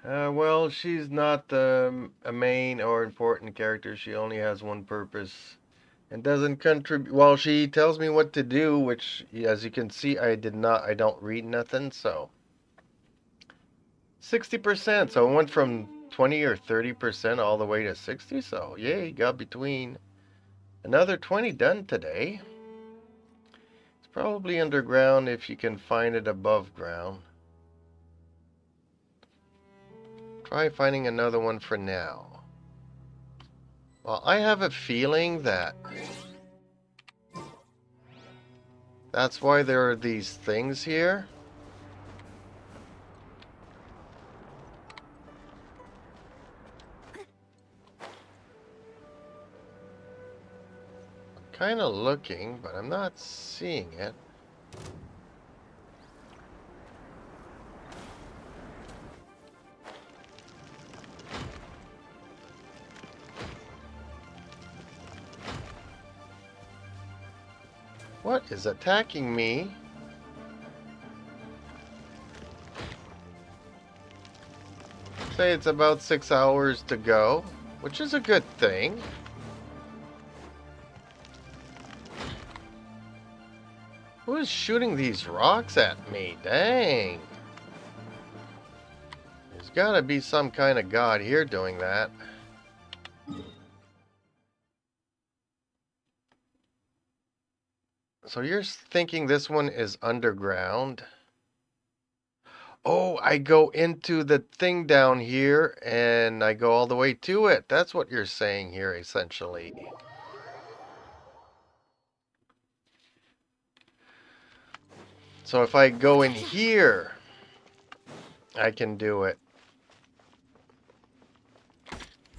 Well, she's not a main or important character. She only has one purpose and doesn't contribute. Well, she tells me what to do, which, as you can see, I don't read nothing, so. 60%, so it went from 20 or 30% all the way to 60, so yay, got between another 20 done today. It's probably underground if you can find it above ground. Try finding another one for now. Well, I have a feeling that that's why there are these things here. Kind of looking, but I'm not seeing it. What is attacking me? Say it's about 6 hours to go, which is a good thing. Who is shooting these rocks at me? Dang. There's gotta be some kind of god here doing that. So you're thinking this one is underground? Oh, I go into the thing down here and I go all the way to it. That's what you're saying here, essentially. So if I go in here, I can do it.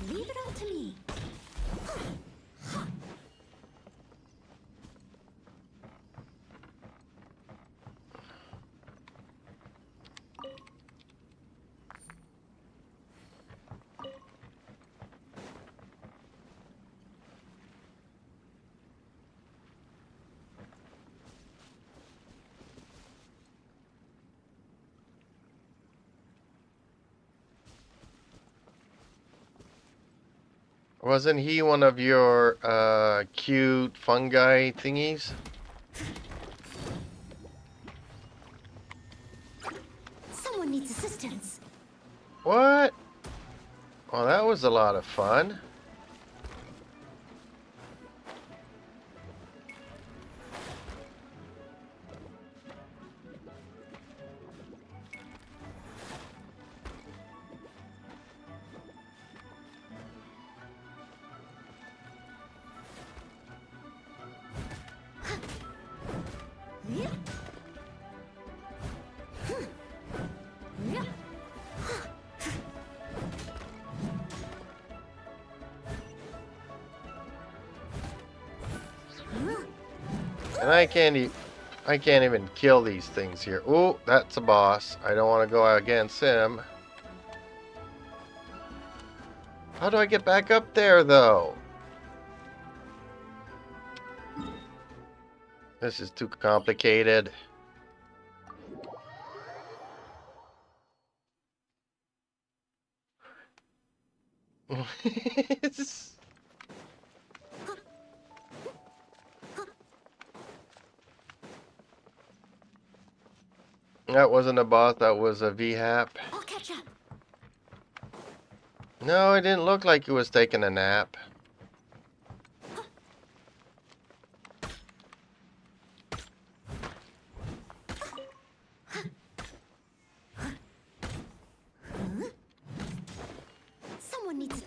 Leave it all to me.
Wasn't he one of your cute fungi thingies?
Someone needs assistance.
What? Well, that was a lot of fun. And I can't even kill these things here. Ooh, that's a boss. I don't want to go against him. How do I get back up there, though? This is too complicated. That wasn't a boss, that was a VHAP.
I'll catch up.
No, it didn't look like he was taking a nap.
Someone needs.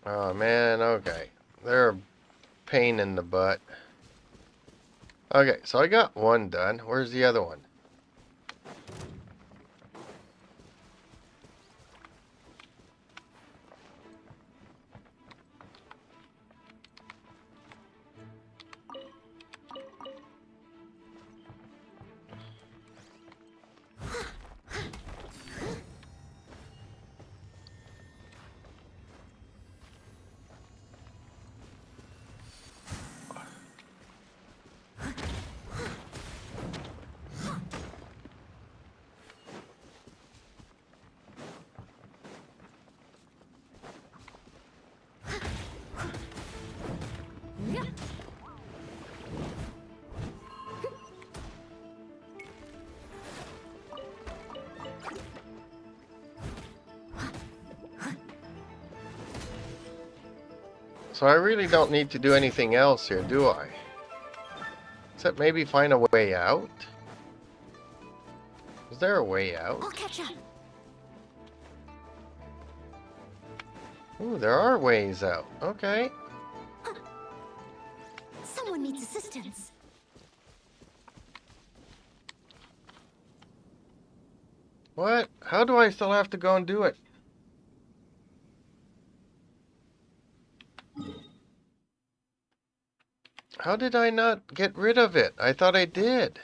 Oh man, okay. They're a pain in the butt. Okay, so I got one done. Where's the other one? So I really don't need to do anything else here, do I? Except maybe find a way out? Is there a way out?
I'll catch up.
Ooh, there are ways out. Okay.
Someone needs assistance.
What? How do I still have to go and do it? How did I not get rid of it? I thought I did.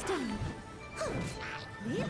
stone. Yeah.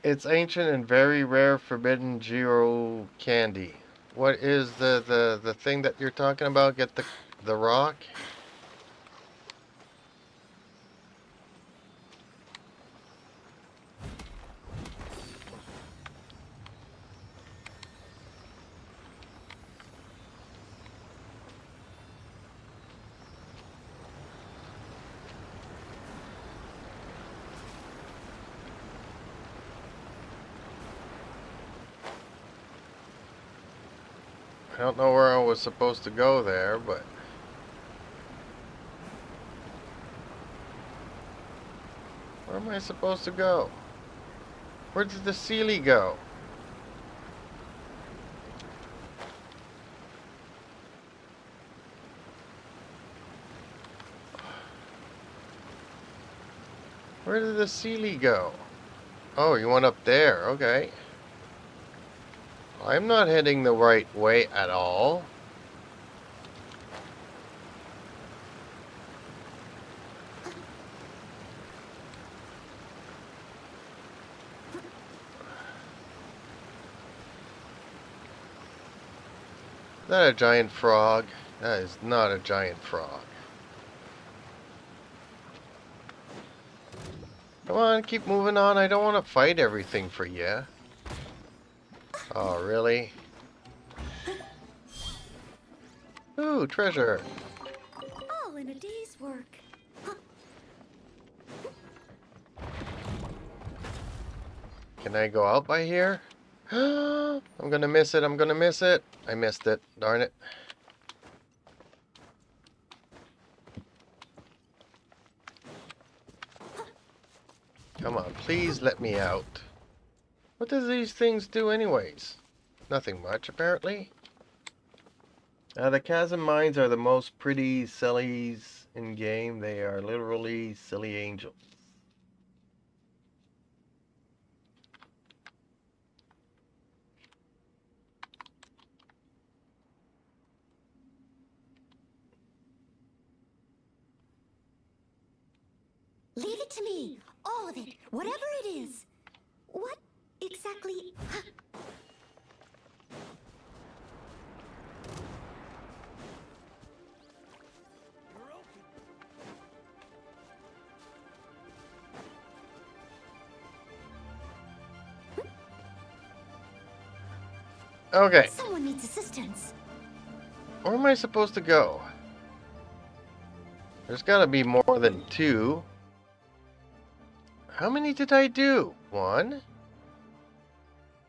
It's ancient and very rare forbidden Geo candy. What is the thing that you're talking about? Get the rock? I don't know where I was supposed to go there, but where am I supposed to go? Where did the Sealy go? Where did the Sealy go? Oh, you went up there. Okay. I'm not heading the right way at all. Is that a giant frog? That is not a giant frog. Come on, keep moving on. I don't want to fight everything for you. Oh, really? Ooh, treasure.
All in a day's work.
Can I go out by here? I'm gonna miss it. I'm gonna miss it. I missed it. Darn it. Come on, please let me out. What does these things do anyways? Nothing much, apparently. The chasm mines are the most pretty sillies in game. They are literally silly angels.
Leave it to me. All of it. Whatever it is. What exactly...
Okay.
Someone needs assistance.
Where am I supposed to go? There's gotta be more than 2. How many did I do? 1,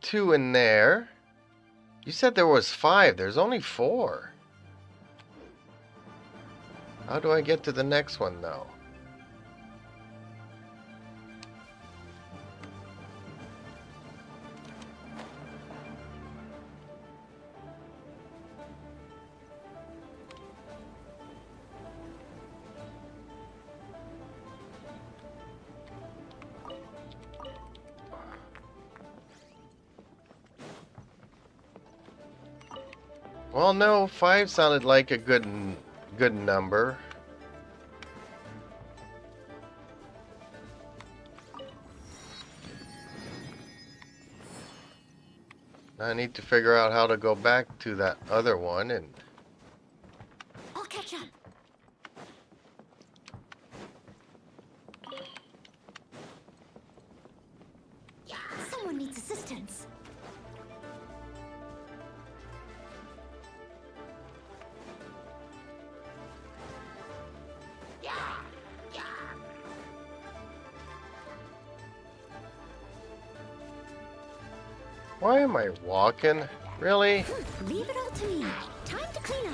2 in there. You said there was 5. There's only 4. How do I get to the next one, though? Well, no, 5 sounded like a good number. I need to figure out how to go back to that other one and...
I'll catch up.
needs assistance.
Why am I walking? Really?
Leave it all to me. Time to clean up.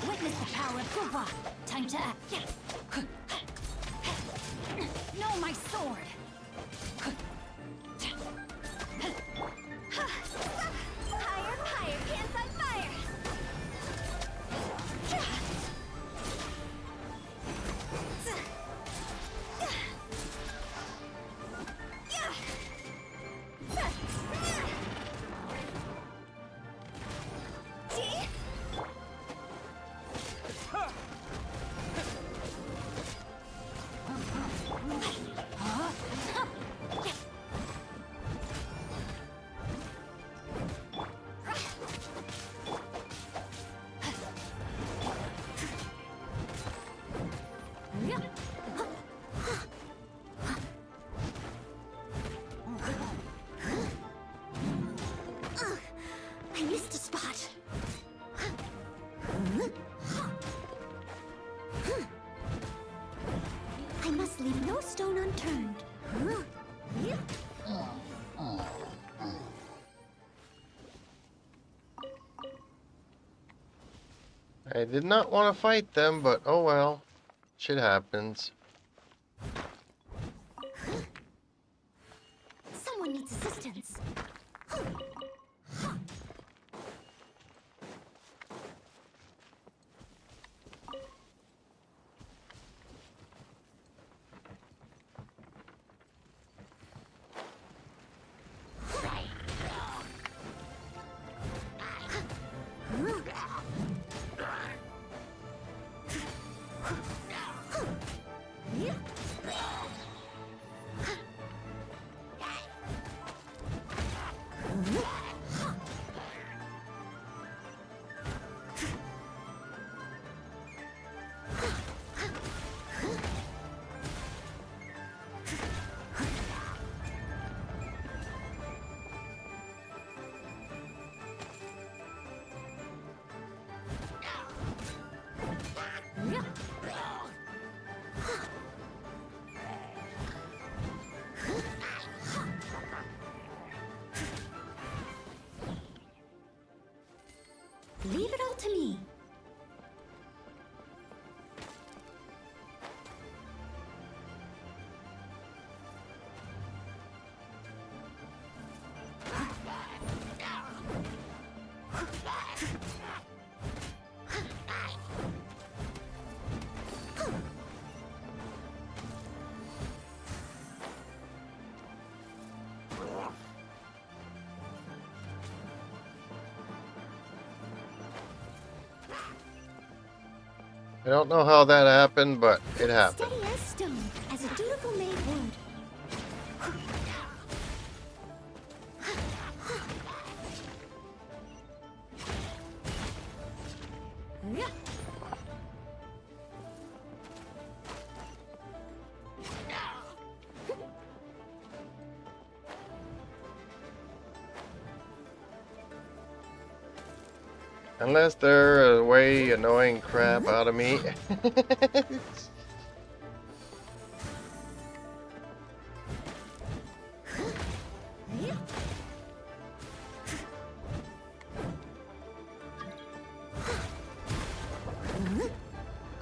Witness the power of Guba. Time to act. No, my sword.
Higher, higher, can't fight fire. I missed a spot. I must leave no stone unturned.
I did not want to fight them, but oh well. Shit happens.
Someone needs assistance. Leave it all to me.
I don't know how that happened, but it happened.
Steady as stone, as a dutiful maid would.
Unless they're a way annoying crap out of me.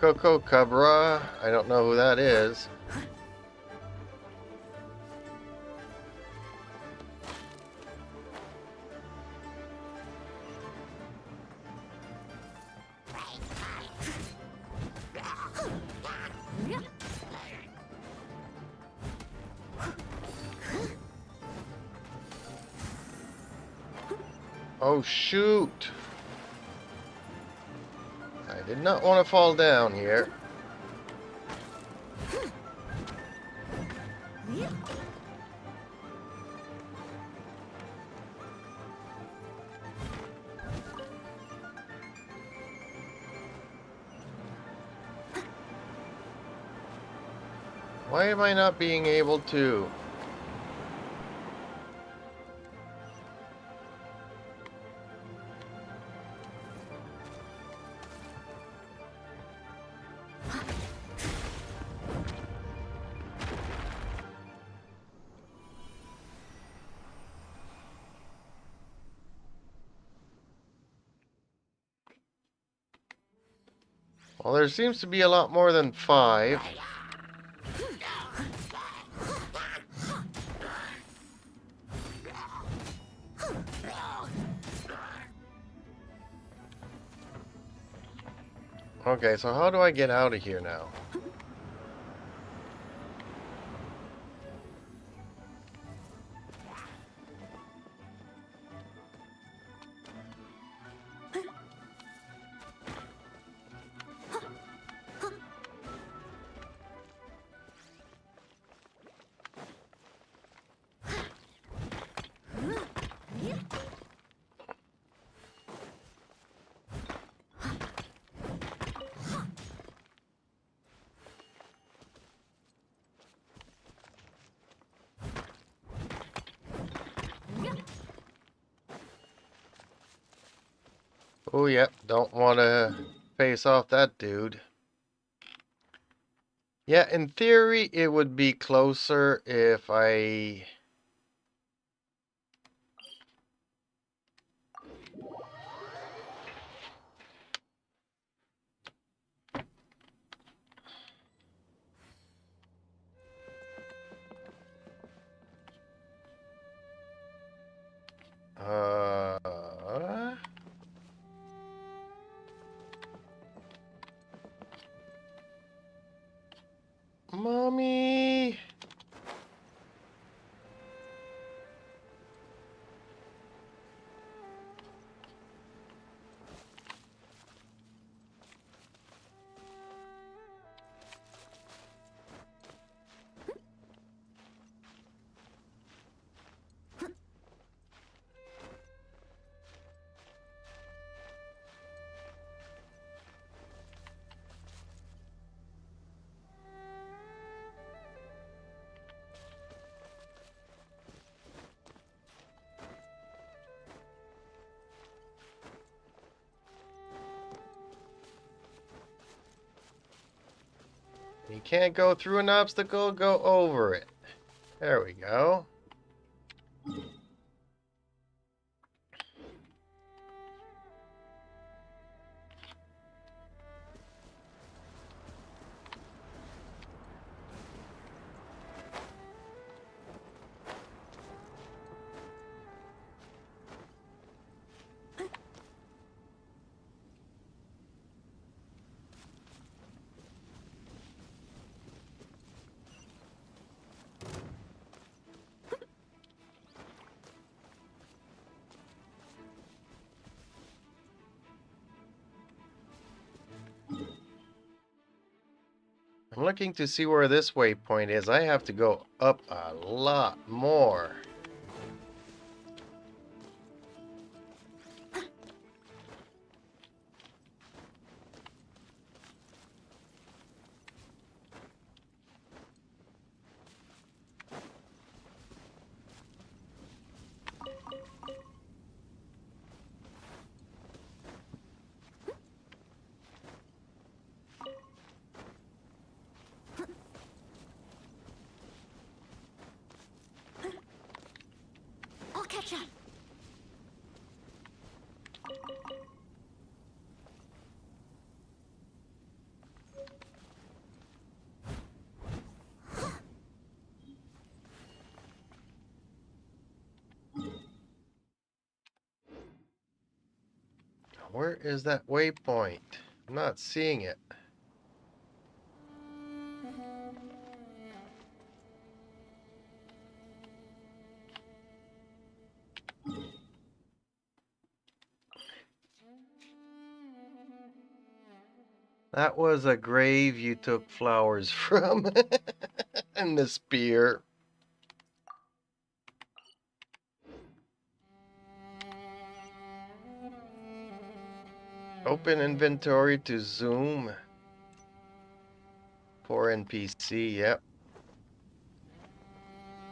Coco Cabra, I don't know who that is. Oh shoot! I did not want to fall down here. Why am I not being able to? Well, there seems to be a lot more than 5. Okay, so how do I get out of here now? Oh, yep, don't want to face off that dude. Yeah, in theory, it would be closer if I... Mommy! You can't go through an obstacle, go over it. There we go. I'm looking to see where this waypoint is. I have to go up a lot more.
I'll catch up.
Where is that waypoint? I'm not seeing it. That was a grave you took flowers from. And the spear. Open inventory to zoom. Poor NPC, yep.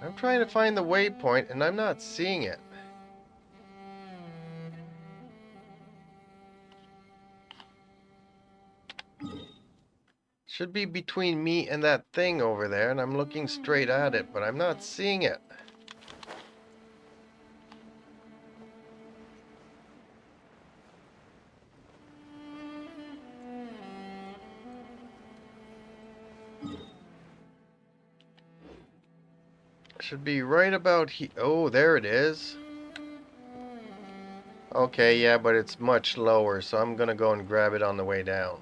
I'm trying to find the waypoint and I'm not seeing it. Should be between me and that thing over there, and I'm looking straight at it, but I'm not seeing it. Should be right about here. Oh, there it is. Okay, yeah, but it's much lower, so I'm gonna go and grab it on the way down.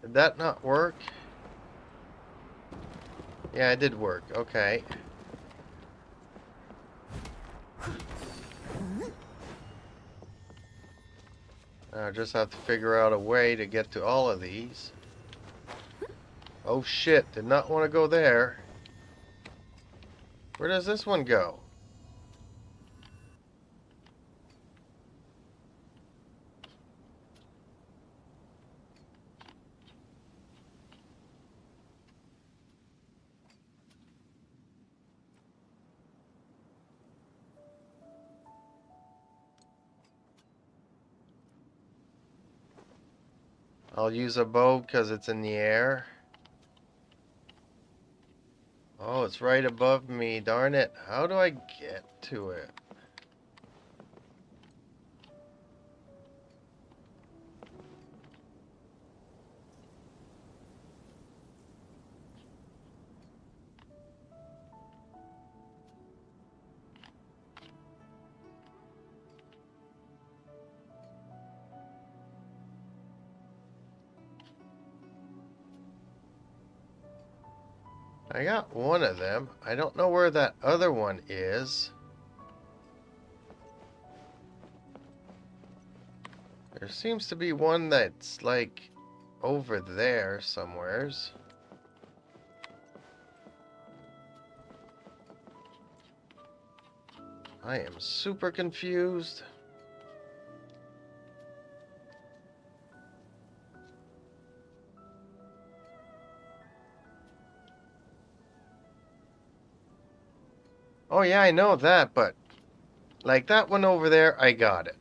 Did that not work? Yeah, it did work. Okay. Now I just have to figure out a way to get to all of these. Oh shit, did not want to go there. Where does this one go? I'll use a bow because it's in the air. Oh, it's right above me. Darn it. How do I get to it? I got one of them. I don't know where that other one is. There seems to be one that's like over there somewheres. I am super confused. Oh yeah, I know that, but like that one over there, I got it.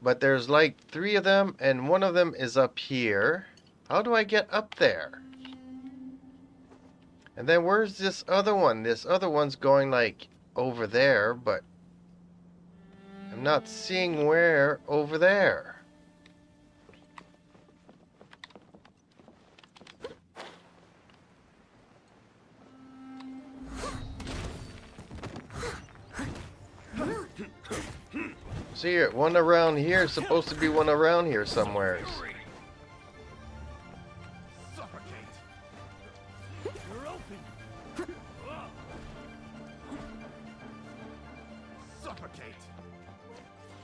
But there's like 3 of them, and one of them is up here. How do I get up there? And then where's this other one? This other one's going like over there, but I'm not seeing where over there. See here, one around here, supposed to be one around here somewhere.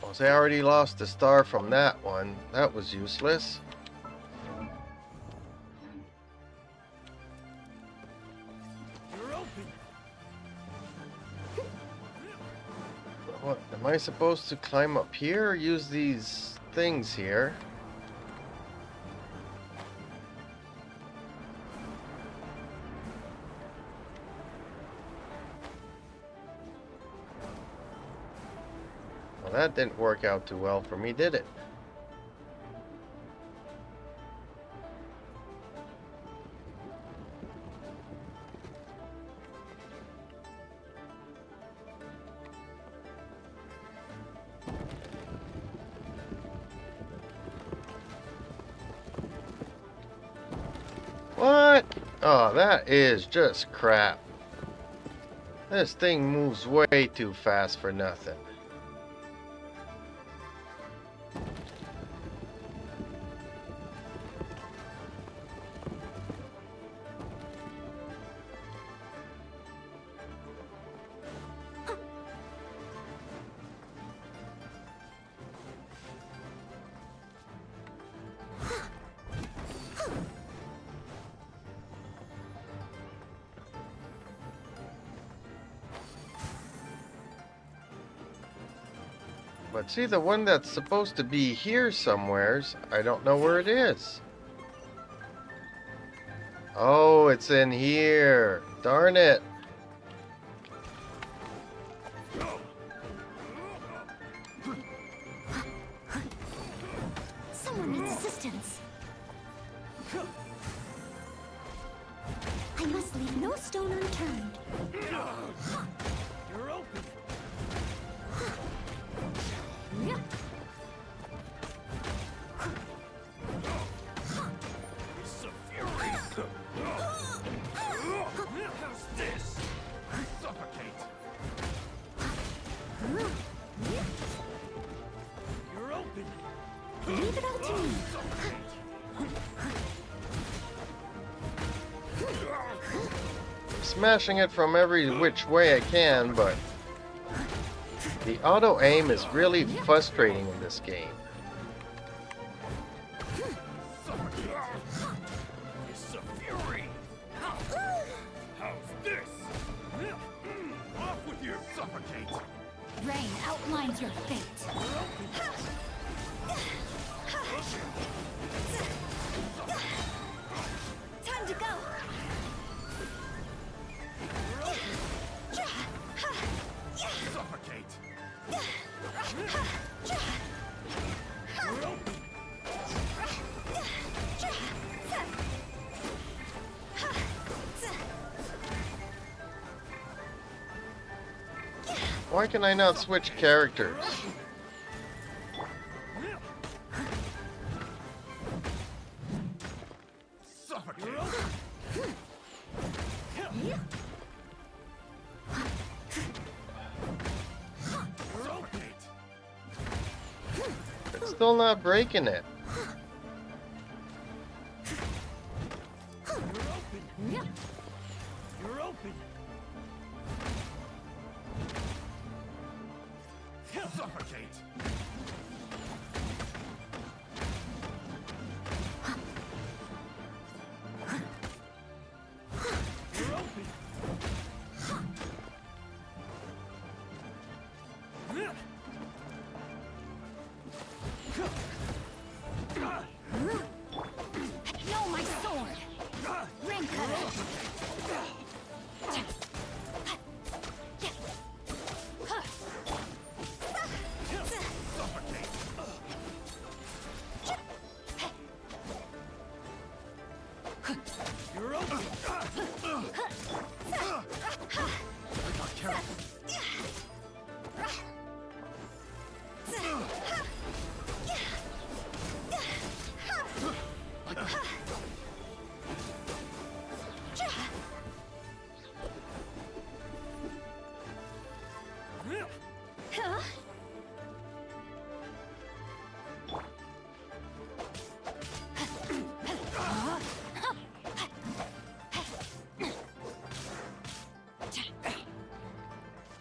Oh, so I already lost the star from that one. That was useless. What, am I supposed to climb up here or use these things here? Well, that didn't work out too well for me, did it? What? Oh, that is just crap. This thing moves way too fast for nothing. But see, the one that's supposed to be here somewheres, I don't know where it is. Oh, it's in here. Darn it.
Someone needs assistance. I must leave no stone unturned.
You're open. It's a fury. How's this? Suffocate. You're open.
Leave it all to me.
I'm smashing it from every which way I can, but the auto aim is really frustrating in this game.
It's a fury. How's this? Off with you. Suffocate.
Rain outlines your fate.
Time to go.
Suffocate.
Why can I not switch characters?
Suffocate.
It's still not breaking it.
You're open. Suffocate. You're open.
No, my sword! Ring cutter!
You're open. I got careful.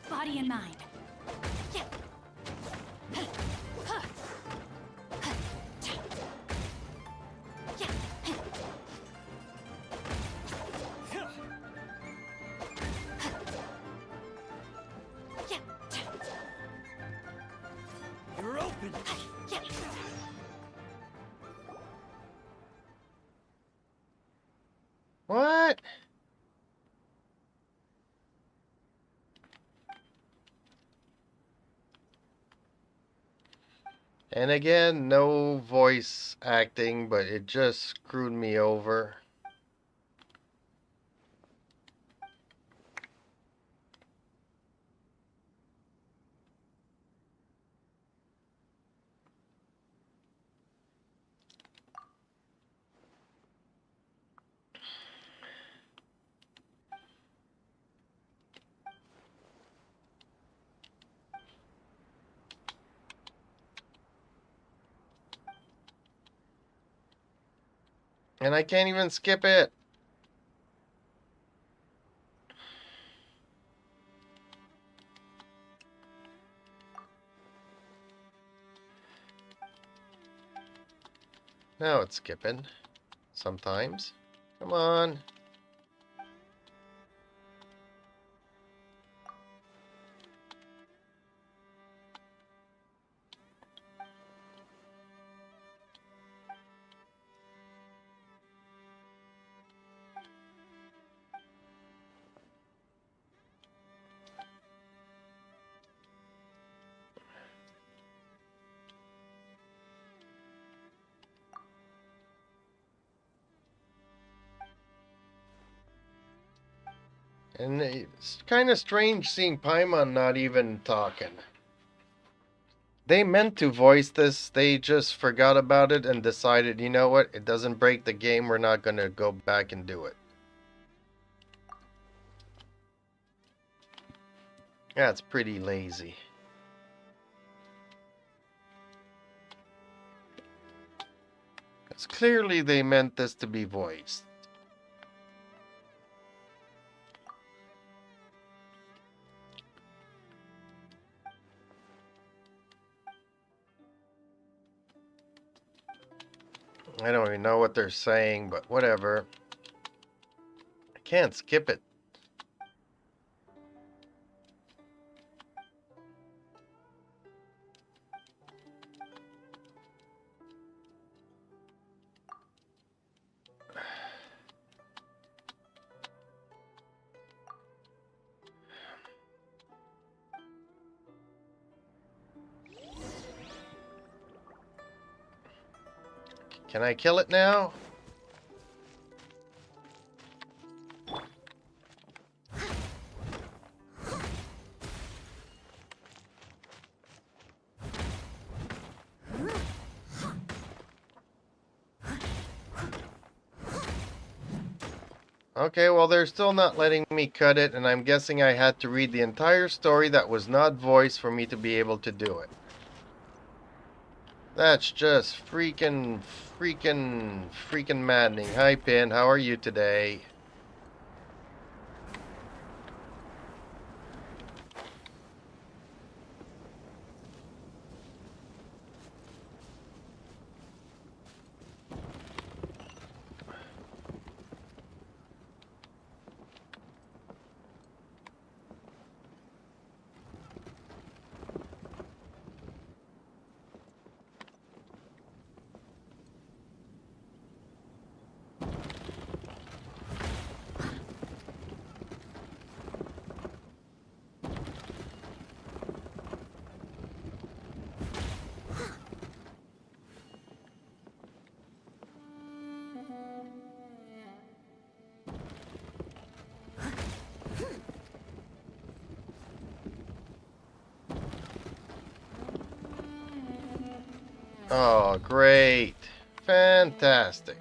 Body and mind.
You're open.
What? And again, no voice acting, but it just screwed me over. And I can't even skip it. Now it's skipping. Sometimes. Come on. And it's kind of strange seeing Paimon not even talking. They meant to voice this, they just forgot about it and decided, you know what, it doesn't break the game, we're not gonna go back and do it. Yeah, it's pretty lazy. Because clearly they meant this to be voiced. I don't even know what they're saying, but whatever. I can't skip it. Can I kill it now? Okay, well, they're still not letting me cut it, and I'm guessing I had to read the entire story that was not voiced for me to be able to do it. That's just freaking maddening. Hi, Pin. How are you today? Oh, great. Fantastic.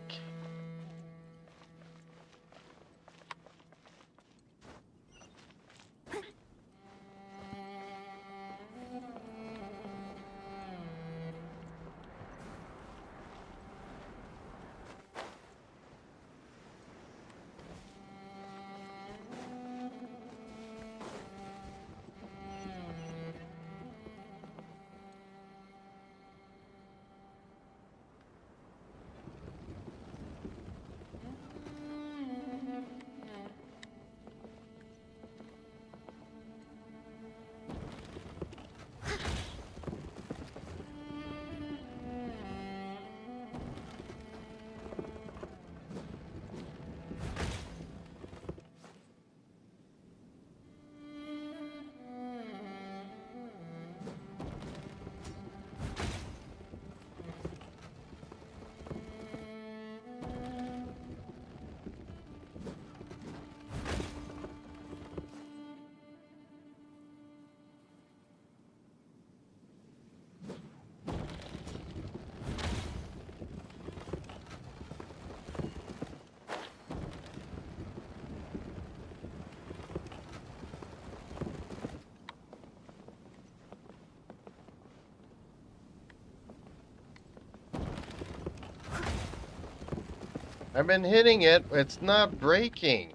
I've been hitting it, it's not breaking.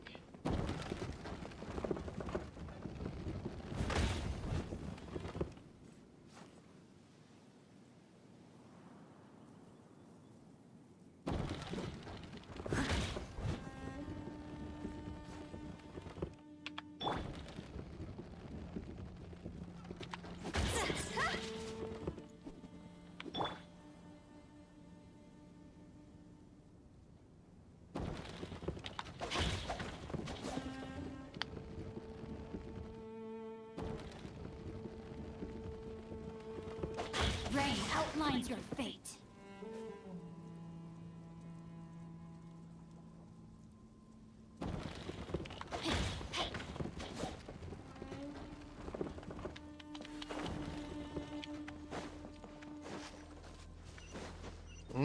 Rain outlines your fate.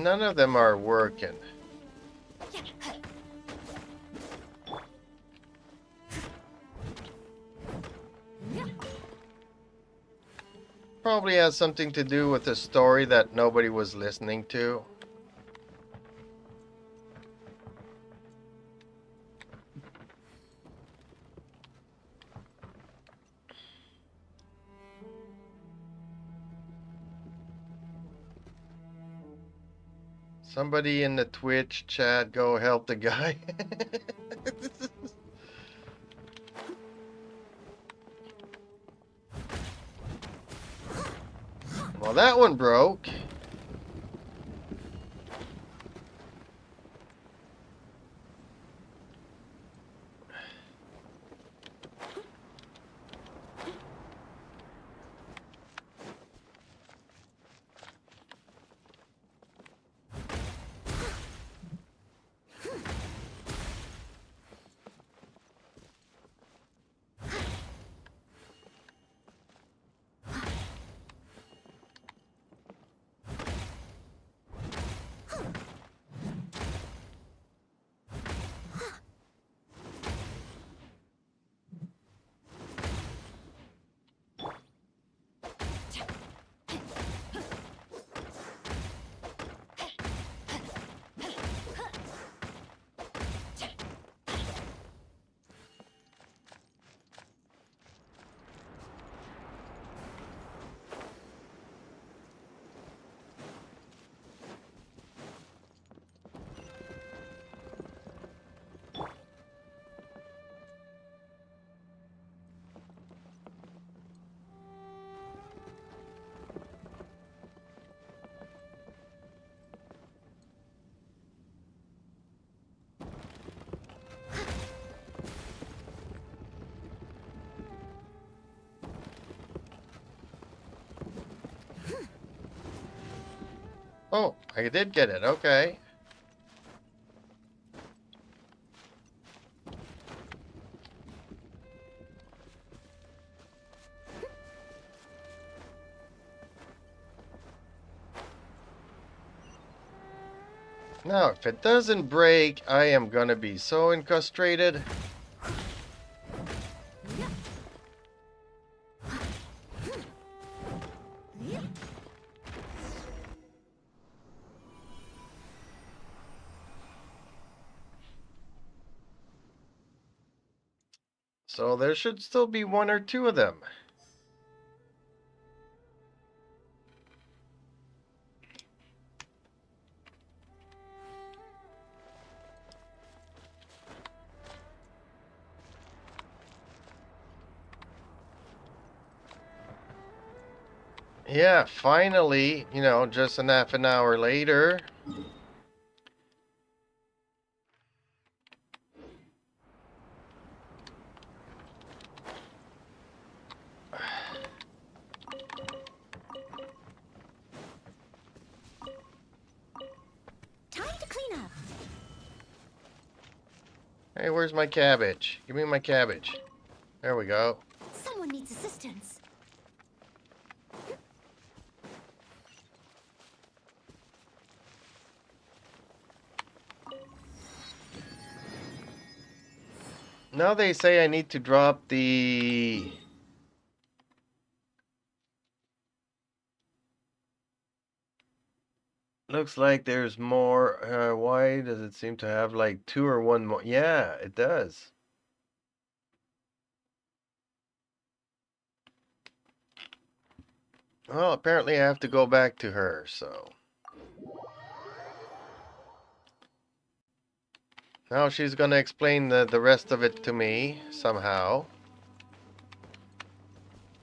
None of them are working. Probably has something to do with the story that nobody was listening to. Somebody in the Twitch chat, go help the guy. Well, that one broke. Oh, I did get it. Okay. Now, if it doesn't break, I am gonna be so frustrated. So there should still be one or two of them. Yeah, finally, you know, just a half an hour later.
Time to clean up.
Hey, where's my cabbage? Give me my cabbage. There we go.
Someone needs assistance.
Now they say I need to drop the... Looks like there's more. Why does it seem to have like two or one more? Yeah, it does. Well, apparently I have to go back to her, so... Now she's gonna explain the rest of it to me, somehow.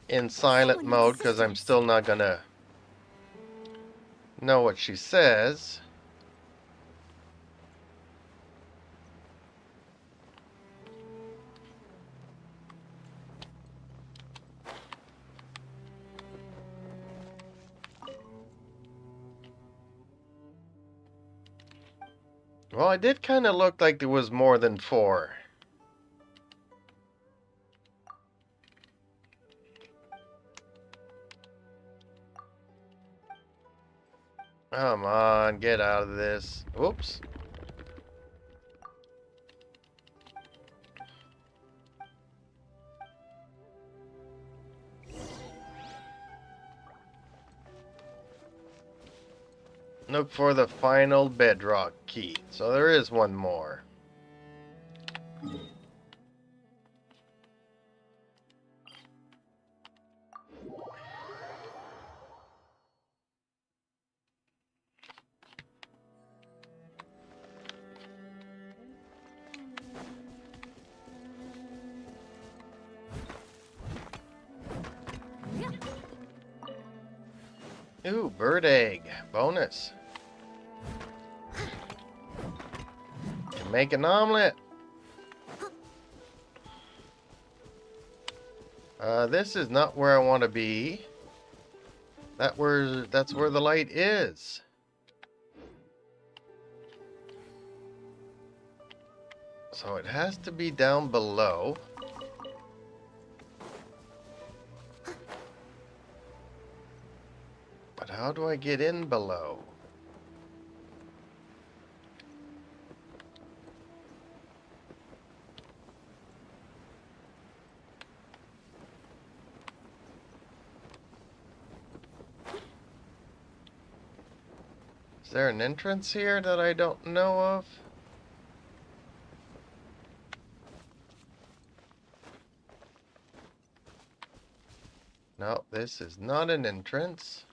In silent mode, because I'm still not gonna know what she says. Well, it did kind of look like there was more than four. Come on, get out of this. Whoops. Look for the final bedrock key. So there is one more. Ooh, bird egg. Bonus. Can make an omelet. This is not where I want to be. That's where the light is. So it has to be down below. But how do I get in below? Is there an entrance here that I don't know of? No, this is not an entrance.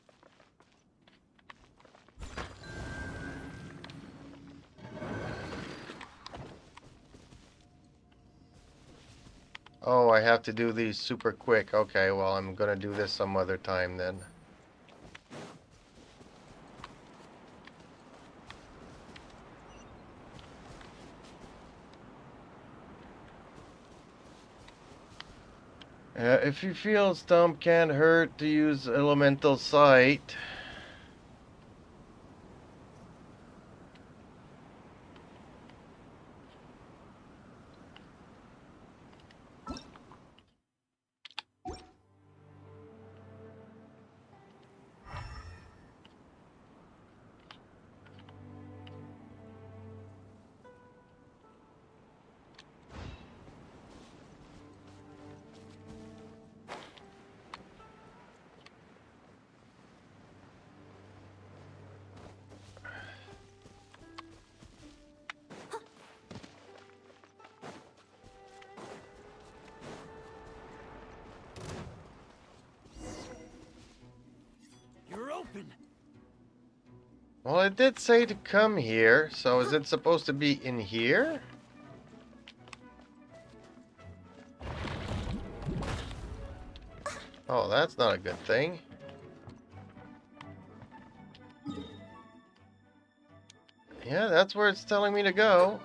Oh, I have to do these super quick. Okay, well, I'm gonna do this some other time then. If you feel Stomp can't hurt to use Elemental Sight.
You're open.
Well, it did say to come here, so is it supposed to be in here? Oh, that's not a good thing. Yeah, that's where it's telling me to go.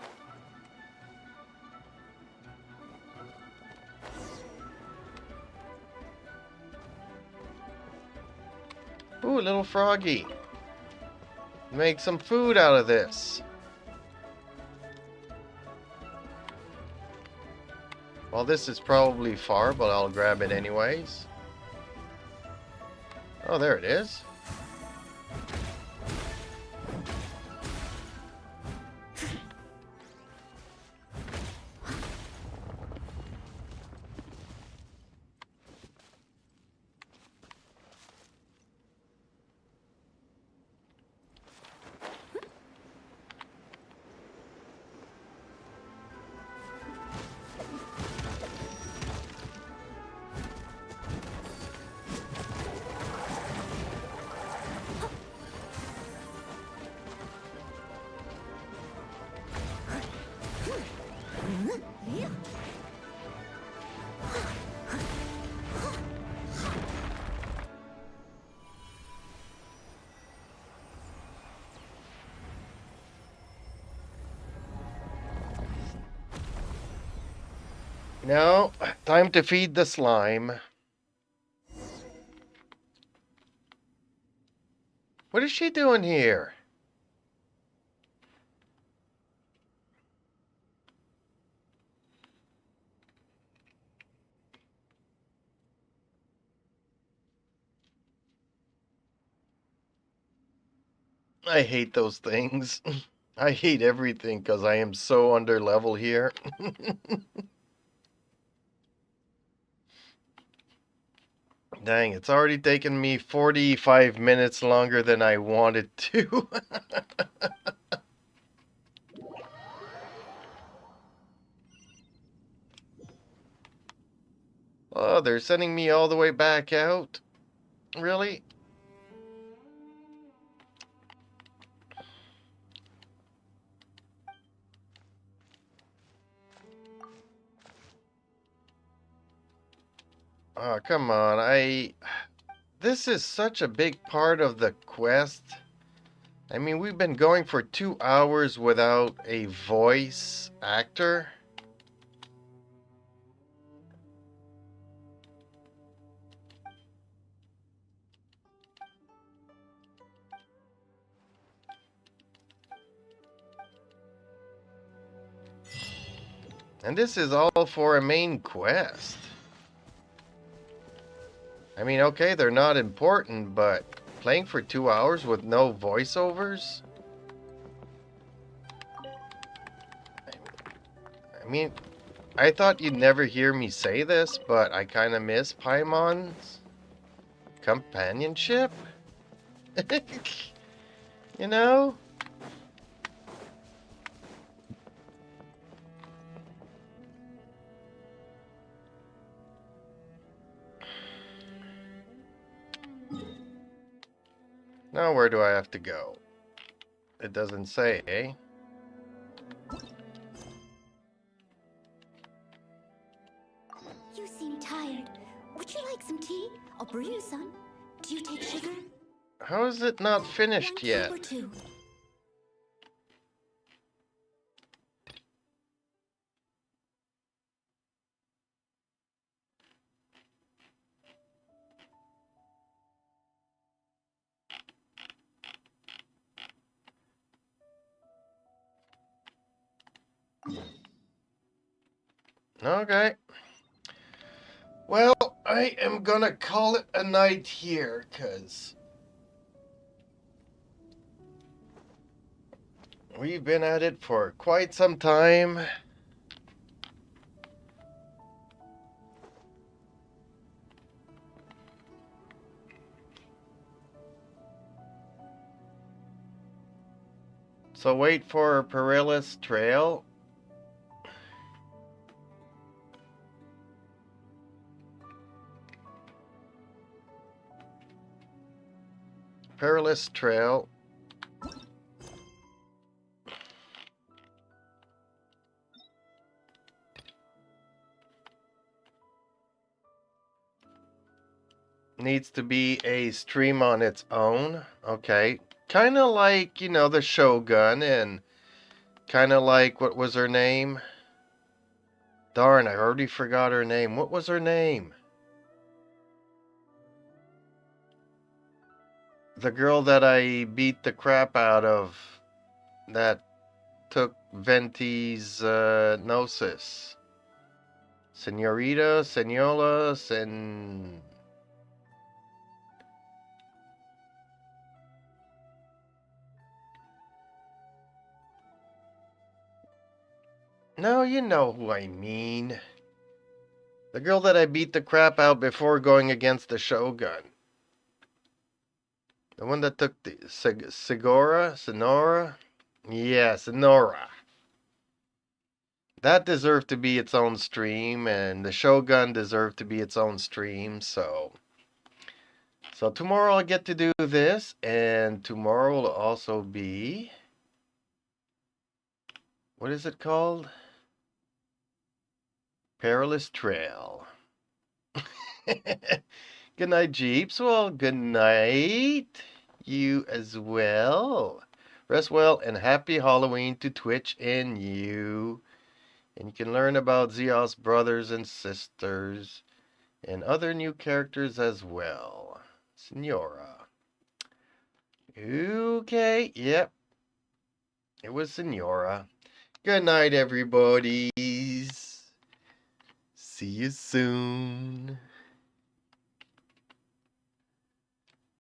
Ooh, little froggy. Make some food out of this. Well, this is probably far, but I'll grab it anyways. Oh, there it is. Now, time to feed the slime. What is she doing here? I hate those things. I hate everything because I am so under level here. Dang, it's already taken me 45 minutes longer than I wanted to. Oh, they're sending me all the way back out? Really? Oh, come on. This is such a big part of the quest. I mean, we've been going for 2 hours without a voice actor. And this is all for a main quest. I mean, okay, they're not important, but playing for 2 hours with no voiceovers? I mean, I thought you'd never hear me say this, but I kind of miss Paimon's companionship. You know? Now where do I have to go? It doesn't say, eh?
You seem tired. Would you like some tea? I'll brew you some. Do you take sugar?
How is it not finished
1
yet?
cube or 2?
Okay. Well, I am gonna call it a night here, cause we've been at it for quite some time. So wait for Perilous Trail. Perilous Trail. Needs to be a stream on its own. Okay. Kind of like, you know, the Shogun, and kind of like, what was her name? Darn, I already forgot her name. What was her name? The girl that I beat the crap out of, that took Venti's Gnosis. Senorita, Senora, No, you know who I mean. The girl that I beat the crap out before going against the Shogun. The one that took the Sonora? Yeah, Sonora. That deserved to be its own stream, and the Shogun deserved to be its own stream, so tomorrow I'll get to do this, and tomorrow will also be, what is it called? Perilous Trail. Good night, Jeeps. Well, good night. You as well. Rest well, and happy Halloween to Twitch and you. And you can learn about Zeos' brothers and sisters and other new characters as well. Senora. Okay, yep. It was Senora. Good night, everybody. See you soon.